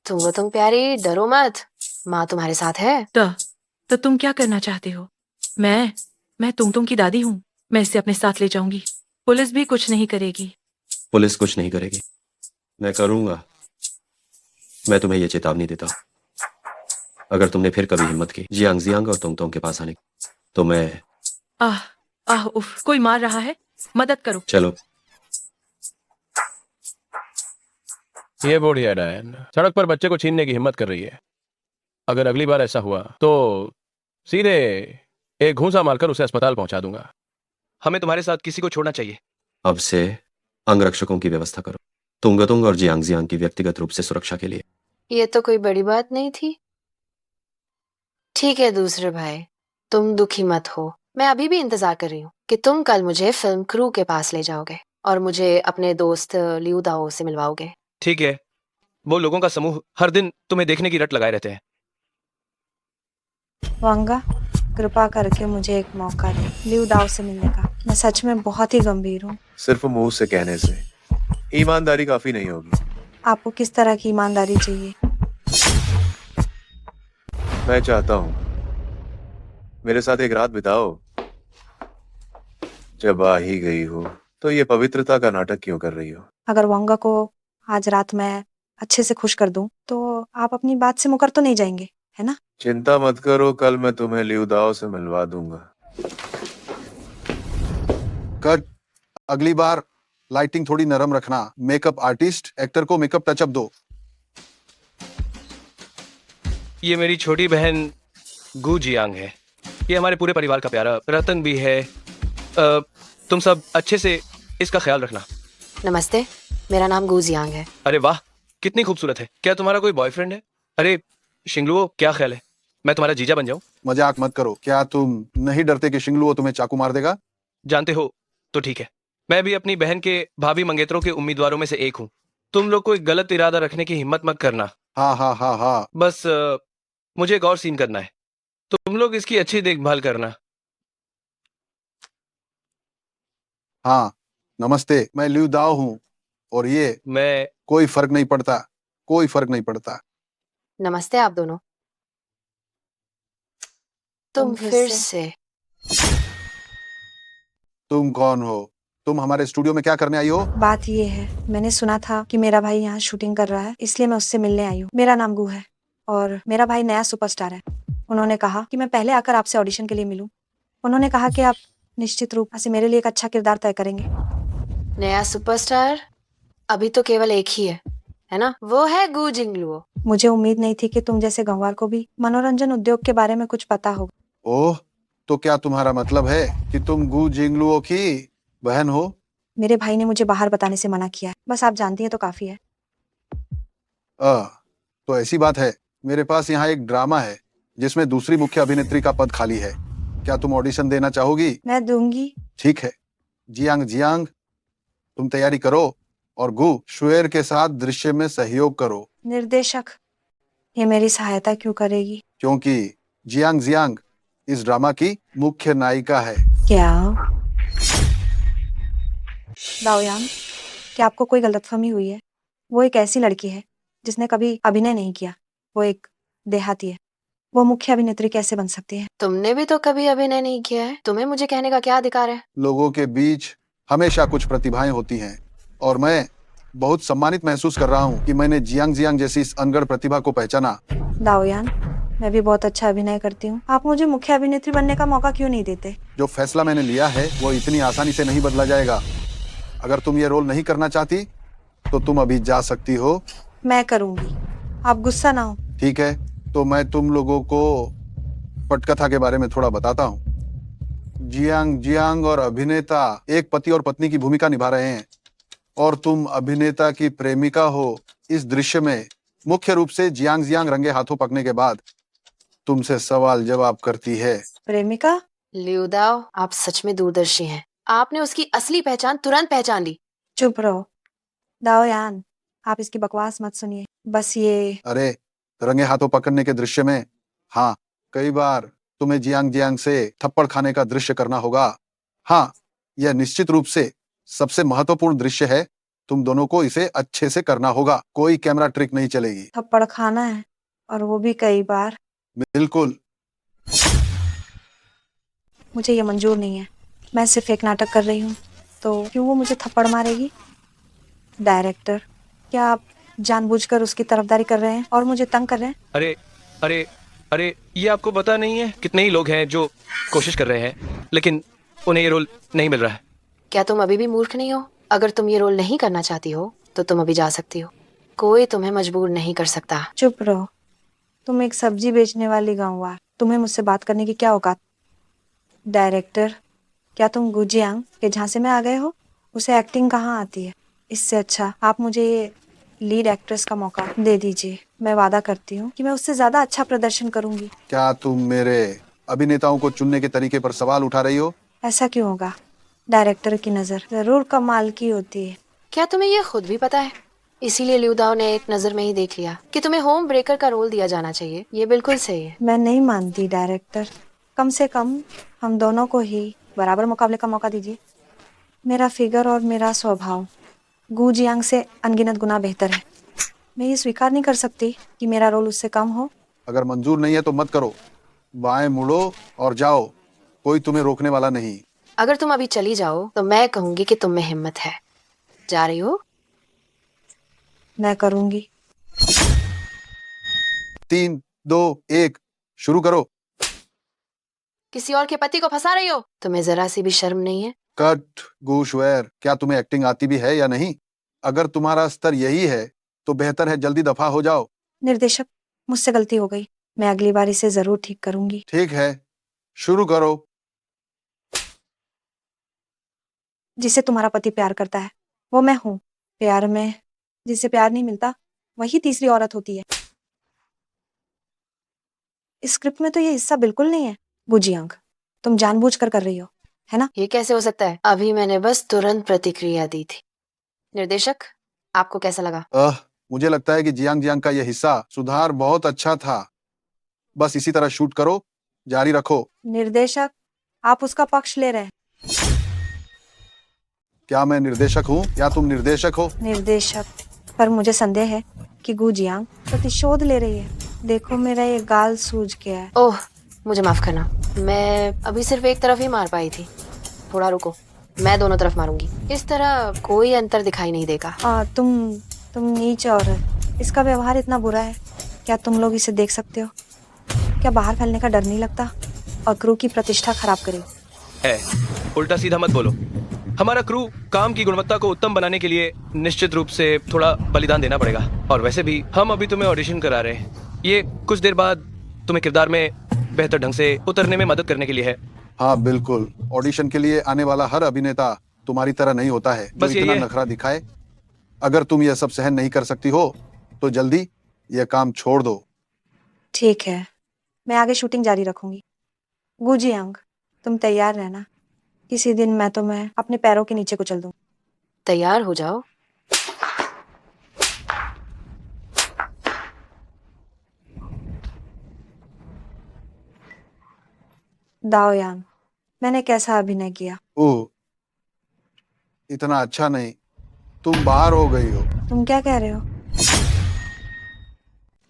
तुम प्यारी, डरो मत, माँ तुम्हारे साथ है। तो तुम क्या करना चाहते हो? मैं तुंग की दादी हूँ। मैं इसे अपने साथ ले जाऊंगी। पुलिस भी कुछ नहीं करेगी। पुलिस कुछ नहीं करेगी, मैं करूंगा। मैं तुम्हें ये चेतावनी देता हूं, अगर तुमने फिर कभी हिम्मत की जियांग जियांग और तुंग के पास आने की, तो मैं उफ, कोई मार रहा है, मदद करो। चलो। ये बढ़िया डायन, सड़क पर बच्चे को छीनने की हिम्मत कर रही है। अगर अगली बार ऐसा हुआ तो सीधे एक घूंसा मारकर उसे अस्पताल पहुंचा दूंगा। हमें तुम्हारे साथ किसी को छोड़ना चाहिए। अब से अंगरक्षकों की व्यवस्था करो, तुंग और जियांग जियांग की व्यक्तिगत रूप से सुरक्षा के लिए। ये तो कोई बड़ी बात नहीं थी। ठीक है दूसरे भाई, तुम दुखी मत हो। मैं अभी भी इंतजार कर रही हूँ कि तुम कल मुझे फिल्म क्रू के पास ले जाओगे और मुझे अपने दोस्त लिू दाओ से मिलवाओगे। ठीक है, वो लोगों का समूह हर दिन तुम्हें देखने की रट लगाए रहते हैं। वांगा, कृपा करके मुझे एक मौका दे लिू दाओ से मिलने का। मैं सच में बहुत ही गंभीर हूँ। सिर्फ मुंह से कहने से ईमानदारी काफी नहीं होगी। आपको किस तरह की ईमानदारी चाहिए? मैं चाहता हूँ मेरे साथ एक रात बिताओ। जब आ ही गई हो तो ये पवित्रता का नाटक क्यों कर रही हो? अगर वांगा को आज रात मैं अच्छे से खुश कर दूं तो आप अपनी बात से मुकर तो नहीं जाएंगे, है ना? चिंता मत करो, कल मैं तुम्हें लिू दाओ से मिलवा दूंगा। कट। अगली बार लाइटिंग थोड़ी नरम रखना। मेकअप आर्टिस्ट एक्टर को मेकअप टचअप दो। ये मेरी छोटी बहन गू जियांग है। ये हमारे पूरे परिवार का प्यारा रतन भी है। तुम सब अच्छे से इसका ख्याल रखना। नमस्ते, मेरा नाम गू जियांग है। अरे वाह, कितनी खूबसूरत है। क्या तुम्हारा कोई बॉयफ्रेंड है? अरे शिंगलुओ, क्या ख्याल है मैं तुम्हारा जीजा बन जाऊं? मजाक मत करो। क्या तुम नहीं डरते कि शिंगलुओ तुम्हें चाकू मार देगा? जानते हो तो ठीक है। मैं भी अपनी बहन के भाभी मंगेतरों के उम्मीदवारों में से एक हूँ। तुम लोग कोई गलत इरादा रखने की हिम्मत मत करना। हाँ हाँ हाँ हाँ। बस मुझे एक और सीन करना है, तुम लोग इसकी अच्छी देखभाल करना। हाँ, नमस्ते, मैं लिू दाओ हूँ और ये मैं कोई फर्क नहीं पड़ता, कोई फर्क नहीं पड़ता। नमस्ते आप दोनों। तुम फिर से। तुम कौन हो? तुम हमारे स्टूडियो में क्या करने आई हो? बात ये है, मैंने सुना था कि मेरा भाई यहाँ शूटिंग कर रहा है, इसलिए मैं उससे मिलने आई हूँ। मेरा नाम गू है और मेरा भाई नया सुपरस्टार है। उन्होंने कहा कि मैं पहले आकर आपसे ऑडिशन के लिए मिलूं। उन्होंने कहा कि आप निश्चित रूप से मेरे लिए एक अच्छा किरदार तय करेंगे। नया सुपरस्टार अभी तो केवल एक ही है ना? वो है गू जिंगलुओ। मुझे उम्मीद नहीं थी कि तुम जैसे गंवार को भी मनोरंजन उद्योग के बारे में कुछ पता होगा। ओह, तो क्या तुम्हारा मतलब है कि तुम गू जिंगलुओ की बहन हो? मेरे भाई ने मुझे बाहर बताने से मना किया है, बस आप जानती हैं तो काफी है। तो ऐसी बात है, मेरे पास यहाँ एक ड्रामा है जिसमें दूसरी मुख्य अभिनेत्री का पद खाली है। क्या तुम ऑडिशन देना चाहोगी? मैं दूंगी। ठीक है, जियांग जियांग, तुम तैयारी करो और गू शुएर के साथ दृश्य में सहयोग करो। निर्देशक, ये मेरी सहायता क्यों करेगी? क्योंकि जियांग जियांग इस ड्रामा की मुख्य नायिका है। क्या दाओयांग, क्या आपको कोई गलतफहमी हुई है? वो एक ऐसी लड़की है जिसने कभी अभिनय नहीं किया। वो एक देहाती है। वो मुख्य अभिनेत्री कैसे बन सकती है? तुमने भी तो कभी अभिनय नहीं किया है, तुम्हें मुझे कहने का क्या अधिकार है? लोगों के बीच हमेशा कुछ प्रतिभाएं होती हैं और मैं बहुत सम्मानित महसूस कर रहा हूँ कि मैंने जियांग जियांग जैसी इस अनगढ़ प्रतिभा को पहचाना। दाओयान, मैं भी बहुत अच्छा अभिनय करती हूँ। आप मुझे मुख्य अभिनेत्री बनने का मौका क्यों नहीं देते? जो फैसला मैंने लिया है वो इतनी आसानी से नहीं बदला जाएगा। अगर तुम ये रोल नहीं करना चाहती तो तुम अभी जा सकती हो। मैं करूंगी, आप गुस्सा ना हो। ठीक है, तो मैं तुम लोगों को पटकथा के बारे में थोड़ा बताता हूँ। जियांग जियांग और अभिनेता एक पति और पत्नी की भूमिका निभा रहे हैं और तुम अभिनेता की प्रेमिका हो। इस दृश्य में मुख्य रूप से जियांग जियांग रंगे हाथों पकने के बाद तुमसे सवाल जवाब करती है। प्रेमिका? लिू दाओ, आप सच में दूरदर्शी हैं। आपने उसकी असली पहचान तुरंत पहचान ली। चुप रहो। दाओयान, आप इसकी बकवास मत सुनिए। बस ये अरे रंगे हाथों पकड़ने के दृश्य में, हाँ, कई बार तुम्हें जियांग जियांग से थप्पड़ खाने का दृश्य करना होगा। हाँ, यह निश्चित रूप से सबसे महत्वपूर्ण दृश्य है। तुम दोनों को इसे अच्छे से करना होगा, कोई कैमरा ट्रिक नहीं चलेगी। थप्पड़ खाना है, और वो भी कई बार। बिल्कुल। मुझे ये मंजूर नहीं है। मैं सिर्फ एक नाटक कर रही हूँ, तो क्यों वो मुझे थप्पड़ मारेगी? डायरेक्टर, क्या आप जानबूझकर उसकी तरफदारी कर रहे हैं और मुझे तंग कर रहे हैं? अरे अरे अरे, ये आपको पता नहीं है कितने ही लोग हैं जो कोशिश कर रहे हैं, लेकिन उन्हें ये रोल नहीं मिल रहा है। क्या तुम अभी भी मूर्ख नहीं हो? अगर तुम ये रोल नहीं करना चाहती हो तो तुम अभी जा सकती हो। कोई तुम्हें मजबूर नहीं कर सकता। चुप रहो। तुम एक सब्जी बेचने वाली गांववार, तुम्हें मुझसे बात करने की क्या औकात? डायरेक्टर, क्या तुम गुजियांग के झांसे में आ गए हो? उसे एक्टिंग कहाँ आती है? इससे अच्छा आप मुझे ये लीड एक्ट्रेस का मौका दे दीजिए। मैं वादा करती हूँ कि मैं उससे ज्यादा अच्छा प्रदर्शन करूंगी। क्या तुम मेरे अभिनेताओं को चुनने के तरीके पर सवाल उठा रही हो? ऐसा क्यों होगा? डायरेक्टर की नजर जरूर कमाल की होती है। क्या तुम्हें ये खुद भी पता है? इसीलिए ल्यूदाओ ने एक नजर में ही देख लिया कि तुम्हें होम ब्रेकर का रोल दिया जाना चाहिए। ये बिल्कुल सही है। मैं नहीं मानती डायरेक्टर। कम से कम हम दोनों को ही बराबर मुकाबले का मौका दीजिए। मेरा फिगर और मेरा स्वभाव गू जियांग से अनगिनत गुना बेहतर है। मैं ये स्वीकार नहीं कर सकती कि मेरा रोल उससे कम हो। अगर मंजूर नहीं है तो मत करो। बाएं मुड़ो और जाओ, कोई तुम्हें रोकने वाला नहीं। अगर तुम अभी चली जाओ तो मैं कहूंगी कि तुम में हिम्मत है। जा रही हो? मैं करूंगी। 3, 2, 1, शुरू करो। किसी और के पति को फंसा रही हो? तुम्हें जरा सी भी शर्म नहीं है? कट। गूशवेर, क्या तुम्हें एक्टिंग आती भी है या नहीं? अगर तुम्हारा स्तर यही है तो बेहतर है जल्दी दफा हो जाओ। निर्देशक, मुझसे गलती हो गई। मैं अगली बार इसे जरूर ठीक करूंगी। ठीक है, शुरू करो। जिसे तुम्हारा पति प्यार करता है वो मैं हूँ। प्यार में जिसे प्यार नहीं मिलता वही तीसरी औरत होती है। इस स्क्रिप्ट में तो ये हिस्सा बिल्कुल नहीं है। गुजियांग, तुम जानबूझकर कर रही हो, है ना? ये कैसे हो सकता है? अभी मैंने बस तुरंत प्रतिक्रिया दी थी। निर्देशक, आपको कैसा लगा? मुझे लगता है कि जियांग जियांग का यह हिस्सा सुधार बहुत अच्छा था। बस इसी तरह शूट करो, जारी रखो। निर्देशक, आप उसका पक्ष ले रहे हैं। क्या मैं निर्देशक हूँ या तुम निर्देशक हो? निर्देशक, पर मुझे संदेह है कि गू जियांग प्रतिशोध ले रही है। देखो मेरा ये गाल सूज गया है। ओह, मुझे माफ करना। मैं अभी सिर्फ एक तरफ ही मार पाई थी। थोड़ा रुको, मैं दोनों तरफ मारूंगी। इस तरह कोई अंतर दिखाई नहीं देगा। तुम नीच औरत। इसका व्यवहार इतना बुरा है। क्या तुम लोग इसे देख सकते हो? क्या बाहर फैलने का डर नहीं लगता? और क्रू की प्रतिष्ठा खराब करे। है, उल्टा सीधा मत बोलो। हमारा क्रू काम की गुणवत्ता को उत्तम बनाने के लिए निश्चित रूप से थोड़ा बलिदान देना पड़ेगा। और वैसे भी हम अभी तुम्हें ऑडिशन करा रहे हैं। ये कुछ देर बाद तुम्हें किरदार में बेहतर ढंग से उतरने में मदद करने के लिए है। हाँ बिल्कुल। ऑडिशन के लिए आने वाला हर अभिनेता तुम्हारी तरह नहीं होता है जो बस यही इतना है। नखरा दिखाए। अगर तुम यह सब सहन नहीं कर सकती हो तो जल्दी यह काम छोड़ दो। ठीक है, मैं आगे शूटिंग जारी रखूंगी। गू जियांग, तुम तैयार रहना। किसी दिन मैं तुम्हें अपने पैरों के नीचे कुचल दूं। तैयार हो जाओ। दाओयान, मैंने कैसा अभिनय किया? ओह, इतना अच्छा नहीं। तुम बाहर हो गई हो। तुम क्या कह रहे हो?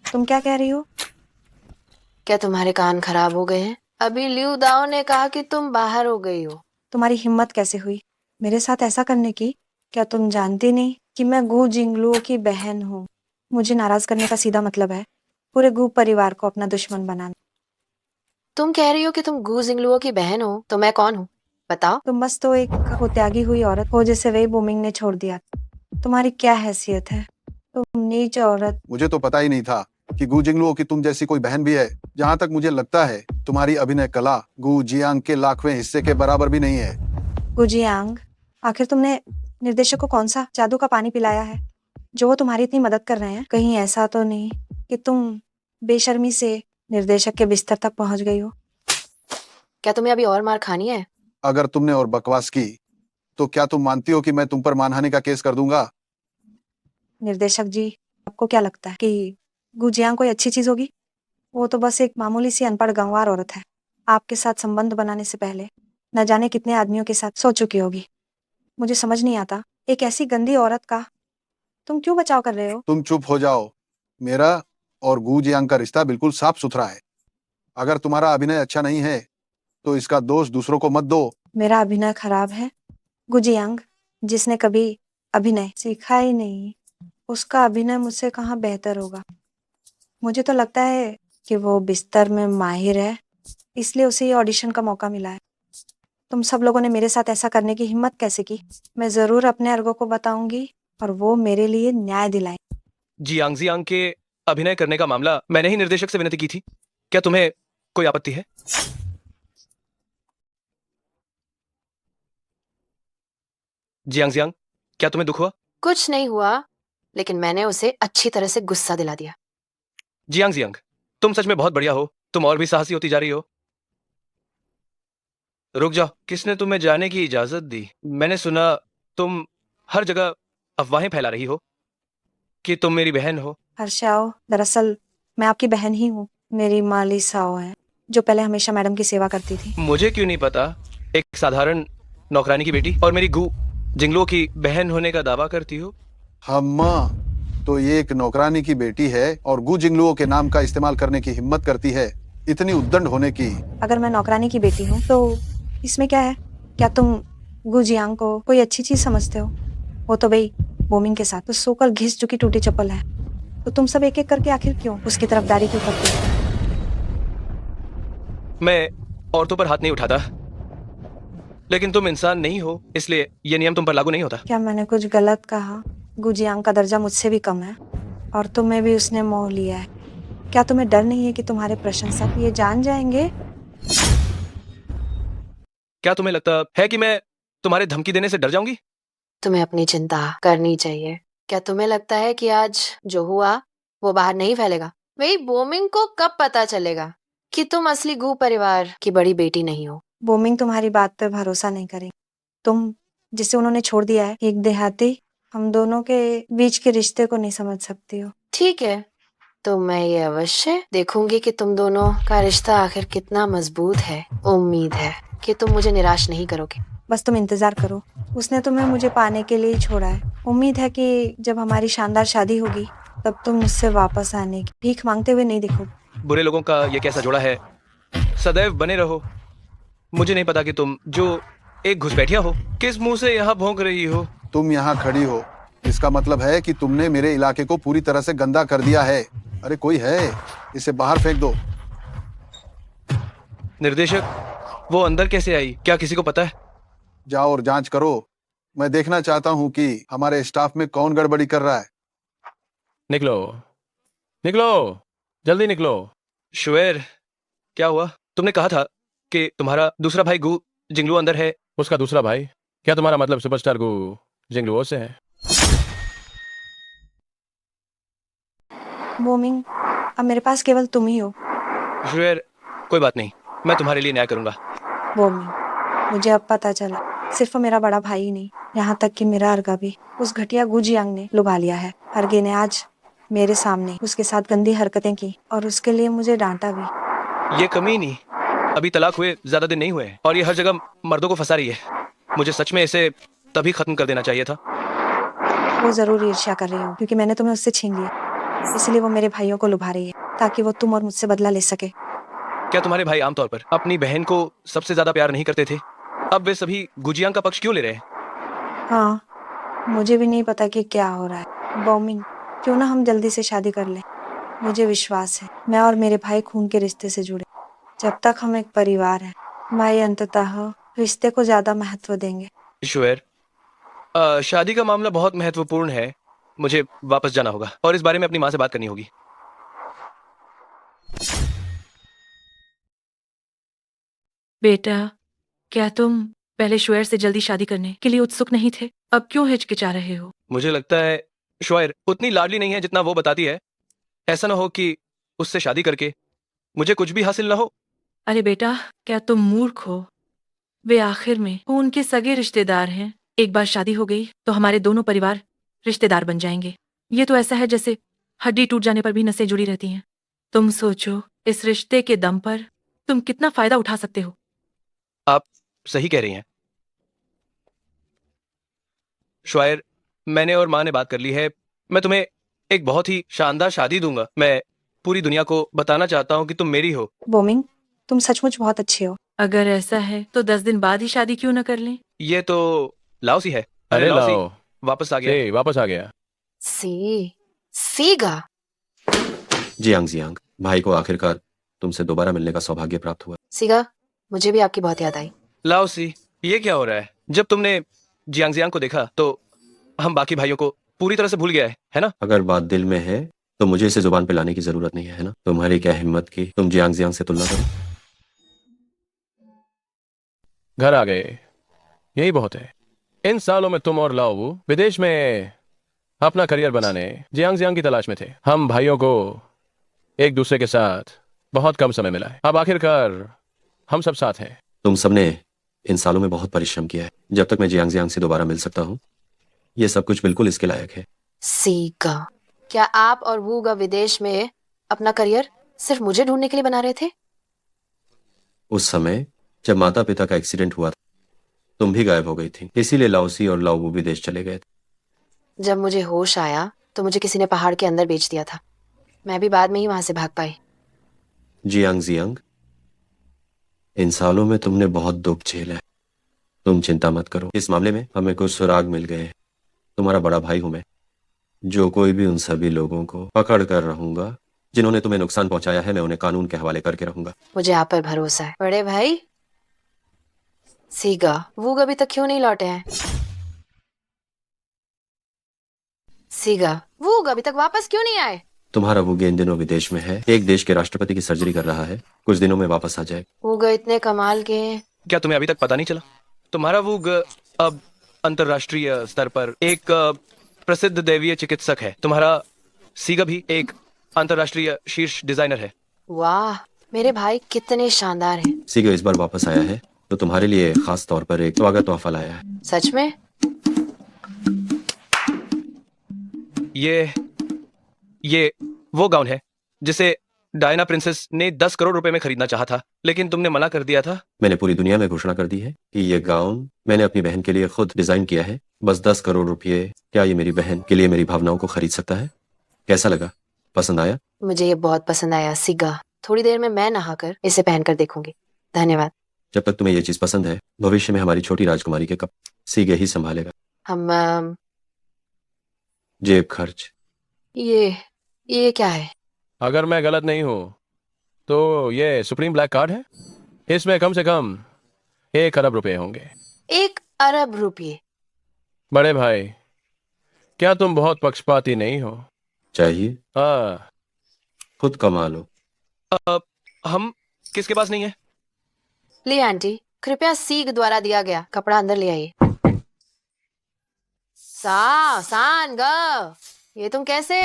तुम क्या कह रही हो? क्या तुम्हारे कान खराब हो गए हैं? अभी लिu दाओ ने कहा कि तुम बाहर हो गई हो। तुम्हारी हिम्मत कैसे हुई मेरे साथ ऐसा करने की? क्या तुम जानती नहीं कि मैं गू जिंगलुओ की बहन हूँ? मुझे नाराज करने का सीधा मतलब है पूरे गू परिवार को अपना दुश्मन बनाना। तुम कह रही हो कि तुम गू जिंगलुओ की बहन हो, तो मैं कौन हूँ बताओ? तुम बस तो एक वो त्यागी हुई औरत हो जिसे वेई बोमिंग ने छोड़ दिया। तुम्हारी क्या हैसियत है? तुम नीच औरत। मुझे तो पता ही नहीं था कि गू जिंगलुओ की तुम जैसी कोई बहन भी है। जहाँ तक मुझे लगता है तुम्हारी अभिनय कला गू जियांग के लाखवें हिस्से के बराबर भी नहीं है। गुजियांग, आखिर तुमने निर्देशक को कौन सा जादू का पानी पिलाया है जो वो तुम्हारी इतनी मदद कर रहे हैं? कहीं ऐसा तो नहीं कि तुम बेशर्मी से निर्देशक के बिस्तर तक पहुंच गई हो? क्या तुम्हें अभी और मार खानी है? अगर तुमने और बकवास की तो क्या तुम मानती हो कि मैं तुम पर मानहानि का केस कर दूंगा? निर्देशक जी, आपको क्या लगता है कि गुजियांग कोई अच्छी चीज होगी? वो तो बस एक मामूली सी अनपढ़ गंवार औरत है। आपके साथ संबंध बनाने से पहले न जाने कितने आदमियों के साथ सो चुकी होगी। मुझे समझ नहीं आता, एक ऐसी गंदी औरत का तुम क्यों बचाव कर रहे हो? तुम चुप हो जाओ। मेरा और गू जियांग का रिश्ता बिल्कुल साफ सुथरा है। अगर तुम्हारा अभिनय अच्छा नहीं है तो इसका दोष दूसरों को मत दो। मेरा अभिनय खराब है? गुजियांग, जिसने कभी अभिनय सीखा ही नहीं, उसका अभिनय मुझसे कहाँ बेहतर होगा? मुझे तो लगता है कि वो बिस्तर में माहिर है, इसलिए उसे ये ऑडिशन का मौका मिला है। तुम सब लोगों ने मेरे साथ ऐसा करने की हिम्मत कैसे की? मैं जरूर अपने अर्गों को बताऊंगी और वो मेरे लिए न्याय दिलाए। जियांग जियांग के अभिनय करने का मामला मैंने ही निर्देशक से विनती की थी। क्या तुम्हें कोई आपत्ति है? जियांग जियांग, क्या तुम्हें दुख हुआ? कुछ नहीं हुआ, लेकिन मैंने उसे अच्छी तरह से गुस्सा दिला दिया। जियांग जियांग, तुम सच में बहुत बढ़िया हो। तुम और भी साहसी होती जा रही हो। रुक जाओ, किसने तुम्हें जाने की इजाजत दी? मैंने सुना तुम हर जगह अफवाहें फैला रही हो कि तुम मेरी बहन हो। हर्षाओ, दरअसल मैं आपकी बहन ही हूँ। मेरी माँ लिसाओ है, जो पहले हमेशा मैडम की सेवा करती थी। मुझे क्यों नहीं पता? एक साधारण नौकरानी की बेटी और मेरी गू जिंगलो की बहन होने का दावा करती हो। हम्मा, तो ये एक नौकरानी की बेटी है और गु जिंगलुओ के नाम का इस्तेमाल करने की हिम्मत करती है, इतनी उद्दंड होने की। अगर मैं नौकरानी की बेटी हूँ तो इसमें क्या है? क्या तुम गुजियांग को कोई अच्छी चीज समझते हो? वो तो भाई बोमिंग के साथ तो सोकर घिस चुकी टूटी चप्पल है। तो तुम सब एक एक करके आखिर क्यों उसकी तरफदारी क्यों करते हो? मैं औरतों पर हाथ नहीं उठाता, लेकिन तुम इंसान नहीं हो, इसलिए ये नियम तुम पर लागू नहीं होता। क्या मैंने कुछ गलत कहा? गुजियांग का दर्जा मुझसे भी कम है और तुम्हें भी उसने मोह लिया है। क्या तुम्हें डर नहीं है कि तुम्हारे प्रशंसक ये जान जाएंगे? क्या तुम्हें लगता है कि मैं तुम्हारे धमकी देने से डर जाऊंगी? तुम्हें अपनी चिंता करनी चाहिए। क्या तुम्हें लगता है कि आज जो हुआ वो बाहर नहीं फैलेगा? वही बोमिंग को कब पता चलेगा कि तुम असली गू परिवार की बड़ी बेटी नहीं हो? बोमिंग तुम्हारी बात पे भरोसा नहीं करेंगे। तुम जिसे उन्होंने छोड़ दिया है, एक देहाती हम दोनों के बीच के रिश्ते को नहीं समझ सकती हो। ठीक है, तो मैं ये अवश्य देखूंगी कि तुम दोनों का रिश्ता आखिर कितना मजबूत है। उम्मीद है कि तुम मुझे निराश नहीं करोगे। बस तुम इंतजार करो, उसने तुम्हें मुझे पाने के लिए ही छोड़ा है। उम्मीद है कि जब हमारी शानदार शादी होगी तब तुम मुझसे वापस आने की भीख मांगते हुए नहीं दिखोगे। बुरे लोगों का ये कैसा जोड़ा है। सदैव बने रहो। मुझे नहीं पता कि तुम जो एक घुसपैठिया हो, किस मुंह से यहाँ भौंक रही हो। तुम यहाँ खड़ी हो, इसका मतलब है कि तुमने मेरे इलाके को पूरी तरह से गंदा कर दिया है। अरे कोई है, इसे बाहर फेंक दो। निर्देशक, वो अंदर कैसे आई? क्या किसी को पता है? जाओ और जांच करो। मैं देखना चाहता हूँ कि हमारे स्टाफ में कौन गड़बड़ी कर रहा है। निकलो, निकलो, जल्दी निकलो। शुएर, क्या हुआ? तुमने कहा था कि तुम्हारा दूसरा भाई गू जिंगलू अंदर है। उसका दूसरा भाई? क्या तुम्हारा मतलब सुपरस्टार गु जिंगलुओ से है? बोमिंग, अब मेरे पास केवल तुम ही हो। शुएर, कोई बात नहीं, मैं तुम्हारे लिए न्याय करूंगा। बोमिंग, मुझे अब पता चला, सिर्फ मेरा बड़ा भाई ही नहीं, यहाँ तक कि मेरा अर्गा भी उस घटिया गुजियांग ने लुभा लिया है। अर्गे ने आज मेरे सामने उसके साथ गंदी हरकतें की और उसके लिए मुझे डांटा भी। ये कमी नहीं, अभी तलाक हुए ज्यादा दिन नहीं हुए हैं और ये हर जगह मर्दों को फंसा रही है। मुझे सच में इसे तभी खत्म कर देना चाहिए था। वो जरूर ईर्ष्या कर रही हो क्योंकि मैंने तुम्हें उससे छीन लिया, इसलिए वो मेरे भाइयों को लुभा रही है ताकि वो तुम और मुझसे बदला ले सके। क्या तुम्हारे भाई आमतौर पर अपनी बहन को सबसे ज्यादा प्यार नहीं करते थे? अब वे सभी गुजियांग का पक्ष क्यों ले रहे हैं? हाँ, मुझे भी नहीं पता कि क्या हो रहा है। बॉमिंग, क्यों ना हम जल्दी से शादी कर लें। मुझे विश्वास है मैं और मेरे भाई खून के रिश्ते से जुड़े। जब तक हम एक परिवार हैं, भाई अंततः रिश्ते को ज्यादा महत्व देंगे। शुएर, शादी का मामला बहुत महत्वपूर्ण है। मुझे वापस जाना होगा और इस बारे में अपनी माँ से बात करनी होगी। बेटा, क्या तुम पहले शुएर से जल्दी शादी करने के लिए उत्सुक नहीं थे? अब क्यों हिचकिचा रहे हो? मुझे लगता है शुएर उतनी लाडली नहीं है जितना वो बताती है। ऐसा ना हो कि उससे शादी करके मुझे कुछ भी हासिल ना हो। अरे बेटा, क्या तुम मूर्ख हो? वे आखिर में वो उनके सगे रिश्तेदार हैं। एक बार शादी हो गई तो हमारे दोनों परिवार रिश्तेदार बन जाएंगे। ये तो ऐसा है जैसे हड्डी टूट जाने पर भी नसें जुड़ी रहती हैं। तुम सोचो, इस रिश्ते के दम पर तुम कितना फायदा उठा सकते हो। आप सही कह रही हैं शुआयर, मैंने और माँ ने बात कर ली है। मैं तुम्हें एक बहुत ही शानदार शादी दूंगा। मैं पूरी दुनिया को बताना चाहता हूँ कि तुम मेरी हो। बोमिंग, तुम सचमुच बहुत अच्छे हो। अगर ऐसा है तो 10 दिन बाद ही शादी क्यों न कर लें? ये तो लाओसी है। अरे लाओसी लाओ, वापस आ गया। वापस आ गया। सीगा। जियांग, भाई को आखिरकार तुमसे दोबारा मिलने का सौभाग्य प्राप्त हुआ। सीगा, मुझे भी आपकी बहुत याद आई। लाओसी, ये क्या हो रहा है? जब तुमने जियांग को देखा तो हम बाकी भाइयों को पूरी तरह से भूल गया है ना? अगर बात दिल में है तो मुझे इसे जुबान पे लाने की जरूरत नहीं है ना? तुम्हारी क्या हिम्मत की तुम जियांग से तुलना करो। घर आ गए, यही बहुत है। इन सालों में तुम और लाओ विदेश में अपना करियर बनाने जियांग की तलाश में थे। हम भाइयों को एक दूसरे के साथ बहुत कम समय मिला है। अब आखिरकार हम सब साथ हैं। तुम सबने इन सालों में बहुत परिश्रम किया है। जब तक मैं जियांग से दोबारा मिल सकता हूँ, ये सब कुछ बिल्कुल इसके लायक है। सीगा, क्या आप और वूगा विदेश में अपना करियर सिर्फ मुझे ढूंढने के लिए बना रहे थे? उस समय जब माता पिता का एक्सीडेंट हुआ था, तुम भी गायब हो गई थी, इसीलिए लाओसी और लाओ विदेश चले गए थे। जब मुझे होश आया तो मुझे किसी ने पहाड़ के अंदर बेच दिया था। मैं भी बाद में ही वहां से भाग पाई। जियांग, इन सालों में तुमने बहुत दुख झेला है। तुम चिंता मत करो, इस मामले में हमें कुछ सुराग मिल गए हैं। तुम्हारा बड़ा भाई हूं मैं, जो कोई भी उन सभी लोगों को पकड़ कर रहूंगा जिन्होंने तुम्हें नुकसान पहुंचाया है। मैं उन्हें कानून के हवाले करके रहूंगा। मुझे आप पर भरोसा है बड़े भाई। सीगा, वूग अभी तक क्यों नहीं लौटे हैं? सीगा, वूग अभी तक वापस क्यों नहीं आए? तुम्हारा वुग इन दिनों विदेश में है, एक देश के राष्ट्रपति की सर्जरी कर रहा है। कुछ दिनों में वापस आ जाए। वूग इतने कमाल के हैं। क्या तुम्हें अभी तक पता नहीं चला? तुम्हारा वूग अब अंतरराष्ट्रीय स्तर पर एक प्रसिद्ध दैवीय चिकित्सक है। तुम्हारा सीगा भी एक अंतरराष्ट्रीय शीर्ष डिजाइनर है। वाह, मेरे भाई कितने शानदार हैं। सीगे इस बार वापस आया है तो तुम्हारे लिए खास तौर पर एक स्वागत तोहफा लाया है। सच में? ये वो गाउन है जिसे डायना प्रिंसेस ने 10 करोड़ रुपए में खरीदना चाहा था, लेकिन तुमने मना कर दिया था। मैंने पूरी दुनिया में घोषणा कर दी है कि ये गाउन मैंने अपनी बहन के लिए खुद डिजाइन किया है। बस 10 करोड़ रुपए, क्या ये मेरी बहन के लिए मेरी भावनाओं को खरीद सकता है? कैसा लगा? पसंद आया? मुझे ये बहुत पसंद आया सीगा। थोड़ी देर में मैं नहाकर इसे पहनकर देखूंगी। धन्यवाद। जब तक तुम्हें ये चीज पसंद है, भविष्य में हमारी छोटी राजकुमारी के कप सीगे ही संभालेगा। हम जेब खर्च। ये क्या है? अगर मैं गलत नहीं हूं तो ये सुप्रीम ब्लैक कार्ड है। इसमें कम से कम 1 अरब रुपए होंगे। 1 अरब रुपये? बड़े भाई, क्या तुम बहुत पक्षपाती नहीं हो? चाहिए खुद कमा लो। हम किसके पास नहीं है? ले आंटी, कृपया सीग द्वारा दिया गया कपड़ा अंदर ले आइए। सान ग, ये तुम कैसे?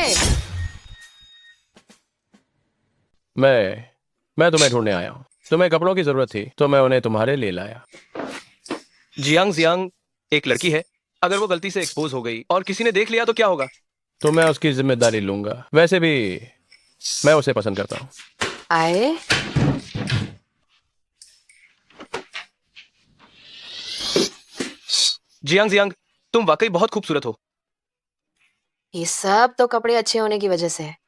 मैं तुम्हें ढूंढने आया हूँ। तुम्हें कपड़ों की जरूरत थी तो मैं उन्हें तुम्हारे लिए लाया। जियांग एक लड़की है। अगर वो गलती से एक्सपोज हो गई और किसी ने देख लिया तो क्या होगा? तो मैं उसकी जिम्मेदारी लूंगा। वैसे भी मैं उसे पसंद करता हूँ। आए जियांग, तुम वाकई बहुत खूबसूरत हो। ये सब तो कपड़े अच्छे होने की वजह से है।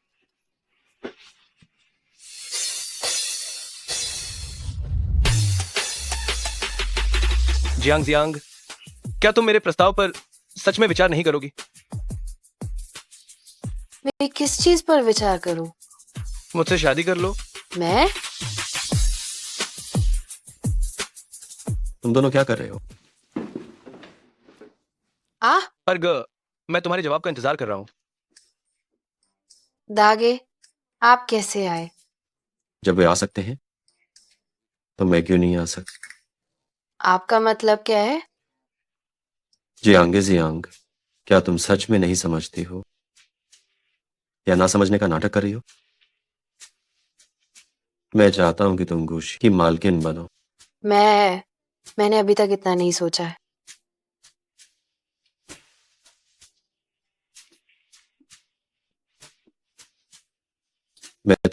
जियांग, क्या तुम मेरे प्रस्ताव पर सच में विचार नहीं करोगी? मैं किस चीज पर विचार करूं? मुझसे शादी कर लो। मैं? तुम दोनों क्या कर रहे हो? अर्ग, मैं तुम्हारे जवाब का इंतजार कर रहा हूं। दागे, आप कैसे आए? जब वे आ सकते हैं तो मैं क्यों नहीं आ सकता? आपका मतलब क्या है? जियांग, क्या तुम सच में नहीं समझती हो या ना समझने का नाटक कर रही हो? मैं चाहता हूं कि तुम गुश की मालकिन बनो। मैंने अभी तक इतना नहीं सोचा है।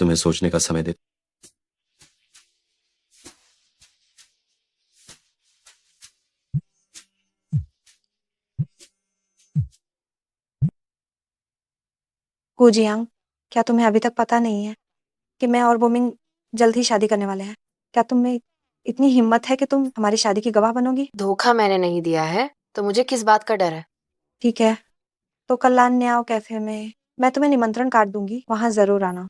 तुम्हें सोचने का समय देता। गु जियांग, क्या तुम्हें अभी तक पता नहीं है कि मैं और बोमिंग जल्द ही शादी करने वाले हैं? क्या तुम में इतनी हिम्मत है कि तुम हमारी शादी की गवाह बनोगी? धोखा मैंने नहीं दिया है तो मुझे किस बात का डर है? ठीक है, तो कल लान्याओ कैफे में मैं तुम्हें निमंत्रण काट दूंगी, वहां जरूर आना।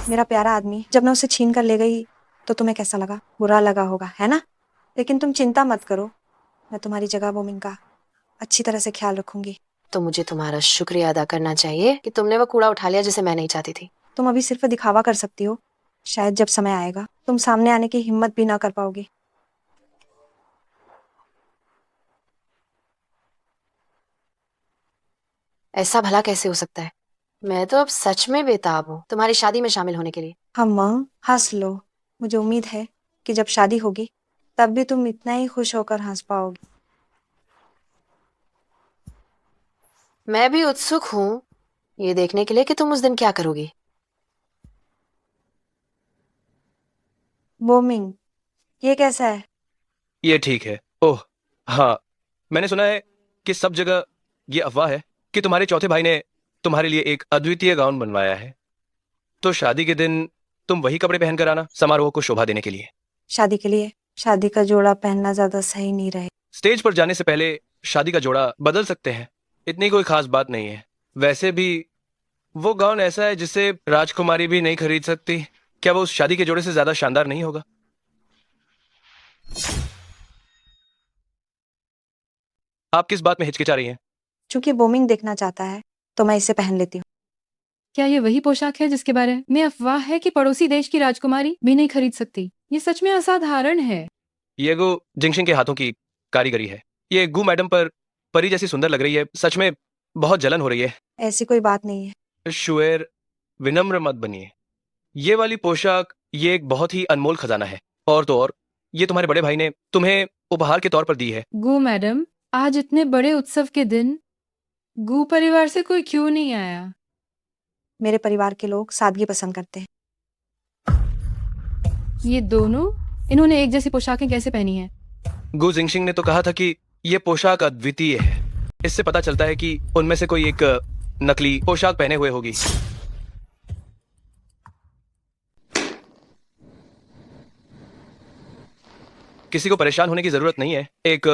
मेरा प्यारा आदमी, जब मैं उसे छीन कर ले गई तो तुम्हें कैसा लगा? बुरा लगा होगा, है ना? लेकिन तुम चिंता मत करो, मैं तुम्हारी जगह बोमिंग का अच्छी तरह से ख्याल रखूंगी। तो मुझे तुम्हारा शुक्रिया अदा करना चाहिए कि तुमने वो कूड़ा उठा लिया जिसे मैं नहीं चाहती थी। तुम अभी सिर्फ दिखावा कर सकती हो, शायद जब समय आएगा तुम सामने आने की हिम्मत भी ना कर पाओगी। ऐसा भला कैसे हो सकता है? मैं तो अब सच में बेताब हूँ तुम्हारी शादी में शामिल होने के लिए। हम हंस लो, मुझे उम्मीद है कि जब शादी होगी तब भी तुम इतना ही खुश होकर हंस पाओगी। मैं भी उत्सुक हूँ ये देखने के लिए कि तुम उस दिन क्या करोगी। बोमिंग, ये कैसा है? ये ठीक है। ओह हाँ, मैंने सुना है कि सब जगह ये अफवाह है कि तुम्हारे चौथे भाई ने तुम्हारे लिए एक अद्वितीय गाउन बनवाया है। तो शादी के दिन तुम वही कपड़े पहनकर आना, समारोह को शोभा देने के लिए। शादी के लिए शादी का जोड़ा पहनना ज्यादा सही नहीं रहे। स्टेज पर जाने से पहले शादी का जोड़ा बदल सकते हैं, इतनी कोई खास बात नहीं है। वैसे भी वो गाउन ऐसा है जिसे राजकुमारी भी नहीं खरीद सकती। क्या वो उस शादी के जोड़े से ज्यादा शानदार नहीं होगा? आप किस बात में हिचकिचा रही हैं? चूंकि बोमिंग देखना चाहता है तो मैं इसे पहन लेती हूँ। क्या ये वही पोशाक है जिसके बारे में अफवाह है कि पड़ोसी देश की राजकुमारी भी नहीं खरीद सकती? ये सच में असाधारण है। ये गु जिंगशिंग के हाथों की कारीगरी है। ये गु मैडम पर परी जैसी सुंदर लग रही है। सच में बहुत जलन हो रही है। ऐसी कोई बात नहीं है। शुएर, विनम्र मत बनिए। ये वाली पोशाक ये एक बहुत ही अनमोल खजाना है। और तो और ये तुम्हारे बड़े भाई ने तुम्हें उपहार के तौर पर दी है। गु मैडम, आज इतने बड़े उत्सव के दिन गु परिवार से कोई क्यों नहीं आया? मेरे परिवार के लोग सादगी पसंद करते हैं। ये दोनों इन्होंने एक जैसी पोशाकें कैसे पहनी हैं? गु जिंगशिंग ने तो कहा था कि ये पोशाक अद्वितीय है। इससे पता चलता है कि उनमें से कोई एक नकली पोशाक पहने हुए होगी। किसी को परेशान होने की जरूरत नहीं है। एक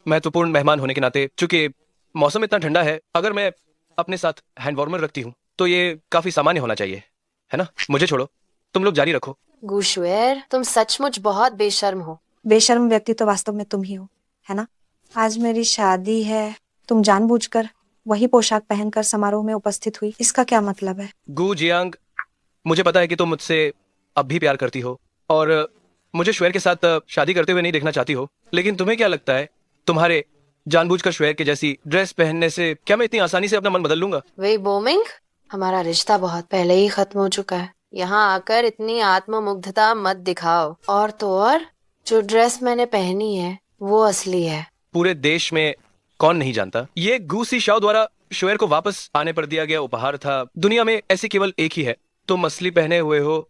महत्वपूर्ण मेहमान होने के नाते, चूंकि मौसम इतना ठंडा है, अगर मैं अपने साथ हैंड वार्मर रखती हूँ तो ये काफी सामान्य होना चाहिए, है ना? मुझे छोड़ो, तुम लोग जारी रखो। गु शुएर, तुम सचमुच बहुत बेशर्म हो। बेशर्म व्यक्ति तो वास्तव में तुम ही हो, है ना? आज मेरी शादी है, तुम जानबूझकर वही पोशाक पहनकर समारोह में उपस्थित हुई, इसका क्या मतलब है? गु जियांग, मुझे पता है कि तुम मुझसे अब भी प्यार करती हो और मुझे शुएर के साथ शादी करते हुए नहीं देखना चाहती हो। लेकिन तुम्हें क्या लगता है, तुम्हारे जानबूझकर शुएर के जैसी ड्रेस पहनने से क्या मैं इतनी आसानी से अपना मन बदल लूंगा? वे बोमिंग, हमारा रिश्ता बहुत पहले ही खत्म हो चुका है। यहाँ आकर इतनी आत्ममुग्धता मत दिखाओ। और तो और जो ड्रेस मैंने पहनी है वो असली है। पूरे देश में कौन नहीं जानता, ये गु सीशाओ द्वारा शुएर को वापस आने पर दिया गया उपहार था। दुनिया में ऐसी केवल एक ही है। तुम असली पहने हुए हो,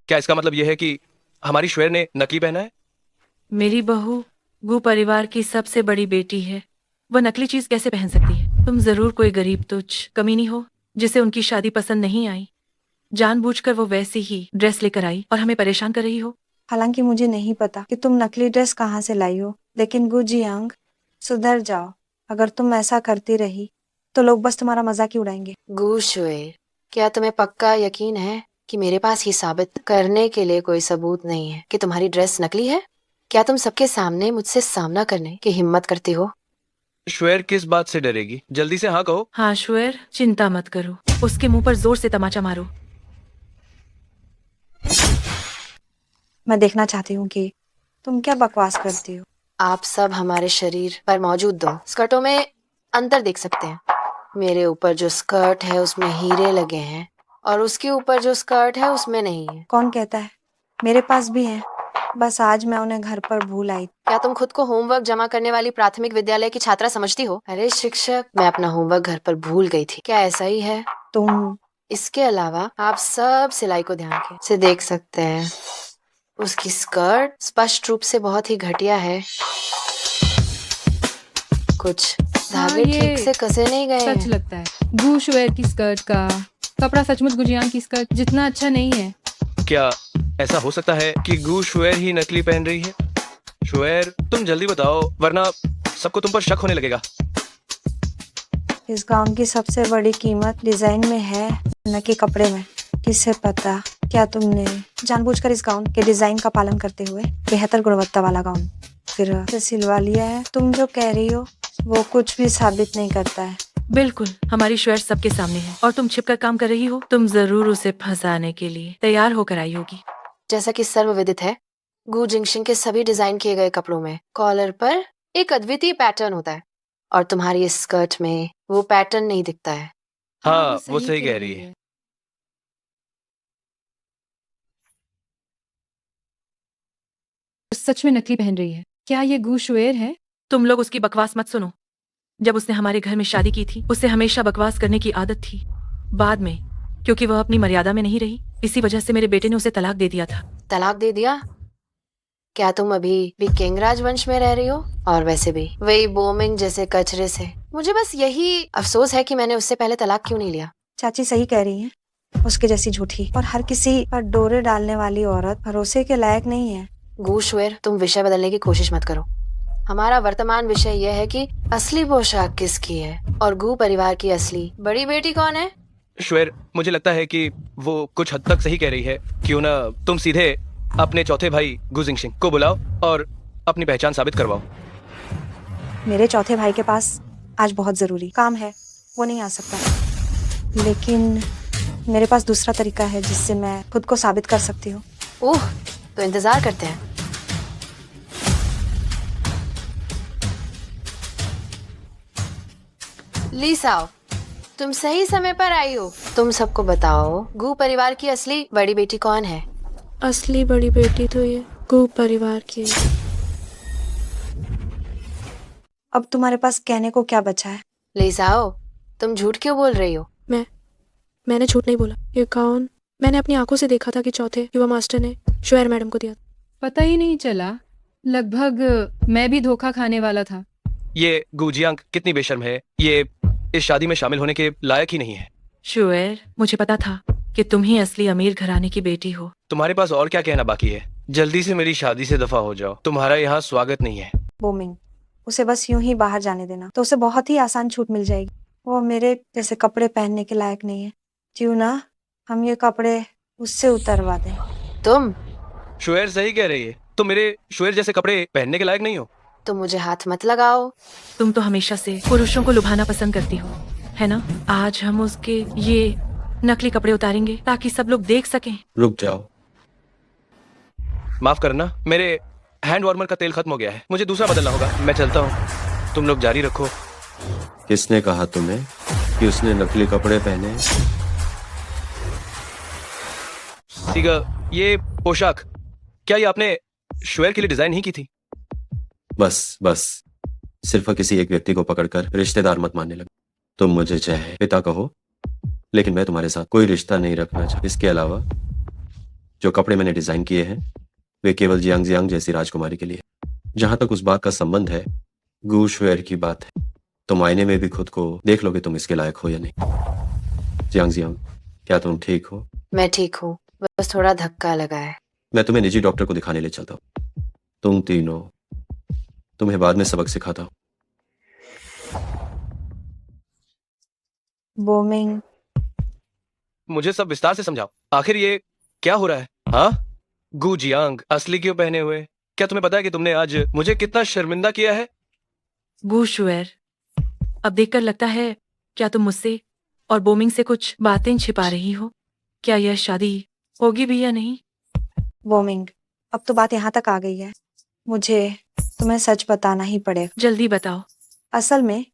क्या इसका मतलब यह है कि हमारी शुएर ने नकली पहना है? मेरी बहू गु परिवार की सबसे बड़ी बेटी है, वह नकली चीज कैसे पहन सकती है? तुम जरूर कोई गरीब तुच्छ कमीनी हो जिसे उनकी शादी पसंद नहीं आई। जानबूझकर वो वैसी ही ड्रेस लेकर आई और हमें परेशान कर रही हो। हालांकि मुझे नहीं पता कि तुम नकली ड्रेस कहाँ से लाई हो, लेकिन गु जियांग, सुधर जाओ। अगर तुम ऐसा करती रही तो लोग बस तुम्हारा मजाक ही उड़ाएंगे। गु शुएर, क्या तुम्हें पक्का यकीन है कि मेरे पास ये साबित करने के लिए कोई सबूत नहीं है कि तुम्हारी ड्रेस नकली है? क्या तुम सबके सामने मुझसे सामना करने की हिम्मत करती हो? शुएर किस बात से डरेगी? जल्दी से हाँ कहो। हाँ शुएर, चिंता मत करो, उसके मुंह पर जोर से तमाचा मारो। मैं देखना चाहती हूँ कि तुम क्या बकवास करती हो। आप सब हमारे शरीर पर मौजूद दो स्कर्टों में अंतर देख सकते हैं। मेरे ऊपर जो स्कर्ट है उसमें हीरे लगे हैं और उसके ऊपर जो स्कर्ट है उसमें नहीं है। कौन कहता है? मेरे पास भी है, बस आज मैं उन्हें घर पर भूल आई। क्या तुम खुद को होमवर्क जमा करने वाली प्राथमिक विद्यालय की छात्रा समझती हो? अरे शिक्षक, मैं अपना होमवर्क घर पर भूल गई थी। क्या ऐसा ही है? तुम इसके अलावा आप सब सिलाई को ध्यान से देख सकते हैं। उसकी स्कर्ट स्पष्ट रूप से बहुत ही घटिया है। कुछ धागे ये ठीक से कसे नहीं गए सच हैं। लगता है। गूश वेयर की स्कर्ट का कपड़ा सचमुच गुजियांग की स्कर्ट जितना अच्छा नहीं है। क्या ऐसा हो सकता है कि गू शुएर ही नकली पहन रही है? शुएर, तुम जल्दी बताओ, वरना सबको तुम पर शक होने लगेगा। इस गाउन की सबसे बड़ी कीमत डिजाइन में है, न कि कपड़े में। किसे पता, क्या तुमने जानबूझकर इस गाउन के डिजाइन का पालन करते हुए बेहतर गुणवत्ता वाला गाउन फिर से सिलवा लिया है? तुम जो कह रही हो वो कुछ भी साबित नहीं करता है। बिल्कुल, हमारी श्वेर सबके सामने है और तुम छिपकर काम कर रही हो। तुम जरूर उसे फंसाने के लिए तैयार होकर आई होगी। जैसा कि सर्वविदित है, गू जिंगशिंग के सभी डिजाइन किए गए कपड़ों में कॉलर पर एक अद्वितीय पैटर्न होता है और तुम्हारी इस स्कर्ट में वो पैटर्न नहीं दिखता है। हाँ, वो सही कह रही है। सच में नकली पहन रही है। क्या ये गूश वेयर है? तुम लोग उसकी बकवास मत सुनो। जब उसने हमारे घर में शादी की थी, उसे हमेशा बकवास करने की आदत थी। बाद में क्योंकि वह अपनी मर्यादा में नहीं रही, इसी वजह से मेरे बेटे ने उसे तलाक दे दिया था। तलाक दे दिया? क्या तुम अभी भी किंग राजवंश में रह रही हो? और वैसे भी वही बोमिंग जैसे कचरे से। मुझे बस यही अफसोस है कि मैंने उससे पहले तलाक क्यों नहीं लिया। चाची सही कह रही हैं। उसके जैसी झूठी और हर किसी पर डोरे डालने वाली औरत भरोसे के लायक नहीं है। गूशवेर, तुम विषय बदलने की कोशिश मत करो। हमारा वर्तमान विषय यह है कि असली पोशाक किसकी है और गू परिवार की असली बड़ी बेटी कौन है? श्वेर, मुझे लगता है कि वो कुछ हद तक सही कह रही है। क्यों ना तुम सीधे अपने चौथे भाई गू जिंगशिंग को बुलाओ और अपनी पहचान साबित करवाओ। मेरे चौथे भाई के पास आज बहुत जरूरी काम है, वो नहीं आ सकता। लेकिन मेरे पास दूसरा तरीका है जिससे मैं खुद को साबित कर सकती हूँ। ओह, तो इंतजार करते हैं। लीसाओ, तुम सही समय पर आई हो। तुम सबको बताओ, गू परिवार की असली बड़ी बेटी कौन है? असली बड़ी बेटी तो ये गू परिवार की है। अब तुम्हारे पास कहने को क्या बचा है? लीसाओ, तुम झूठ क्यों बोल रही हो? मैंने झूठ नहीं बोला। ये गाउन मैंने अपनी आंखों से देखा था कि चौथे युवा मास्टर ने शुएर मैडम को दिया। पता ही नहीं चला। लगभग मैं भी धोखा खाने वाला था। ये गू जियांग कितनी बेशर्म है। ये इस शादी में शामिल होने के लायक ही नहीं है। शुएर, मुझे पता था कि तुम ही असली अमीर घराने की बेटी हो। तुम्हारे पास और क्या कहना बाकी है? जल्दी से मेरी शादी से दफा हो जाओ। तुम्हारा यहाँ स्वागत नहीं है। बोमिंग, उसे बस यूं ही बाहर जाने देना तो उसे बहुत ही आसान छूट मिल जाएगी। वो मेरे जैसे कपड़े पहनने के लायक नहीं है। क्यों ना हम ये कपड़े उससे उतरवा दें। तुम? शुएर सही कह रही है। तुम मेरे शुएर जैसे कपड़े पहनने के लायक नहीं हो। तुम मुझे हाथ मत लगाओ। तुम तो हमेशा से पुरुषों को लुभाना पसंद करती हो, है ना? आज हम उसके ये नकली कपड़े उतारेंगे ताकि सब लोग देख सकें। रुक जाओ। माफ करना, मेरे हैंड वार्मर का तेल खत्म हो गया है। मुझे दूसरा बदलना होगा। मैं चलता हूँ, तुम लोग जारी रखो। किसने कहा तुम्हें कि उसने नकली कपड़े पहने? ये पोशाक, क्या ये आपने शुएर के लिए डिजाइन नहीं की थी? बस सिर्फ किसी एक व्यक्ति को पकड़कर रिश्तेदार मत मानने लगे। तुम मुझे चाहे पिता कहो, लेकिन मैं तुम्हारे साथ कोई रिश्ता नहीं रखना चाहता। इसके अलावा जो कपड़े मैंने डिजाइन किए हैं वे केवल जियांग जियांग जैसी राजकुमारी के लिए। जहां तक उस बात का संबंध है, गूशवेयर की बात है, तुम आईने में भी खुद को देख लोगे तुम इसके लायक हो या नहीं। जियांग जियांग, क्या तुम ठीक हो? मैं ठीक हूँ, बस थोड़ा धक्का लगा है। मैं तुम्हें निजी डॉक्टर को दिखाने ले चलता हूँ। तुम तीनों, तुम्हें बाद में सबक सिखाता हूँ। बोमिंग, मुझे सब विस्तार से समझाओ। आखिर ये क्या हो रहा है? हाँ, गू जियांग असली क्यों पहने हुए? क्या तुम्हें पता है कि तुमने आज मुझे कितना शर्मिंदा किया है? गू शुएर, अब देखकर लगता है क्या तुम मुझसे और बोमिंग से कुछ बातें छिपा रही हो? क्या यह शादी होगी भी या नहीं? बोमिंग, अब तो बात यहाँ तक आ गई है, मुझे तुम्हें सच बताना ही पड़ेगा। जल्दी बताओ। असल में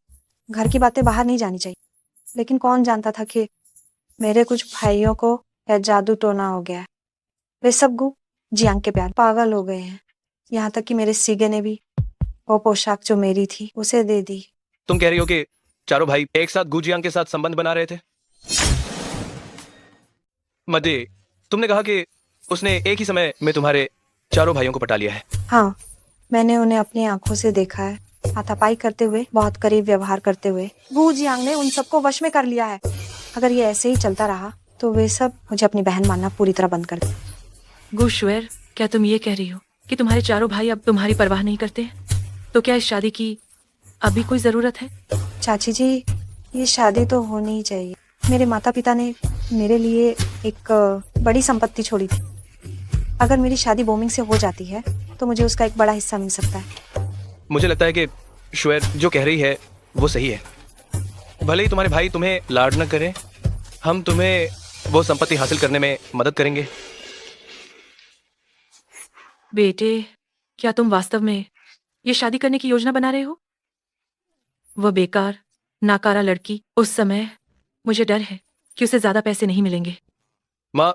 घर की बातें बाहर नहीं जानी चाहिए, लेकिन कौन जानता था कि मेरे कुछ भाइयों को यह जादू टोना हो गया है। वे सब गू जियांग के प्यार पागल हो गए हैं। यहाँ तक कि मेरे सीगे ने भी वो पोशाक जो मेरी थी उसे दे दी। तुम कह रही हो कि चारों भाई एक साथ गुजियांग के साथ संबंध बना रहे थे? मदे, तुमने कहा कि उसने एक ही समय में तुम्हारे चारों भाइयों को पटा लिया है। हाँ, मैंने उन्हें अपनी आंखों से देखा है, हाथापाई करते हुए, बहुत करीब व्यवहार करते हुए। गू जियांग ने उन सबको वश में कर लिया है। अगर ये ऐसे ही चलता रहा तो वे सब मुझे अपनी बहन मानना पूरी तरह बंद कर दे। गुशवेर, क्या तुम ये कह रही हो कि तुम्हारे चारों भाई अब तुम्हारी परवाह नहीं करते? तो क्या इस शादी की अभी कोई जरूरत है? चाची जी, ये शादी तो होनी ही चाहिए। मेरे माता पिता ने मेरे लिए एक बड़ी संपत्ति छोड़ी थी। अगर मेरी शादी बोमिंग से हो जाती है तो मुझे उसका एक बड़ा हिस्सा मिल सकता है। मुझे लगता है कि शुएर जो कह रही है वो सही है। भले ही तुम्हारे भाई तुम्हें लाड न करें, हम तुम्हें वो संपत्ति हासिल करने में मदद करेंगे। बेटे, क्या तुम वास्तव में ये शादी करने की योजना बना रहे हो? वह बेकार, नाकारा लड़की, उस समय मुझे डर है कि उसे ज्यादा पैसे नहीं मिलेंगे। माँ,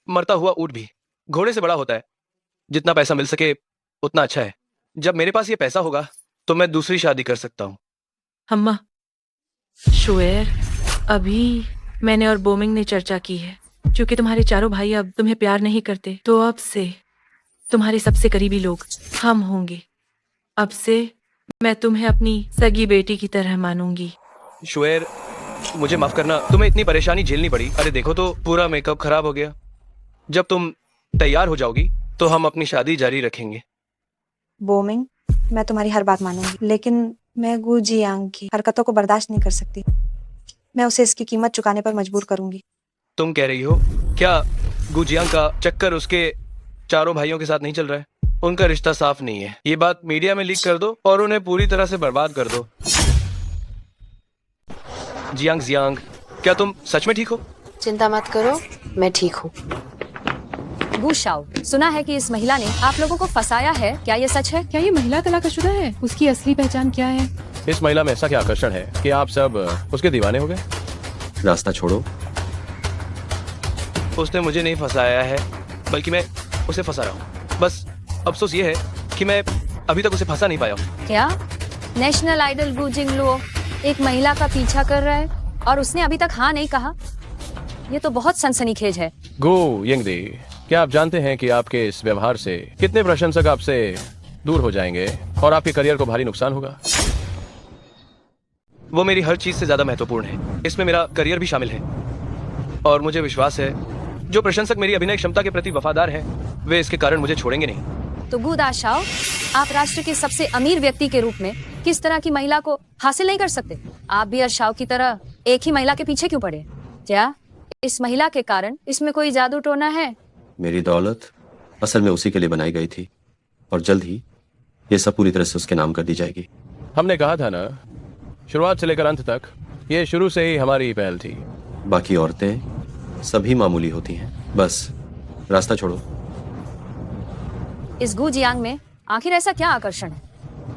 मरता हुआ ऊंट भी घोड़े से बड़ा होता है। जितना पैसा मिल सके उतना अच्छा है। जब मेरे पास ये पैसा होगा तो मैं दूसरी शादी कर सकता हूँ। अम्मा, शुएर, अभी मैंने और बोमिंग ने चर्चा की है। क्योंकि तुम्हारे चारों भाई अब तुम्हें प्यार नहीं करते, तो अब से तुम्हारे सबसे करीबी लोग हम होंगे। अब से मैं तुम्हें अपनी सगी बेटी की तरह मानूंगी। शुएर, मुझे माफ करना, तुम्हें इतनी परेशानी झेलनी पड़ी। अरे देखो तो पूरा मेकअप खराब हो गया। जब तुम तैयार हो जाओगी तो हम अपनी शादी जारी रखेंगे। बोमिंग, मैं तुम्हारी हर बात मानूंगी, लेकिन मैं गू जियांग की हरकतों को बर्दाश्त नहीं कर सकती। मैं उसे इसकी कीमत चुकाने पर मजबूर करूंगी। तुम कह रही हो क्या गुजियांग का चक्कर उसके चारों भाइयों के साथ नहीं चल रहा है? उनका रिश्ता साफ नहीं है। ये बात मीडिया में लीक कर दो और उन्हें पूरी तरह से बर्बाद कर दो। जियांग, जियांग, क्या तुम सच में ठीक हो? चिंता मत करो, मैं ठीक हूँ। गू शाओ, सुना है कि इस महिला ने आप लोगों को फंसाया है, क्या ये सच है? क्या ये महिला तलाकशुदा है? उसकी असली पहचान क्या है? इस महिला में ऐसा क्या आकर्षण है कि आप सब उसके दीवाने हो गए? रास्ता छोड़ो। उसने मुझे नहीं फंसाया है, बल्कि मैं उसे फंसा रहा हूँ। बस अफसोस ये है कि मैं अभी तक उसे फंसा नहीं पाया हूँ। क्या नेशनल आइडल गू जिंगलुओ एक महिला का पीछा कर रहा है और उसने अभी तक हाँ नहीं कहा? ये तो बहुत सनसनीखेज है। गो यिंगदी, क्या आप जानते हैं कि आपके इस व्यवहार से कितने प्रशंसक आपसे दूर हो जाएंगे और आपके करियर को भारी नुकसान होगा? वो मेरी हर चीज से ज्यादा महत्वपूर्ण है। इसमें मेरा करियर भी शामिल है और मुझे विश्वास है जो प्रशंसक मेरी अभिनय क्षमता के प्रति वफादार हैं, वे इसके कारण मुझे छोड़ेंगे नहीं। तो गू दाशाओ, आप राष्ट्र के सबसे अमीर व्यक्ति के रूप में किस तरह की महिला को हासिल नहीं कर सकते? आप भी अर्शाओ की तरह एक ही महिला के पीछे क्यों पड़े? क्या इस महिला के कारण इसमें कोई जादू टोना है? मेरी दौलत असल में उसी के लिए बनाई गई थी और जल्द ही ये सब पूरी तरह से उसके नाम कर दी जाएगी। हमने कहा था ना, शुरुआत से लेकर अंत तक ये शुरू से ही हमारी पहल थी। बाकी औरतें सभी मामूली होती हैं। बस रास्ता छोड़ो। इस गू जियांग में आखिर ऐसा क्या आकर्षण है?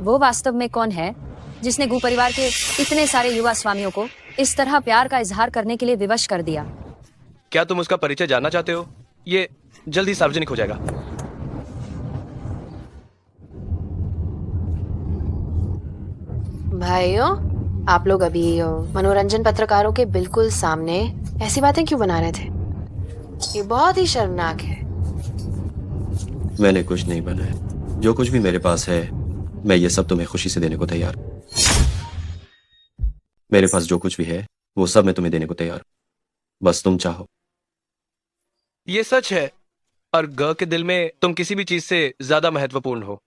वो वास्तव में कौन है जिसने गू परिवार के इतने सारे युवा स्वामियों को इस तरह प्यार का इजहार करने के लिए विवश कर दिया? क्या तुम उसका परिचय जानना चाहते हो? ये जल्द ही सार्वजनिक हो जाएगा। भाइयों, आप लोग अभी मनोरंजन पत्रकारों के बिल्कुल सामने ऐसी बातें क्यों बना रहे थे? ये बहुत ही शर्मनाक है। मैंने कुछ नहीं बनाया। जो कुछ भी मेरे पास है मैं ये सब तुम्हें खुशी से देने को तैयार हूं। मेरे पास जो कुछ भी है वो सब मैं तुम्हें देने को तैयार हूं, बस तुम चाहो। ये सच है और ग के दिल में तुम किसी भी चीज से ज्यादा महत्वपूर्ण हो।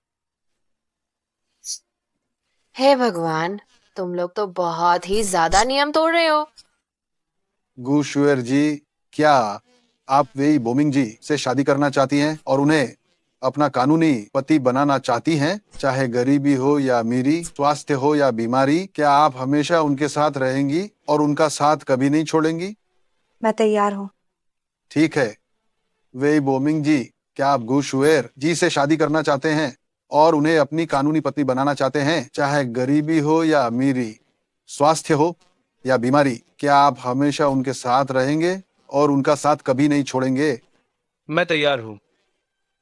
हे भगवान, तुम लोग तो बहुत ही ज्यादा नियम तोड़ रहे हो। गू शुएर जी, क्या आप वेई बोमिंग जी से शादी करना चाहती हैं और उन्हें अपना कानूनी पति बनाना चाहती हैं? चाहे गरीबी हो या अमीरी, स्वास्थ्य हो या बीमारी, क्या आप हमेशा उनके साथ रहेंगी और उनका साथ कभी नहीं छोड़ेंगी? मैं तैयार हूँ। ठीक है वेई बोमिंग जी, क्या आप गू शुएर जी से शादी करना चाहते हैं और उन्हें अपनी कानूनी पत्नी बनाना चाहते हैं? चाहे गरीबी हो या अमीरी, स्वास्थ्य हो या बीमारी, क्या आप हमेशा उनके साथ रहेंगे और उनका साथ कभी नहीं छोड़ेंगे? मैं तैयार हूँ।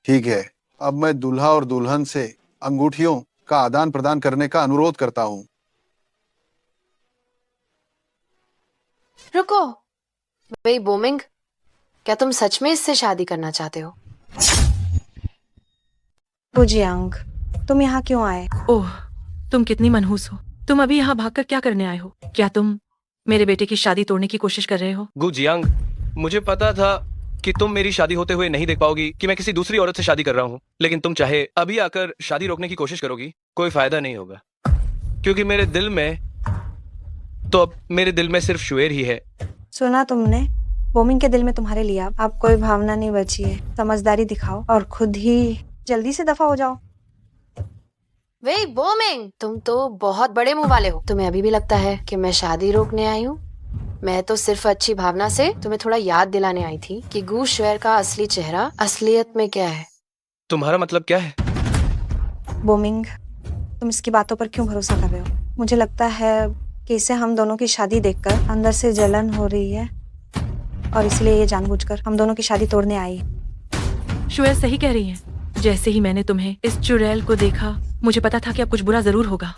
ठीक है, अब मैं दूल्हा और दुल्हन से अंगूठियों का आदान प्रदान करने का अनुरोध करता हूँ। रुको, वही बोमिंग, क्या तुम सच में इससे शादी करना चाहते हो? गुजियांग, तुम यहाँ क्यों आए? ओह, तुम कितनी मनहूस हो। तुम अभी यहाँ भागकर क्या करने आए हो? क्या तुम मेरे बेटे की शादी तोड़ने की कोशिश कर रहे हो? गु जियांग, मुझे पता था कि तुम मेरी शादी होते हुए नहीं देख पाओगी कि मैं किसी दूसरी औरत से शादी कर रहा हूँ, लेकिन तुम चाहे अभी आकर शादी रोकने की कोशिश करोगी, कोई फायदा नहीं होगा, क्योंकि मेरे दिल में सिर्फ शुएर ही है। सुना तुमने? बोमिंग के दिल में तुम्हारे लिए अब कोई भावना नहीं बची है। समझदारी दिखाओ और खुद ही जल्दी से दफा हो जाओ। वे बोमिंग, तुम तो बहुत बड़े मुंह वाले हो। तुम्हें अभी भी लगता है कि मैं शादी रोकने आई हूँ? मैं तो सिर्फ अच्छी भावना से तुम्हें थोड़ा याद दिलाने आई थी कि गू शुएर का असली चेहरा असलियत में क्या है। तुम्हारा मतलब क्या है? बोमिंग, तुम इसकी बातों पर क्यों भरोसा कर रहे हो? मुझे लगता है कि इसे हम दोनों की शादी देखकर अंदर से जलन हो रही है और इसलिए ये जानबूझकर हम दोनों की शादी तोड़ने आई। शुएर सही कह रही है। जैसे ही मैंने तुम्हें इस चुड़ैल को देखा, मुझे पता था कि अब कुछ बुरा जरूर होगा।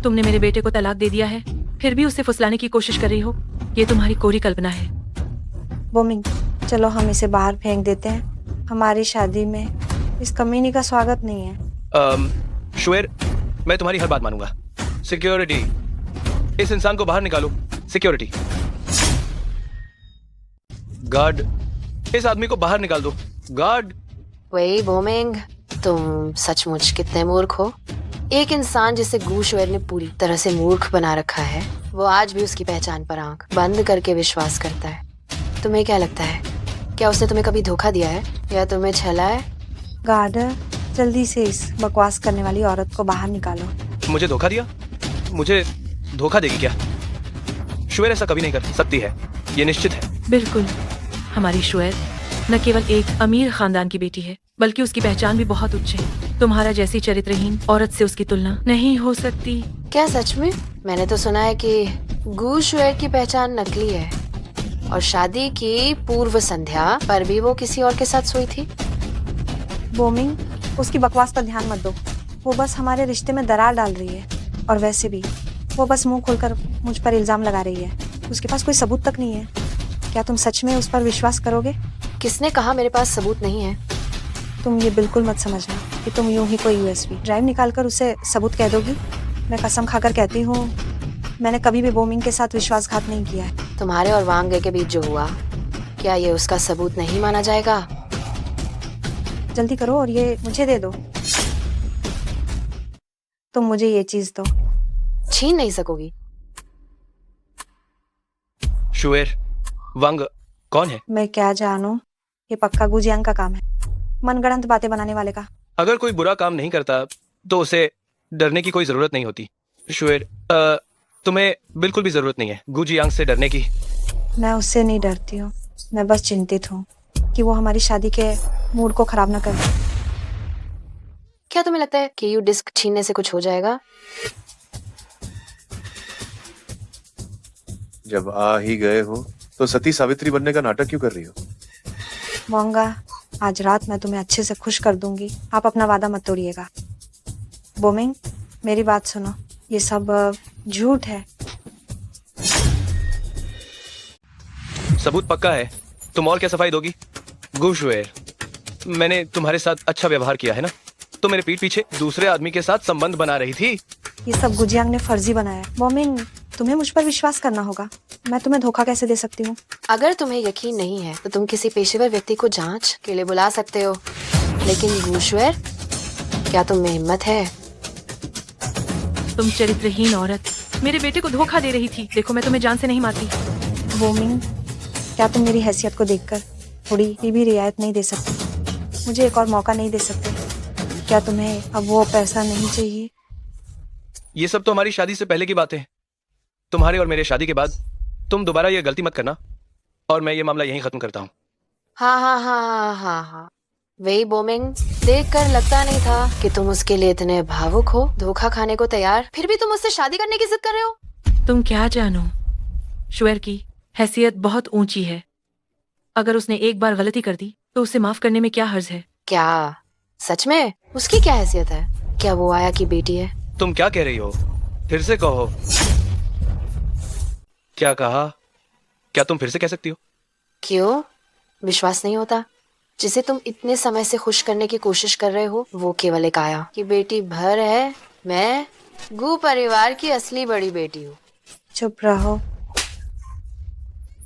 तुमने मेरे बेटे को तलाक दे दिया है, फिर भी उसे फुसलाने की कोशिश कर रही हो। ये तुम्हारी कोरी कल्पना है। बोमिंग, चलो हम इसे बाहर फेंक देते हैं। हमारी शादी में इस कमीनी का स्वागत नहीं है। शुएर, मैं तुम्हारी हर बात मानूंगा। सिक्योरिटी, इस इंसान को बाहर निकालो। सिक्योरिटी गार्ड, इस आदमी को बाहर निकाल दो। गार्ड। वही बोमिंग, तुम सचमुच कितने मूर्ख हो। एक इंसान जिसे गू शुएर ने पूरी तरह से मूर्ख बना रखा है, वो आज भी उसकी पहचान पर आंख बंद करके विश्वास करता है। तुम्हें क्या लगता है, क्या उसने तुम्हें कभी धोखा दिया है या तुम्हें छला है? गार्ड, जल्दी से इस बकवास करने वाली औरत को बाहर निकालो। मुझे धोखा दिया? मुझे धोखा देगी क्या? शुएर ऐसा कभी नहीं कर सकती है, ये निश्चित है। बिल्कुल, हमारी शुएर न केवल एक अमीर खानदान की बेटी है, बल्कि उसकी पहचान भी बहुत उच्च है। तुम्हारा जैसी चरित्रहीन औरत से उसकी तुलना नहीं हो सकती। क्या सच में? मैंने तो सुना है कि गू शुएर की पहचान नकली है और शादी की पूर्व संध्या पर भी वो किसी और के साथ सोई थी। बोमिंग, उसकी बकवास पर ध्यान मत दो। वो बस हमारे रिश्ते में दरार डाल रही है और वैसे भी वो बस मुंह खोलकर मुझ पर इल्जाम लगा रही है। उसके पास कोई सबूत तक नहीं है। क्या तुम सच में उस पर विश्वास करोगे? किसने कहा मेरे पास सबूत नहीं है? तुम ये बिल्कुल मत समझना कि तुम यूं ही कोई यूएसबी ड्राइव निकालकर उसे सबूत कह दोगी। मैं कसम खाकर कहती हूँ, मैंने कभी भी बोमिंग के साथ विश्वासघात नहीं किया है। तुम्हारे और वांग के बीच जो हुआ, क्या ये उसका सबूत नहीं माना जाएगा? जल्दी करो और ये मुझे दे दो। तुम मुझे ये चीज दो। छीन नहीं सकोगी। शुएर, वांग कौन है? मैं क्या जानूं, ये पक्का गुजियांग का काम है, मनगढ़ंत बातें बनाने वाले का। अगर कोई बुरा काम नहीं करता तो उसे डरने की कोई जरूरत नहीं होती। शुएर, तुम्हें बिल्कुल भी जरूरत नहीं है गू जियांग से डरने की। मैं उससे नहीं डरती हूँ, मैं बस चिंतित हूँ कि वो हमारी शादी के मूड को खराब ना कर दे। क्या तुम्हें लगता है कि यू डिस्क छीनने से कुछ हो जाएगा? जब आ ही गए हो तो सती सावित्री बनने का नाटक क्यों कर रही हो? मोंगा, आज रात मैं तुम्हें अच्छे से खुश कर दूंगी। आप अपना वादा मत तोड़िएगा। बोमिंग, मेरी बात सुनो, ये सब झूठ है। सबूत पक्का है। तुम और क्या सफाई दोगी? गू शुएर, मैंने तुम्हारे साथ अच्छा व्यवहार किया है ना? तो मेरे पीठ पीछे दूसरे आदमी के साथ संबंध बना रही थी। ये सब गुजियांग ने फर्जी बनाया है। बोमिंग, तुम्हें मुझ पर विश्वास करना होगा। मैं तुम्हें धोखा कैसे दे सकती हूँ? अगर तुम्हें यकीन नहीं है तो तुम किसी पेशेवर व्यक्ति को जांच के लिए बुला सकते हो, लेकिन गू शुएर, क्या तुम में हिम्मत है? तुम चरित्रहीन औरत मेरे बेटे को धोखा दे रही थी। देखो, मैं तुम्हें जान से नहीं मारती। बोमिंग, क्या तुम मेरी हैसियत को देखकर थोड़ी भी रियायत नहीं दे सकती? मुझे एक और मौका नहीं दे सकते? क्या तुम्हें अब वो पैसा नहीं चाहिए? ये सब तो हमारी शादी से पहले की बातें हैं। तुम्हारे और मेरे शादी के बाद तुम दोबारा ये गलती मत करना और मैं ये मामला यहीं खत्म करता हूँ। हाँ हाँ हाँ हाँ हाँ हाँ, वही बोमिंग, देखकर लगता नहीं था कि तुम उसके लिए इतने भावुक हो, धोखा खाने को तैयार, फिर भी तुम उससे शादी करने की जिद कर रहे हो। तुम क्या जानो, शुएर की हैसियत बहुत ऊंची है। अगर उसने एक बार गलती कर दी तो उसे माफ करने में क्या हर्ज है? क्या सच में उसकी क्या हैसियत है? क्या वो आया की बेटी है? तुम क्या कह रही हो? फिर से कहो। क्या कहा? क्या तुम फिर से कह सकती हो? क्यों विश्वास नहीं होता? जिसे तुम इतने समय से खुश करने की कोशिश कर रहे हो वो केवल एक आया की बेटी भर है। मैं गू परिवार की असली बड़ी बेटी हूँ। चुप रहो।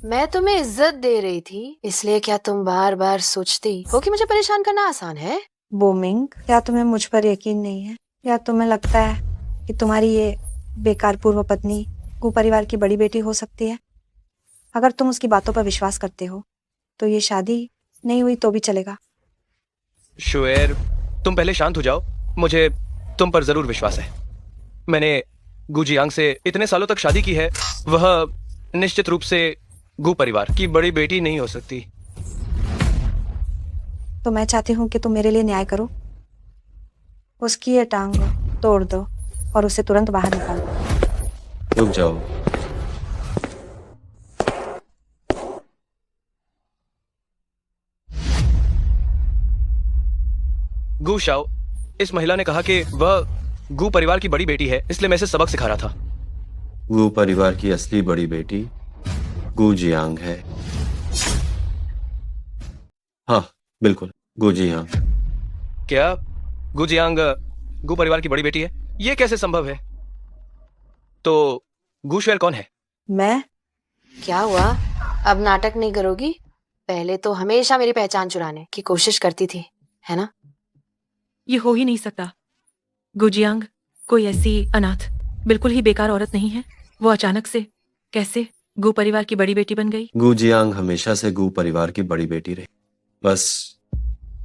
मैं तुम्हें इज्जत दे रही थी, इसलिए क्या तुम बार बार सोचती हो कि मुझे परेशान करना आसान है? बोमिंग, क्या तुम्हें मुझ पर यकीन नहीं है? या तुम्हें लगता है कि तुम्हारी ये बेकार पूर्व पत्नी गू परिवार की बड़ी बेटी हो सकती है? अगर तुम उसकी बातों पर विश्वास करते हो तो ये शादी नहीं हुई तो भी चलेगा। शुएर, तुम पहले शांत हो जाओ। मुझे तुम पर जरूर विश्वास है। मैंने गू जियांग से इतने सालों तक शादी की है। वह निश्चित रूप से गू परिवार की बड़ी बेटी नहीं हो सकती। तो मैं चाहती हूँ कि तुम मेरे लिए न्याय करो। उसकी ये टांग तोड़ दो और उसे तुरंत बाहर निकालो। रुक जाओ। गू शाओ, इस महिला ने कहा कि वह गू परिवार की बड़ी बेटी है, इसलिए मैं इसे सबक सिखा रहा था। गू परिवार की असली बड़ी बेटी गू जियांग है। हाँ बिल्कुल, गू जियांग। क्या गू जियांग गू परिवार की बड़ी बेटी है? ये कैसे संभव है? तो गू शुएर कौन है? मैं? क्या हुआ? अब नाटक नहीं करोगी? पहले तो हमेशा मेरी पहचान चुराने की कोशिश करती थी, है ना? ये हो ही नहीं सकता। गुजियांग कोई ऐसी अनाथ, बिल्कुल ही बेकार औरत नहीं है। वो अचानक से कैसे गू परिवार की बड़ी बेटी बन गई? गू जियांग हमेशा से गू परिवार की बड़ी बेटी रही, बस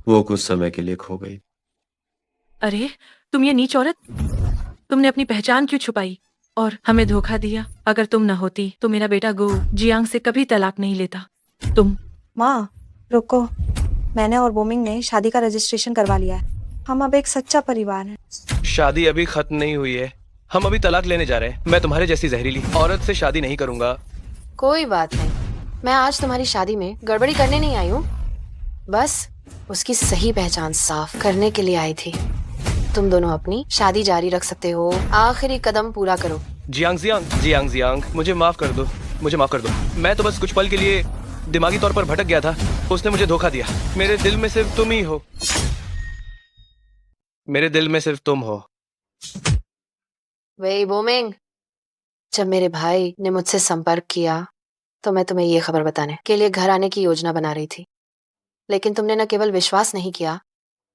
वो कुछ समय के लिए खो गई। अरे तुम ये नीच औरत, तुमने अपनी पहचान क्यों छुपाई और हमें धोखा दिया? अगर तुम न होती तो मेरा बेटा गू जियांग से कभी तलाक नहीं लेता। तुम माँ रुको, मैंने और बोमिंग ने शादी का रजिस्ट्रेशन करवा लिया है। हम अब एक सच्चा परिवार हैं। शादी अभी खत्म नहीं हुई है। हम अभी तलाक लेने जा रहे हैं। मैं तुम्हारे जैसी जहरीली औरत से शादी नहीं करूंगा। कोई बात नहीं, मैं आज तुम्हारी शादी में गड़बड़ी करने नहीं आई हूँ, बस उसकी सही पहचान साफ करने के लिए आई थी। तुम दोनों अपनी शादी जारी रख सकते हो। आखिरी कदम पूरा करो। जियांग जियांग जियांग जियांग, मुझे माफ कर दो, मुझे माफ कर दो। मैं तो बस कुछ पल के लिए दिमागी तौर पर भटक गया था। उसने मुझे धोखा दिया। मेरे दिल में सिर्फ तुम ही हो। मेरे दिल में सिर्फ तुम हो। वे बोमिंग, जब मेरे भाई ने मुझसे संपर्क किया तो मैं तुम्हें ये खबर बताने के लिए घर आने की योजना बना रही थी, लेकिन तुमने न केवल विश्वास नहीं किया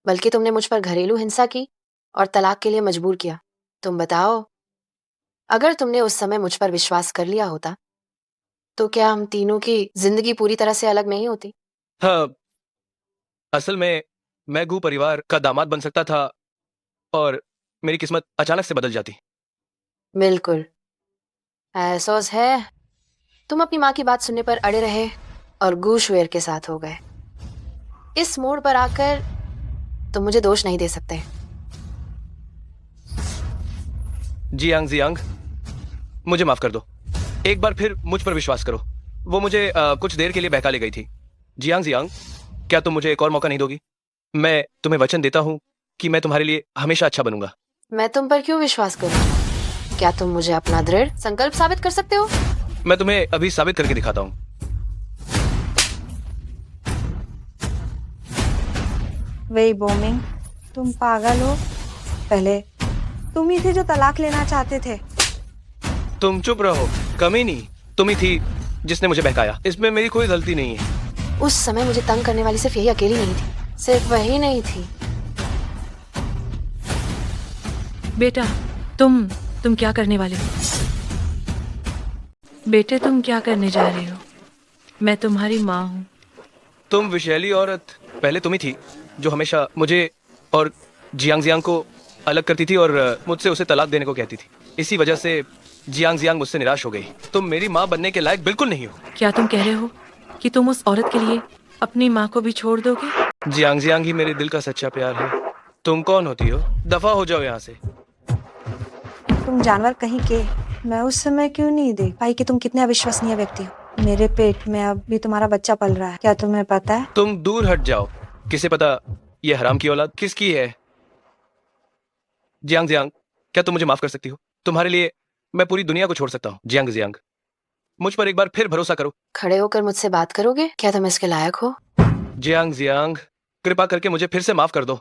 बल्कि तुमने मुझ पर घरेलू हिंसा की और तलाक के लिए मजबूर किया। तुम बताओ, अगर तुमने उस समय मुझ पर विश्वास कर लिया होता तो क्या हम तीनों की जिंदगी पूरी तरह से अलग नहीं होती? हाँ, असल में मैं गू परिवार का दामाद बन सकता था और मेरी किस्मत अचानक से बदल जाती। बिल्कुल एहसास है। तुम अपनी माँ की बात सुनने पर अड़े रहे और गू शुएर के साथ हो गए। इस मोड़ पर आकर तुम मुझे दोष नहीं दे सकते। जियांग जियांग, मुझे माफ कर दो। एक बार फिर मुझ पर विश्वास करो। वो मुझे कुछ देर के लिए बहका ले गई थी। जियांग जियांग, क्या तुम मुझे एक और मौका नहीं दोगी? मैं तुम्हें वचन देता हूँ कि मैं तुम्हारे लिए हमेशा अच्छा बनूंगा। मैं तुम पर क्यों विश्वास करूं? क्या तुम मुझे अपना दृढ़ संकल्प साबित कर सकते हो? मैं तुम्हें अभी साबित करके दिखाता हूँ। वे बोमिंग, तुम पागल हो। पहले तुम ही थे जो तलाक लेना चाहते थे। तुम चुप रहो। कमी नहीं, तुम ही थी जिसने मुझे बहकाया। इसमें मेरी कोई गलती नहीं है। उस समय मुझे तंग करने वाली सिर्फ यही अकेली नहीं थी, सिर्फ वही नहीं थी। बेटा तुम क्या करने वाले हो? बेटे तुम क्या करने जा रहे हो? मैं तुम्हारी माँ हूँ। तुम विशैली औरत, पहले तुम ही थी जो हमेशा मुझे और जियांग जियांग को अलग करती थी और मुझसे उसे तलाक देने को कहती थी। इसी वजह से जियांग जियांग मुझसे निराश हो गई। तुम मेरी माँ बनने के लायक बिल्कुल नहीं हो। क्या तुम कह रहे हो कि तुम उस औरत के लिए अपनी माँ को भी छोड़ दोगे? जियांग जियांग ही मेरे दिल का सच्चा प्यार है। तुम कौन होती हो? दफा हो जाओ यहाँ से। तुम जानवर कहीं के। मैं उस समय क्यों नहीं देख पाई कि तुम कितने अविश्वसनीय व्यक्ति हो। मेरे पेट में अब भी तुम्हारा बच्चा पल रहा है, क्या तुम्हें पता है? तुम दूर हट जाओ। किसे पता ये हराम की औलाद किसकी है? जियांग जियांग, क्या तुम मुझे माफ कर सकती हो? तुम्हारे लिए मैं पूरी दुनिया को छोड़ सकता हूँ। जियांग जियांग, मुझ पर एक बार फिर भरोसा करो। खड़े होकर मुझसे बात करोगे? क्या तुम इसके लायक हो? जियांग जियांग, कृपा करके मुझे फिर से माफ कर दो।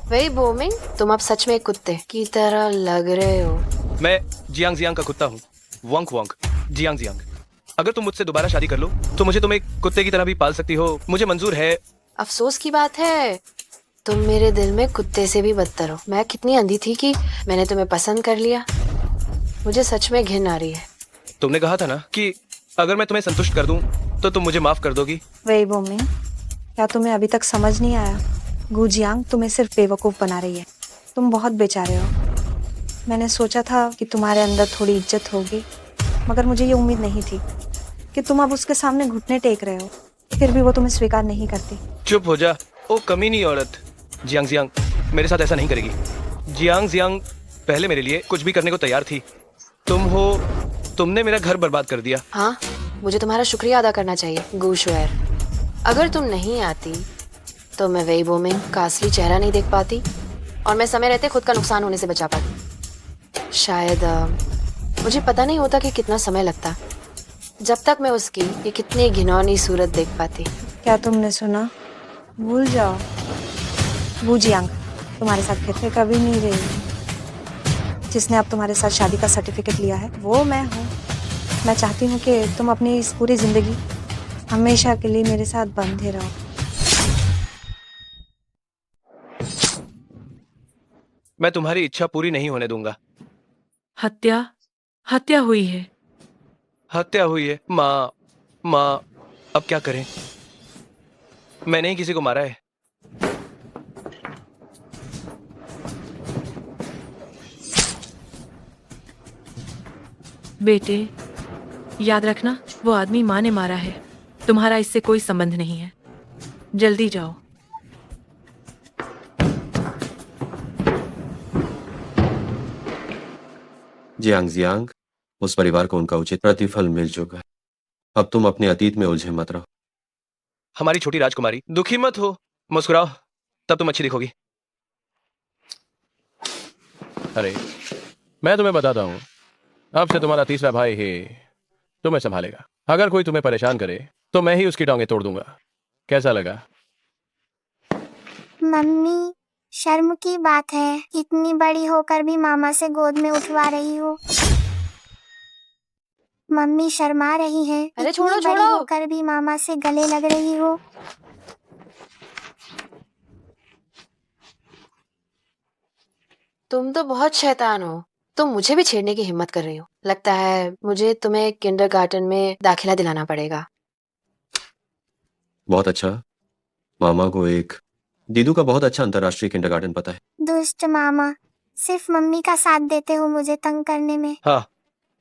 वही बोमिंग, तुम अब सच में एक कुत्ते की तरह लग रहे हो। मैं जियांग जियांग का कुत्ता हूँ। वोंक वोंक। जियांग जियांग, अगर तुम मुझसे दोबारा शादी कर लो तो मुझे तुम एक कुत्ते की तरह भी पाल सकती हो। मुझे मंजूर है। अफसोस की बात है, तुम मेरे दिल में कुत्ते से भी बदतर हो। मैं कितनी अंधी थी कि मैंने तुम्हें पसंद कर लिया। मुझे सच में घिन आ रही है। तुमने कहा था ना कि अगर मैं तुम्हें संतुष्ट कर दूं तो तुम मुझे माफ कर दोगी। वही बोमिंग, क्या तुम्हें अभी तक समझ नहीं आया? गु जियांग तुम्हें सिर्फ बेवकूफ बना रही है। तुम बहुत बेचारे हो। मैंने सोचा था कि तुम्हारे अंदर थोड़ी इज्जत होगी, मगर मुझे ये उम्मीद नहीं थी कि तुम अब उसके सामने घुटने टेक रहे हो। फिर भी वो तुम्हें स्वीकार नहीं करती। चुप हो जा, ओ कमीनी औरत। जियांग जियांग मेरे साथ ऐसा नहीं करेगी। जियांग जियांग पहले मेरे लिए कुछ भी करने को तैयार थी। तुम हो, तुमने मेरा घर बर्बाद कर दिया। हाँ, मुझे तुम्हारा शुक्रिया अदा करना चाहिए गु शुएर। अगर तुम नहीं आती तो मैं वही बोमिंग का असली चेहरा नहीं देख पाती और मैं समय रहते खुद का नुकसान होने से बचा पाती। शायद मुझे पता नहीं होता कि कितना समय लगता जब तक मैं उसकी ये कितनी घिनौनी सूरत देख पाती। क्या तुमने सुना? भूल जाओ। गु जियांग तुम्हारे साथ फिर कभी नहीं रही। जिसने अब तुम्हारे साथ शादी का सर्टिफिकेट लिया है वो मैं हूँ। मैं चाहती हूँ कि तुम अपनी इस पूरी जिंदगी हमेशा के लिए मेरे साथ बंधे रहो। मैं तुम्हारी इच्छा पूरी नहीं होने दूंगा। हत्या हत्या हुई है। हत्या हुई है? माँ, अब क्या करें? मैंने ही किसी को मारा है। बेटे, याद रखना, वो आदमी माँ ने मारा है। तुम्हारा इससे कोई संबंध नहीं है। जल्दी जाओ। जियांग जियांग, उस परिवार को उनका उचित प्रतिफल मिल चुका है। अब तुम अपने अतीत में उलझे मत रहो। हमारी छोटी राजकुमारी, दुखी मत हो, मुस्कुराओ, तब तुम अच्छी दिखोगी। अरे, मैं तुम्हें बताता हूँ, अब से तुम्हारा तीसरा भाई ही तुम्हें संभालेगा। अगर कोई तुम्हें परेशान करे तो मैं ही उसकी टांगें तोड़ दूंगा। कैसा लगा? मम्मी, शर्म की बात है, इतनी बड़ी होकर भी मामा से गोद में उठवा रही हो। मम्मी शर्मा रही है। अरे इतनी छोड़ो, बड़ी छोड़ो। होकर भी मामा से गले लग रही हो। तुम तो बहुत शैतान हो। तुम मुझे भी छेड़ने की हिम्मत कर रही हो। लगता है मुझे तुम्हें किंडरगार्टन में दाखिला दिलाना पड़ेगा। बहुत अच्छा। मामा को एक दीदू का बहुत अच्छा अंतर्राष्ट्रीय किंडरगार्टन पता है। दुष्ट मामा, सिर्फ मम्मी का साथ देते हो मुझे तंग करने में। हाँ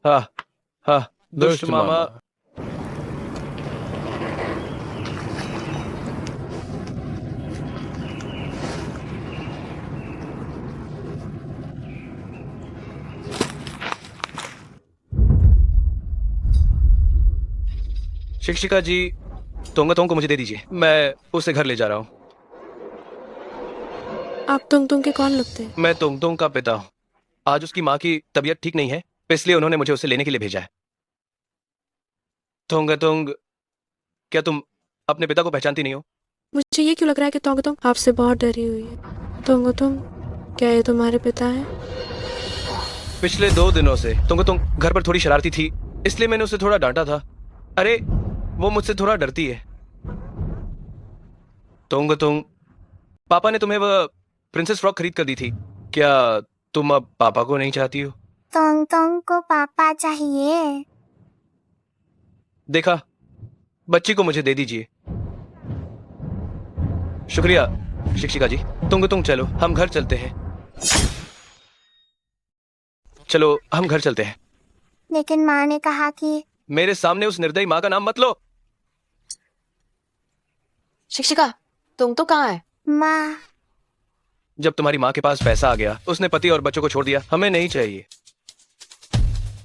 हाँ हाँ, दुष्ट मामा। शिक्षिका जी, तोंग को मुझे दे दीजिए, मैं उसे घर ले जा रहा हूँ। आप तुंग के कौन लगते हैं? मैं तोंग का पिता हूँ। आज उसकी माँ की तबीयत ठीक नहीं है, इसलिए उन्होंने मुझे उसे लेने के लिए भेजा है। तोंग, क्या तुम अपने पिता को पहचानती नहीं हो? मुझे ये क्यों लग रहा है कि तोंग आपसे बहुत डरी हुई है। तोंग, क्या ये तुम्हारे पिता हैं? पिछले 2 दिनों से तोंग घर पर थोड़ी शरारती थी, इसलिए मैंने उसे थोड़ा डांटा था। अरे, वो मुझसे थोड़ा डरती है। तोंग, पापा ने तुम्हें वह प्रिंसेस फ्रॉक खरीद कर दी थी। क्या तुम अब पापा को नहीं चाहती हो? तोंग को पापा चाहिए। देखा, बच्ची को मुझे दे दीजिए। शुक्रिया शिक्षिका जी। तोंग, चलो हम घर चलते हैं। चलो हम घर चलते हैं। लेकिन माँ ने कहा कि मेरे सामने उस निर्दयी माँ का नाम मत लो। शिक्षिका, तुम तो कहाँ है? माँ, जब तुम्हारी माँ के पास पैसा आ गया, उसने पति और बच्चों को छोड़ दिया। हमें नहीं चाहिए।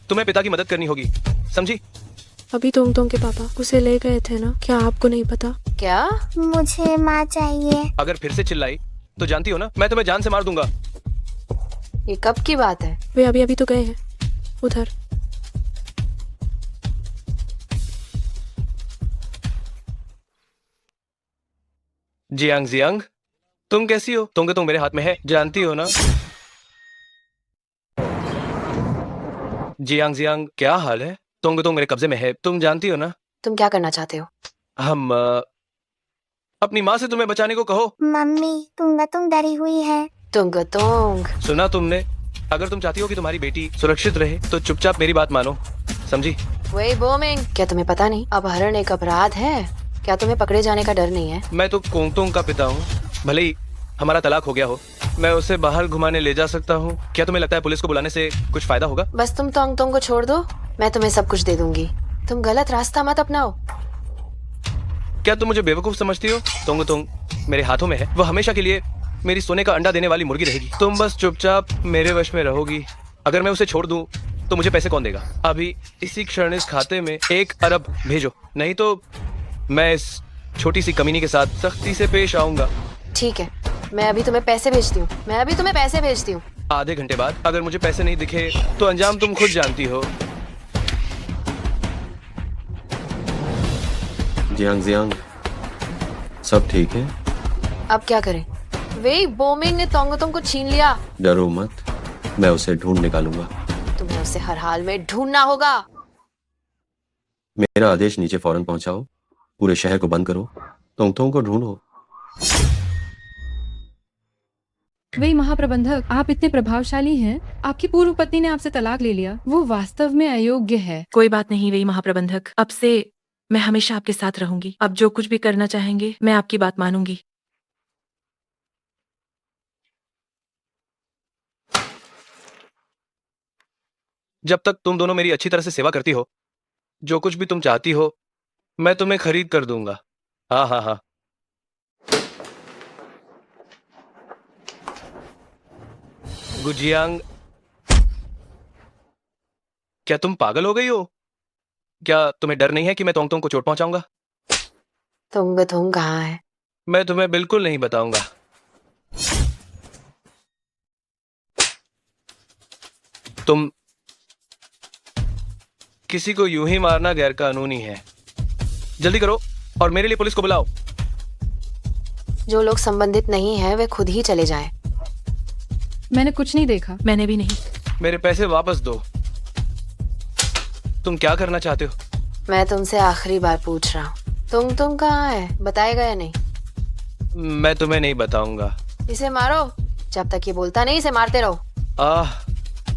तुम्हें पिता की मदद करनी होगी, समझी? अभी तोंग तोंग के पापा उसे ले गए थे ना, क्या आपको नहीं पता? क्या? मुझे माँ चाहिए। अगर फिर से चिल्लाई तो जानती हो ना, मैं तुम्हें जान से मार दूंगा। ये कब की बात है? वे अभी अभी तो गए हैं उधर। जियांग जियांग, तुम कैसी हो? तुम मेरे हाथ में है, जानती हो ना? जियांग जियांग, क्या हाल है? तुम मेरे कब्जे में है, तुम जानती हो ना? तुम क्या करना चाहते हो? हम अपनी माँ से तुम्हें बचाने को कहो। मम्मी तुंग डरी हुई है। तुंग सुना तुमने? अगर तुम चाहती हो कि तुम्हारी बेटी सुरक्षित रहे तो चुपचाप मेरी बात मानो, समझी? वही बोमिंग, क्या तुम्हें पता नहीं अपहरण एक अपराध है? क्या तुम्हें पकड़े जाने का डर नहीं है? मैं तो कोंगतोंग का पिता हूँ, भले ही हमारा तलाक हो गया हो, मैं उसे बाहर घुमाने ले जा सकता हूँ। क्या तुम्हें लगता है पुलिस को बुलाने से कुछ फायदा होगा? बस तुम तोंग को छोड़ दो, मैं तुम्हें सब कुछ दे दूंगी। तुम गलत रास्ता मत अपनाओ। क्या तुम मुझे बेवकूफ समझती हो? तुंग मेरे हाथों में है, वो हमेशा के लिए मेरी सोने का अंडा देने वाली मुर्गी रहेगी। तुम बस चुपचाप मेरे वश में रहोगी। अगर मैं उसे छोड़ दूं तो मुझे पैसे कौन देगा? अभी इसी क्षण इस खाते में 1 अरब भेजो, नहीं तो मैं इस छोटी सी कमीनी के साथ सख्ती से पेश आऊंगा। ठीक है, मैं अभी तुम्हें पैसे भेजती हूँ। आधे घंटे बाद अगर मुझे पैसे नहीं दिखे तो अंजाम तुम खुद जानती हो। जियांग, सब ठीक है? अब क्या करें? वे बोमिंग ने तोंग को छीन लिया। डरो मत, मैं उसे ढूंढ निकालूंगा। तुम्हें उसे हर हाल में ढूंढना होगा। मेरा आदेश नीचे फौरन पहुंचाओ, पूरे शहर को बंद करो, तोंग को ढूंढो। वे महाप्रबंधक, आप इतने प्रभावशाली हैं, आपकी पूर्व पत्नी ने आपसे तलाक ले लिया, वो वास्तव में अयोग्य है। कोई बात नहीं वे महाप्रबंधक, अब से मैं हमेशा आपके साथ रहूंगी। अब जो कुछ भी करना चाहेंगे मैं आपकी बात मानूंगी। जब तक तुम दोनों मेरी अच्छी तरह से सेवा करती हो, जो कुछ भी तुम चाहती हो मैं तुम्हें खरीद कर दूंगा। हाँ। गुजियांग, क्या तुम पागल हो गई हो? क्या तुम्हें डर नहीं है कि मैं तोंग को चोट पहुंचाऊंगा? तुंग कहाँ है? मैं तुम्हें बिल्कुल नहीं बताऊंगा। तुम किसी को यूं ही मारना गैर कानूनी है। जल्दी करो और मेरे लिए पुलिस को बुलाओ। जो लोग संबंधित नहीं है वे खुद ही चले जाएं। मैंने कुछ नहीं देखा। मैंने भी नहीं। मेरे पैसे वापस दो। तुम क्या करना चाहते हो? मैं तुमसे आखिरी बार पूछ रहा हूँ, तुम कहाँ है? बताएगा या नहीं? मैं तुम्हें नहीं बताऊंगा। इसे मारो, जब तक ये बोलता नहीं इसे मारते रहो।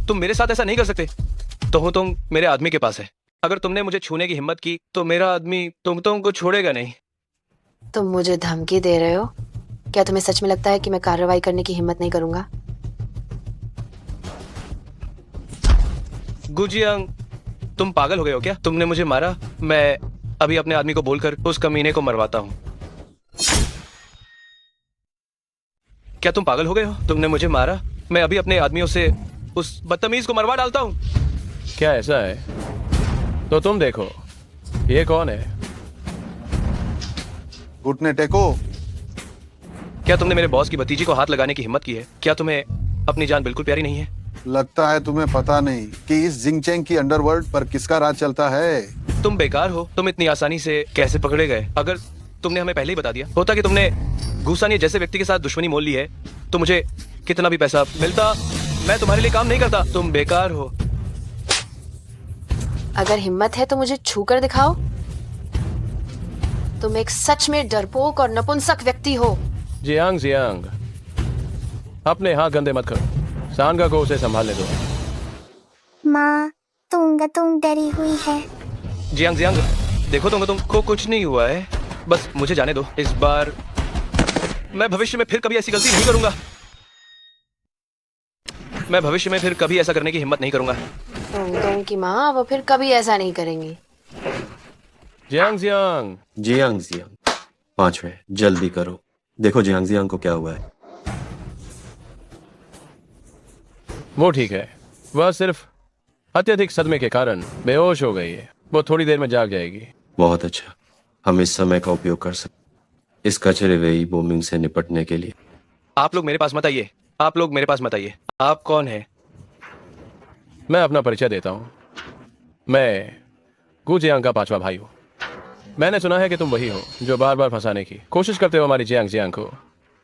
तुम मेरे साथ ऐसा नहीं कर सकते। तुम मेरे आदमी के पास है। अगर तुमने मुझे छूने की हिम्मत की तो मेरा आदमी तुम को छोड़ेगा नहीं। तुम मुझे धमकी दे रहे हो? क्या तुम्हें सच में लगता है कि मैं कार्रवाई करने की हिम्मत नहीं करूंगा? गुजियांग, तुम पागल हो गए हो क्या? तुमने मुझे मारा, मैं अभी अपने आदमी को बोलकर उस कमीने को मरवाता हूँ। क्या तुम पागल हो गए हो? तुमने मुझे मारा, मैं अभी अपने आदमियों से उस बदतमीज को मरवा डालता हूँ। क्या ऐसा है? तो तुम देखो ये कौन है? घुटने टेको। क्या तुमने मेरे बॉस की भतीजी को हाथ लगाने की हिम्मत की है? क्या तुम्हें अपनी जान बिल्कुल प्यारी नहीं है? लगता है तुम्हें पता नहीं कि इस जिंगचैंग की अंडरवर्ल्ड पर किसका राज चलता है। तुम बेकार हो। तुम इतनी आसानी से कैसे पकड़े गए? अगर तुमने हमें पहले ही बता दिया होता कि तुमने गुसानी जैसे व्यक्ति के साथ दुश्मनी मोल ली है तो मुझे कितना भी पैसा मिलता, मैं तुम्हारे लिए काम नहीं करता। तुम बेकार हो। अगर हिम्मत है तो मुझे छू कर दिखाओ। तुम एक सच में डरपोक और नपुंसक व्यक्ति हो। जियांग, अपने हाथ गंदे मत करो। सांगा को उसे संभालने दो। माँ तुंग डरी हुई है। जियांग, देखो तुमको कुछ नहीं हुआ है, बस मुझे जाने दो। इस बार मैं भविष्य में फिर कभी ऐसी गलती नहीं करूंगा। मैं भविष्य में फिर कभी ऐसा करने की हिम्मत नहीं करूंगा। तुम की माँ वो फिर कभी ऐसा नहीं करेंगी। जियांग, 5वें, जल्दी करो। देखो जियांग को क्या हुआ है। वो ठीक है, वह सिर्फ अत्यधिक सदमे के कारण बेहोश हो गई है। वो थोड़ी देर में जाग जाएगी। बहुत अच्छा, हम इस समय का उपयोग कर सकते इस कचरे वेई बोमिंग से निपटने के लिए। आप लोग मेरे पास मत आइए, आप लोग मेरे पास मत आइए। आप कौन है? मैं अपना परिचय देता हूँ। मैं गु जियांग का 5वां भाई हूँ। मैंने सुना है कि तुम वही हो जो बार बार फंसाने की कोशिश करते हो हमारी जियांग को,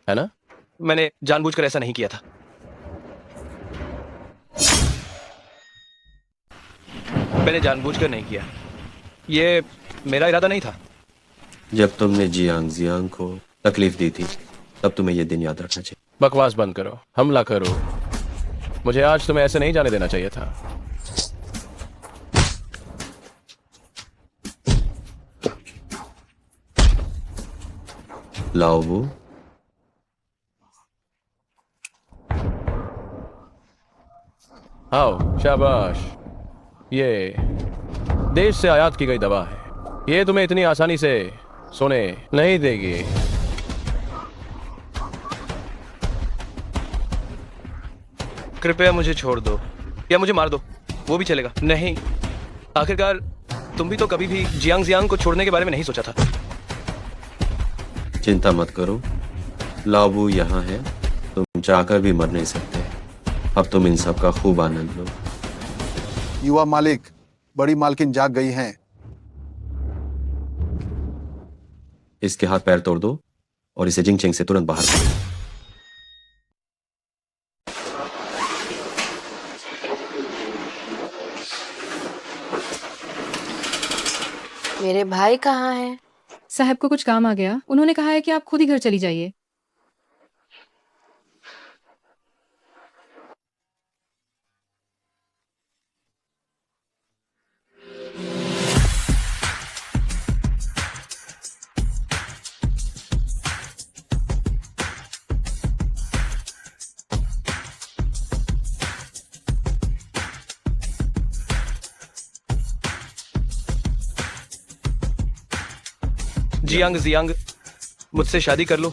है ना? मैंने जानबूझकर ऐसा नहीं किया था। मैंने जानबूझकर नहीं किया, ये मेरा इरादा नहीं था। जब तुमने जियांग को तकलीफ दी थी तब तुम्हें यह दिन याद रखना चाहिए। बकवास बंद करो, हमला करो। मुझे आज तुम्हें ऐसे नहीं जाने देना चाहिए था। लाओबू, आओ, शाबाश। ये देश से आयात की गई दवा है, ये तुम्हें इतनी आसानी से सोने नहीं देगी। कृपया मुझे छोड़ दो या मुझे मार दो, वो भी चलेगा। नहीं, आखिरकार तुम भी तो कभी भी जियांग को छोड़ने के बारे में नहीं सोचा था। चिंता मत करो, लाओबू यहाँ है, तुम चाहकर भी मर नहीं सकते। अब तुम इन सब का खूब आनंद लो। युवा मालिक, बड़ी मालकिन जाग गई हैं। इसके हाथ पैर तोड़ दो और इसे जिंगचेंग से तुरंत बाहर करो। मेरे भाई कहाँ हैं? साहब को कुछ काम आ गया, उन्होंने कहा है कि आप खुद ही घर चली जाइए। जियांग मुझसे शादी कर लो।